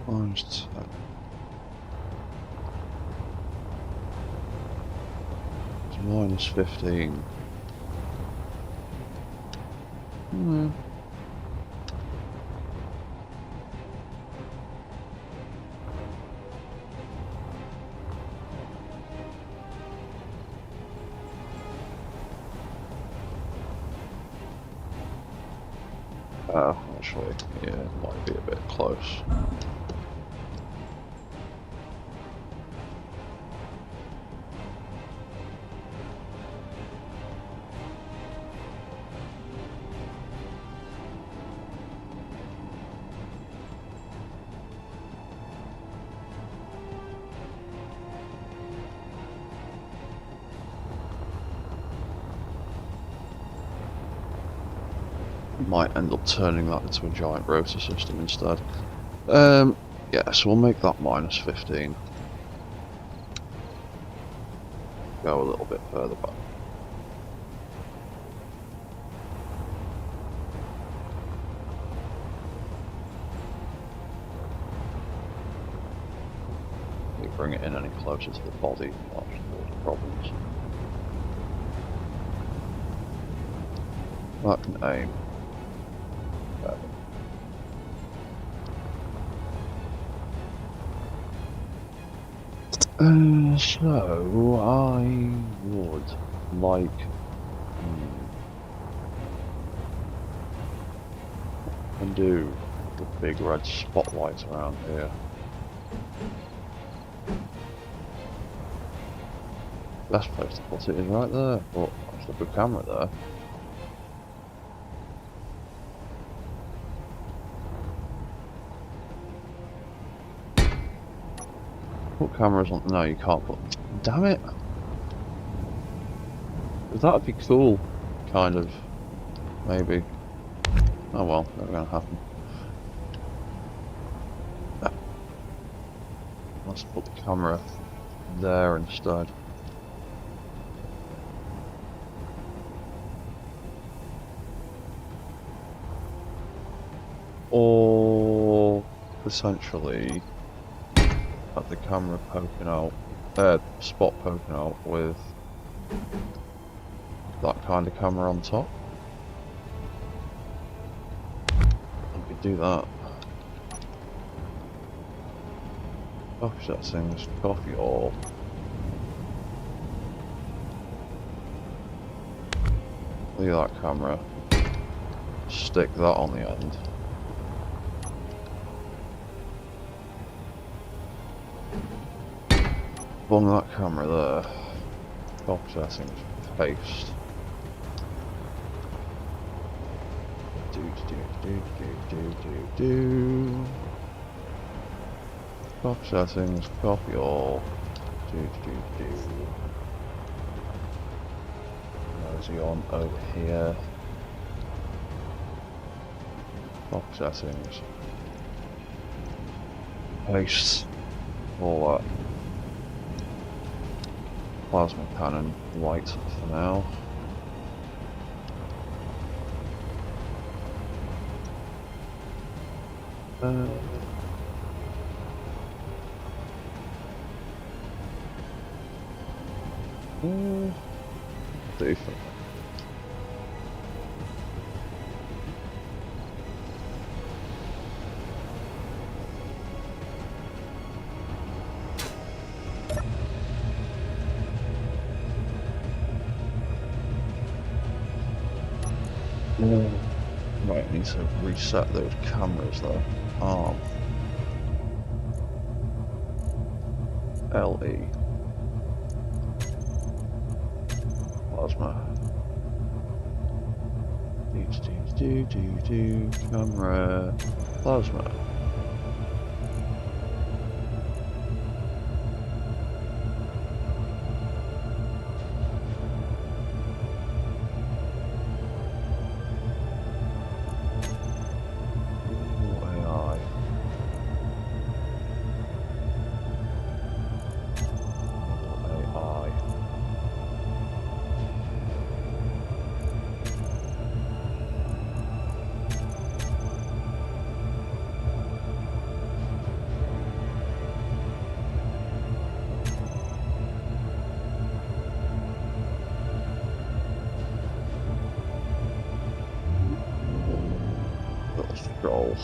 Speaker 1: Minus 10. It's minus 15. Actually, yeah, it might be a bit close. Might end up turning that into a giant rotor system instead. Yeah, so we'll make that minus 15. Go a little bit further back. If we bring it in any closer to the body, that's cause problems. That can aim. So I would like and do the big red spotlights around here. Best place to put it is right there, but I'll put the camera there. Put cameras on. No, you can't put. Damn it! That'd be cool, kind of. Maybe. Oh well, never gonna happen. Let's put the camera there instead. Or potentially have the camera poking out, spot poking out with that kind of camera on top. We could do that. Gosh, that thing's coffee or look at that camera. Stick that on the end. bung that camera there. Top settings, paste. Do. Top settings, copy all. Do. Nosy on over here. Top settings. Paste. All that. Plasma cannon white for now. Decent. Right, need to reset those cameras though. LE. Plasma. Do. Camera. Plasma. Scroll.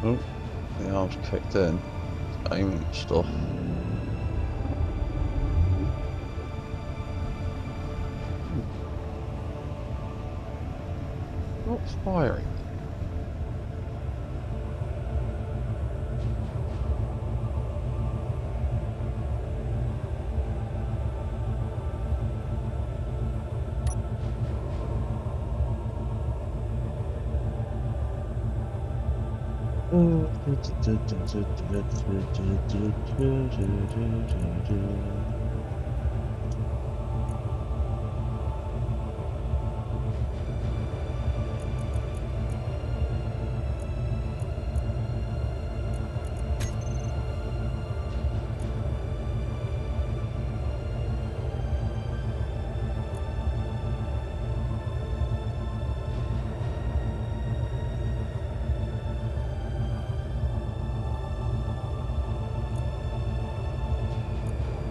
Speaker 1: Oh, the arm's kicked in. Aiming at stuff. What's firing?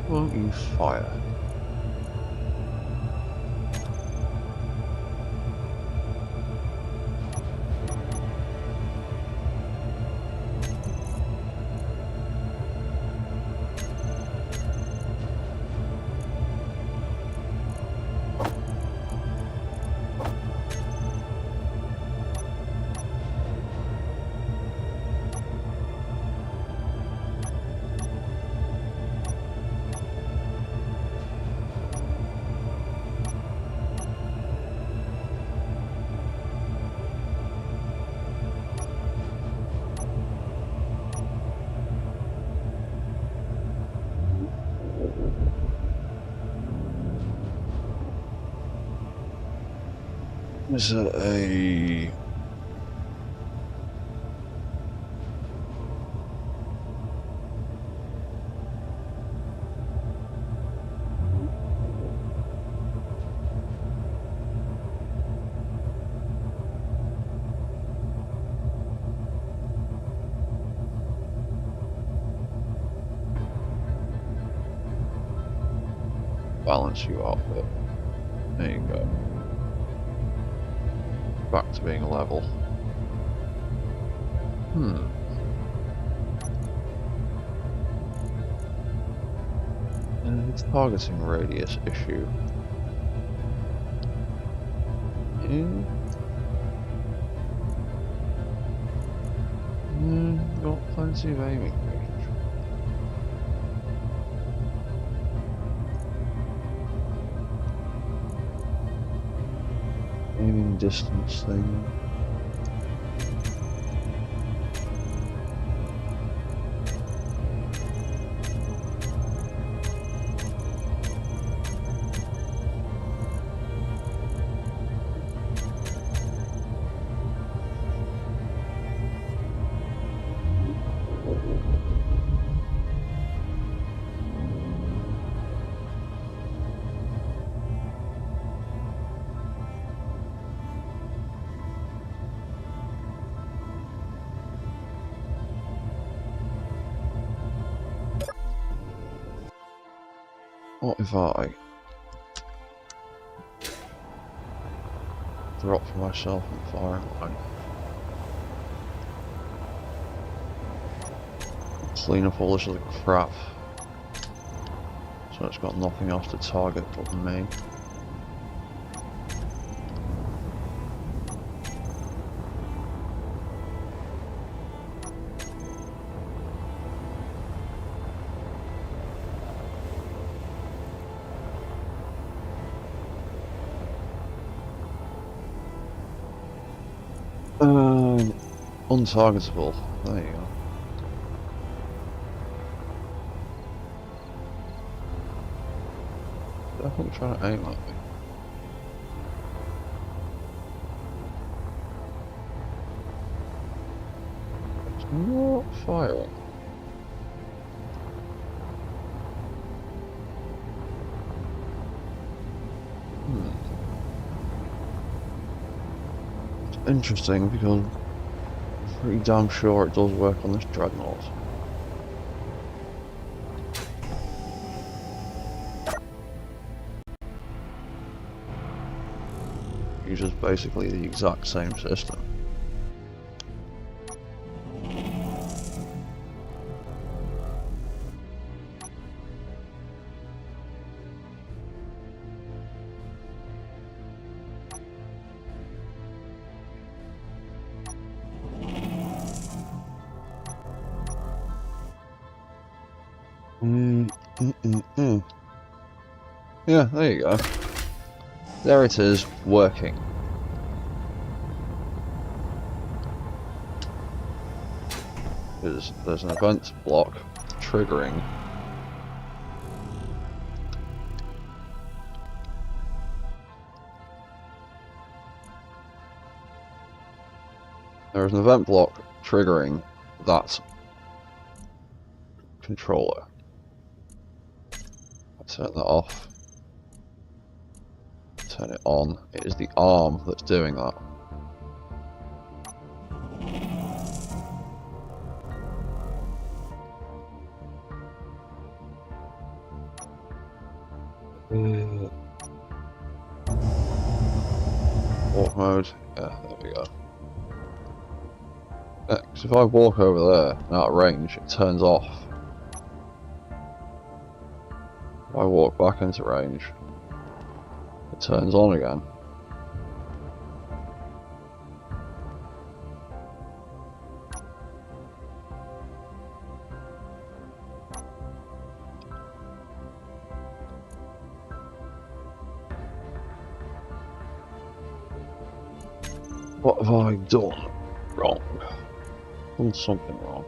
Speaker 1: Won't use fire. Is it a... balance you out a bit. There you go. Back to being level. It's targeting radius issue. Got plenty of aiming range. Aiming distance thing. What if I drop myself in firing line? Clean up all this other crap. So it's got nothing else to target but me. Untargetable. There you go. Definitely trying to aim at me. It's not firing. It's interesting because I'm pretty damn sure it does work on this dreadnought. Uses basically the exact same system. Yeah, there you go. There it is, working. There's an event block triggering. There is an event block triggering that controller. I turn that off. Turn it on. It is the arm that's doing that. Walk mode. Yeah, there we go. Because if I walk over there and out of range, it turns off. If I walk back into range, it turns on again. What have I done wrong? Done something wrong.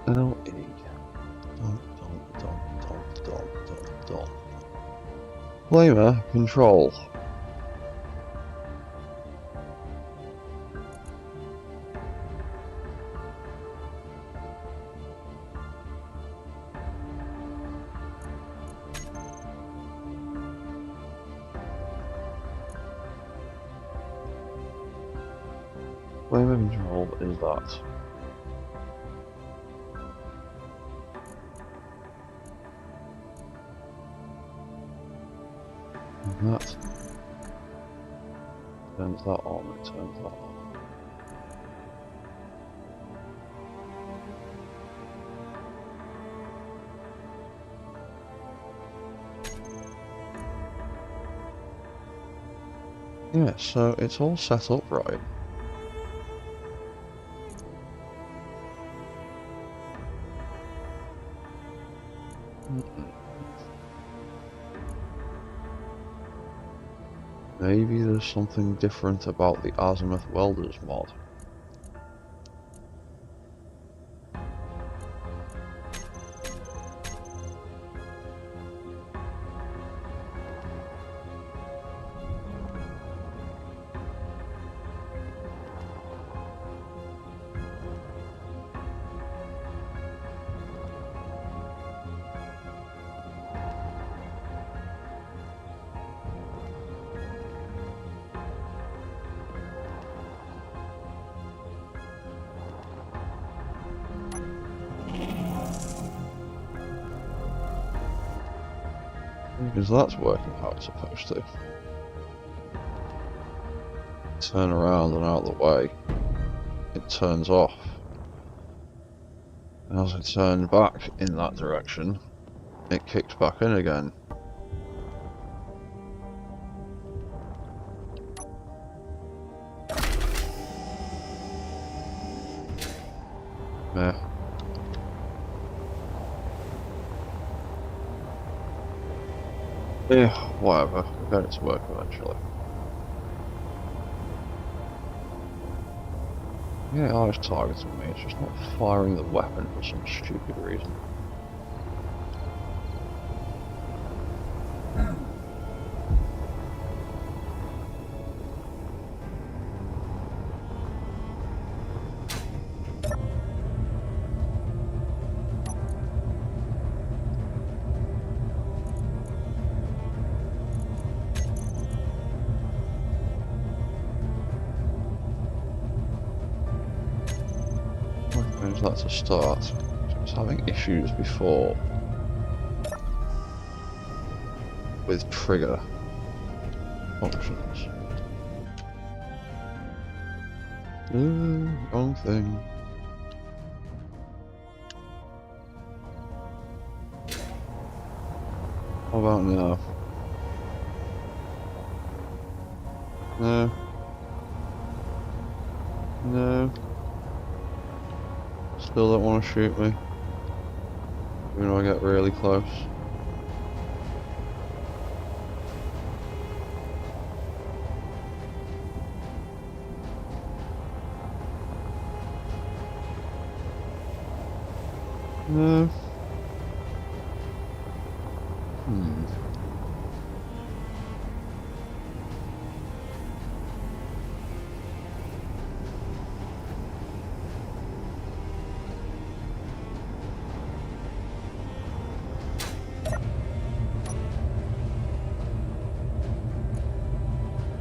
Speaker 1: L-E. Done. Flamer control. Flamer control is that. And that turns that on, it turns that on. Yeah, so it's all set up right. Maybe there's something different about the Azimuth Welders mod. Because that's working how it's supposed to. Turn around and out of the way, it turns off. And as I turned back in that direction, it kicked back in again. Yeah. Yeah, whatever. We'll get it to work eventually. Yeah, I was targeting me, it's just not firing the weapon for some stupid reason. When's that to start? I was having issues before with trigger functions. Wrong thing. How about now? No. No. Still don't want to shoot me. Even though I get really close. No.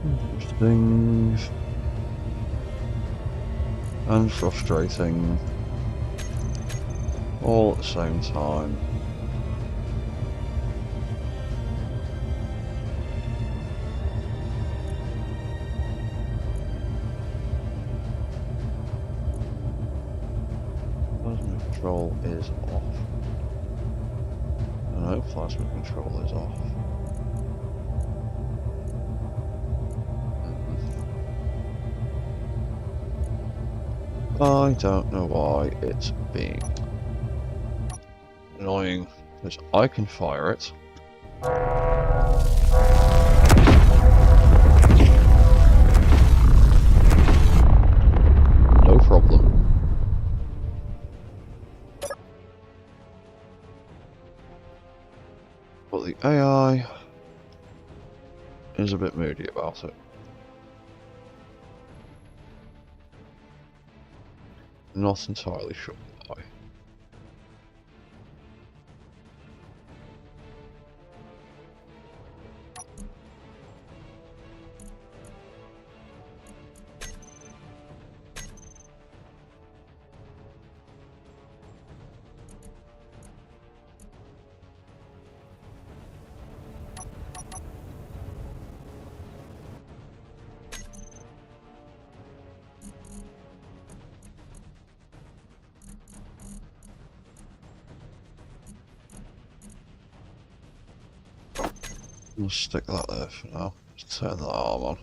Speaker 1: Interesting. And frustrating. All at the same time. Plasma control is off. No, plasma control is off. I don't know why it's being annoying, because I can fire it. No problem. But the AI is a bit moody about it. Not entirely sure why. We'll stick that there for now. Just turn the arm on.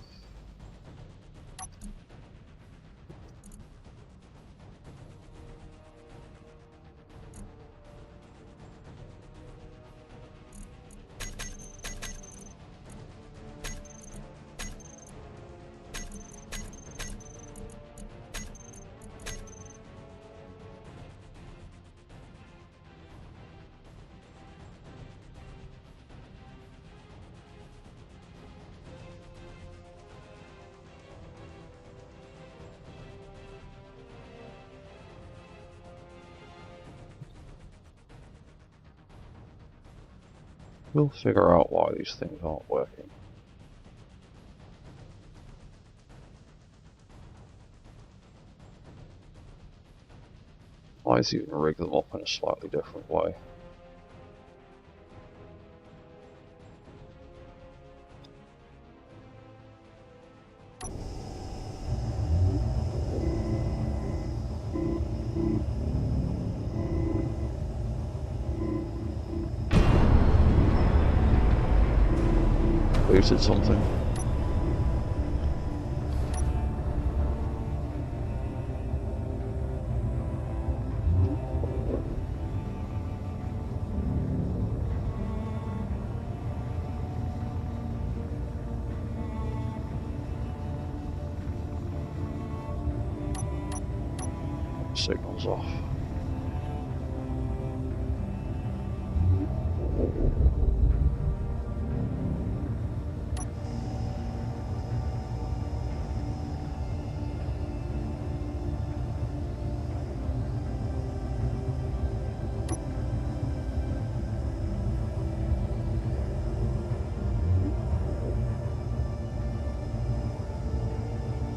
Speaker 1: We'll figure out why these things aren't working. Might even rig them up in a slightly different way. Booted something. Signals off.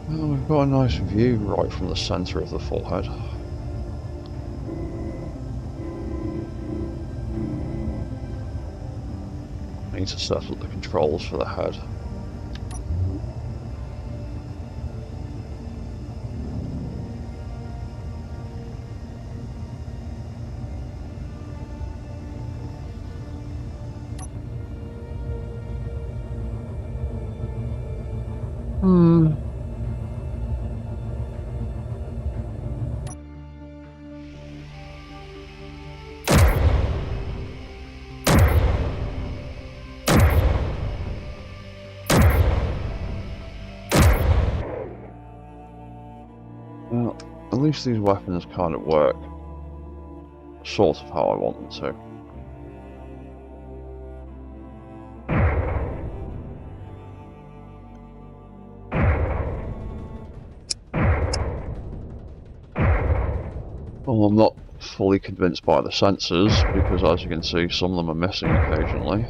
Speaker 1: Well, we've got a nice view right from the centre of the full head. I need to set up the controls for the head. Well, at least these weapons kind of work sort of how I want them to. Well, I'm not fully convinced by the sensors, because as you can see, some of them are missing occasionally.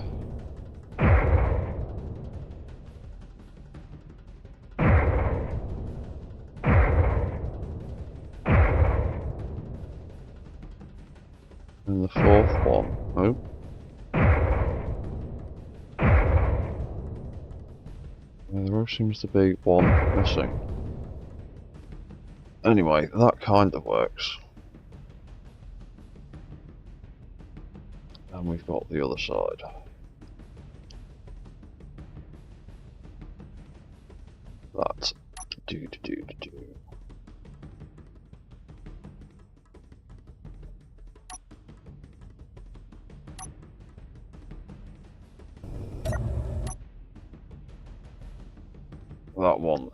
Speaker 1: And the fourth one, oh. Yeah, there seems to be one missing. Anyway, that kind of works. And we've got the other side. That do. That one.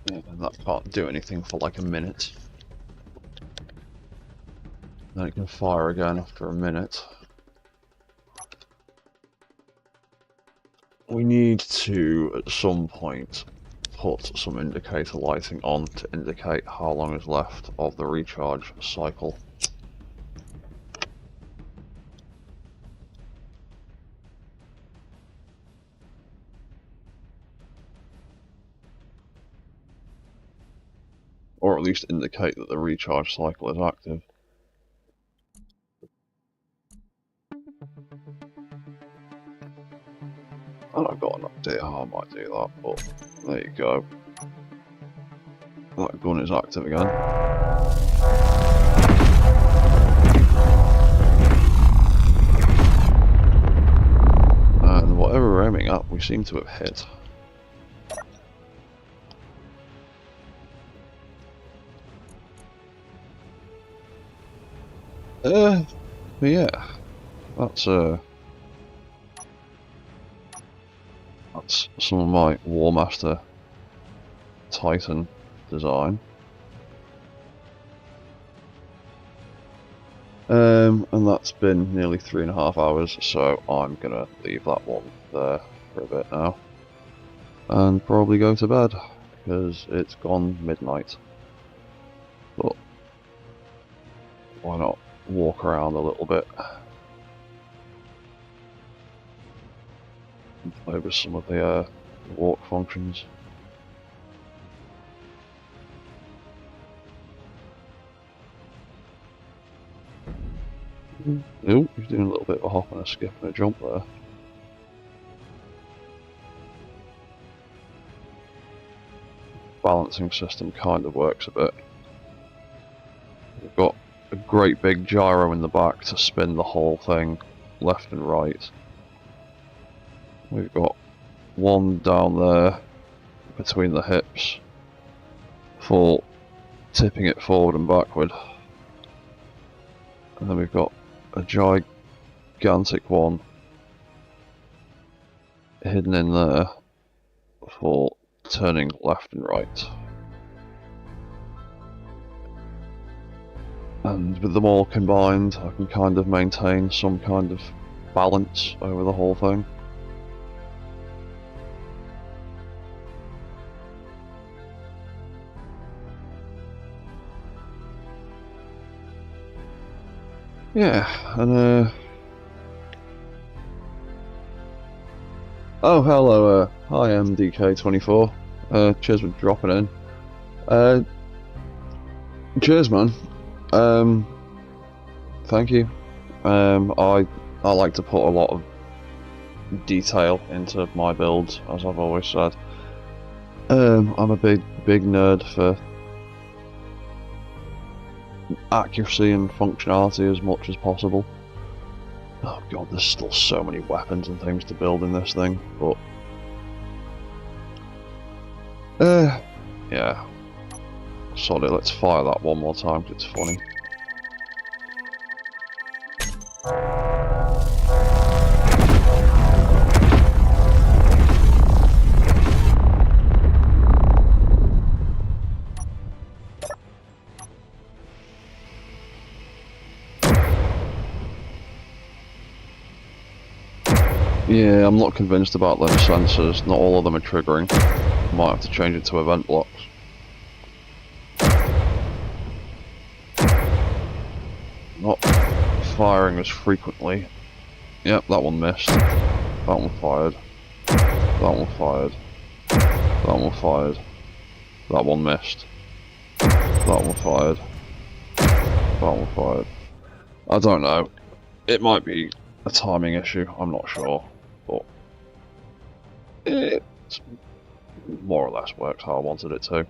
Speaker 1: Yeah, and that can't do anything for like a minute. Then it can fire again after a minute. We need to, at some point, put some indicator lighting on to indicate how long is left of the recharge cycle. Or at least indicate that the recharge cycle is active. And I've got an idea how I might do that, but there you go. That gun is active again. And whatever we're aiming at, we seem to have hit. But yeah, that's some of my Warmaster Titan design. And that's been nearly 3.5 hours, so I'm gonna leave that one there for a bit now. And probably go to bed, because it's gone midnight. But why not walk around a little bit and play with some of the walk functions. Oh, he's doing a little bit of a hop and a skip and a jump there. Balancing system kind of works a bit. We've got a great big gyro in the back to spin the whole thing left and right. We've got one down there between the hips for tipping it forward and backward. And then we've got a gigantic one hidden in there for turning left and right. And with them all combined, I can kind of maintain some kind of balance over the whole thing. Yeah, and oh, hello, hi, I'm DK24. Cheers for dropping in. Cheers, man. Thank you. I like to put a lot of detail into my builds, as I've always said. I'm a big nerd for accuracy and functionality as much as possible. Oh god, there's still so many weapons and things to build in this thing, but yeah. Sorry, let's fire that one more time because it's funny. Yeah, I'm not convinced about them sensors. Not all of them are triggering. Might have to change it to event blocks. Not firing as frequently. Yep, that one missed. That one fired. That one fired. That one fired. That one missed. That one fired. That one fired. I don't know. It might be a timing issue, I'm not sure. But it more or less works how I wanted it to.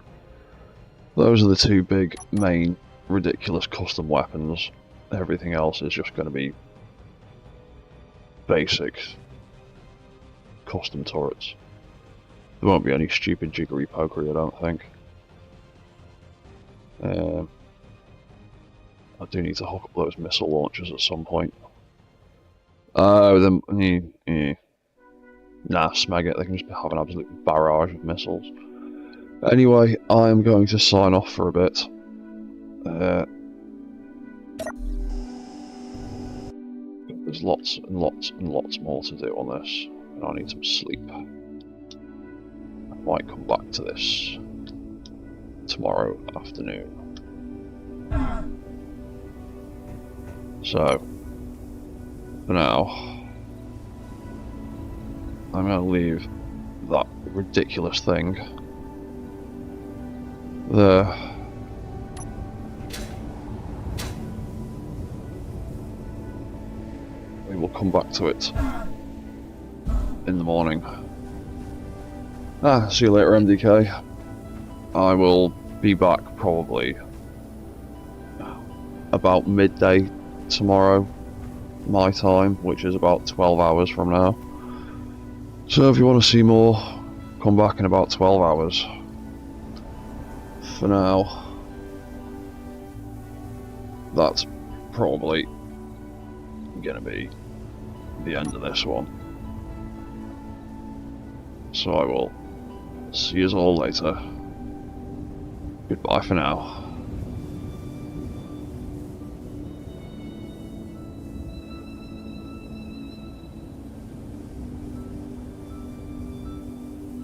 Speaker 1: Those are the two big, main, ridiculous custom weapons. Everything else is just going to be basic custom turrets. There won't be any stupid jiggery pokery, I don't think. I do need to hook up those missile launchers at some point. Nah, smeg it, they can just have an absolute barrage of missiles. Anyway, I am going to sign off for a bit. There's lots and lots and lots more to do on this, and I need some sleep. I might come back to this tomorrow afternoon. So, for now, I'm going to leave that ridiculous thing there. We will come back to it in the morning. See you later, MDK. I will be back probably about midday tomorrow, my time, which is about 12 hours from now. So if you want to see more, come back in about 12 hours. For now, that's probably gonna be the end of this one. So I will see you all later. Goodbye for now.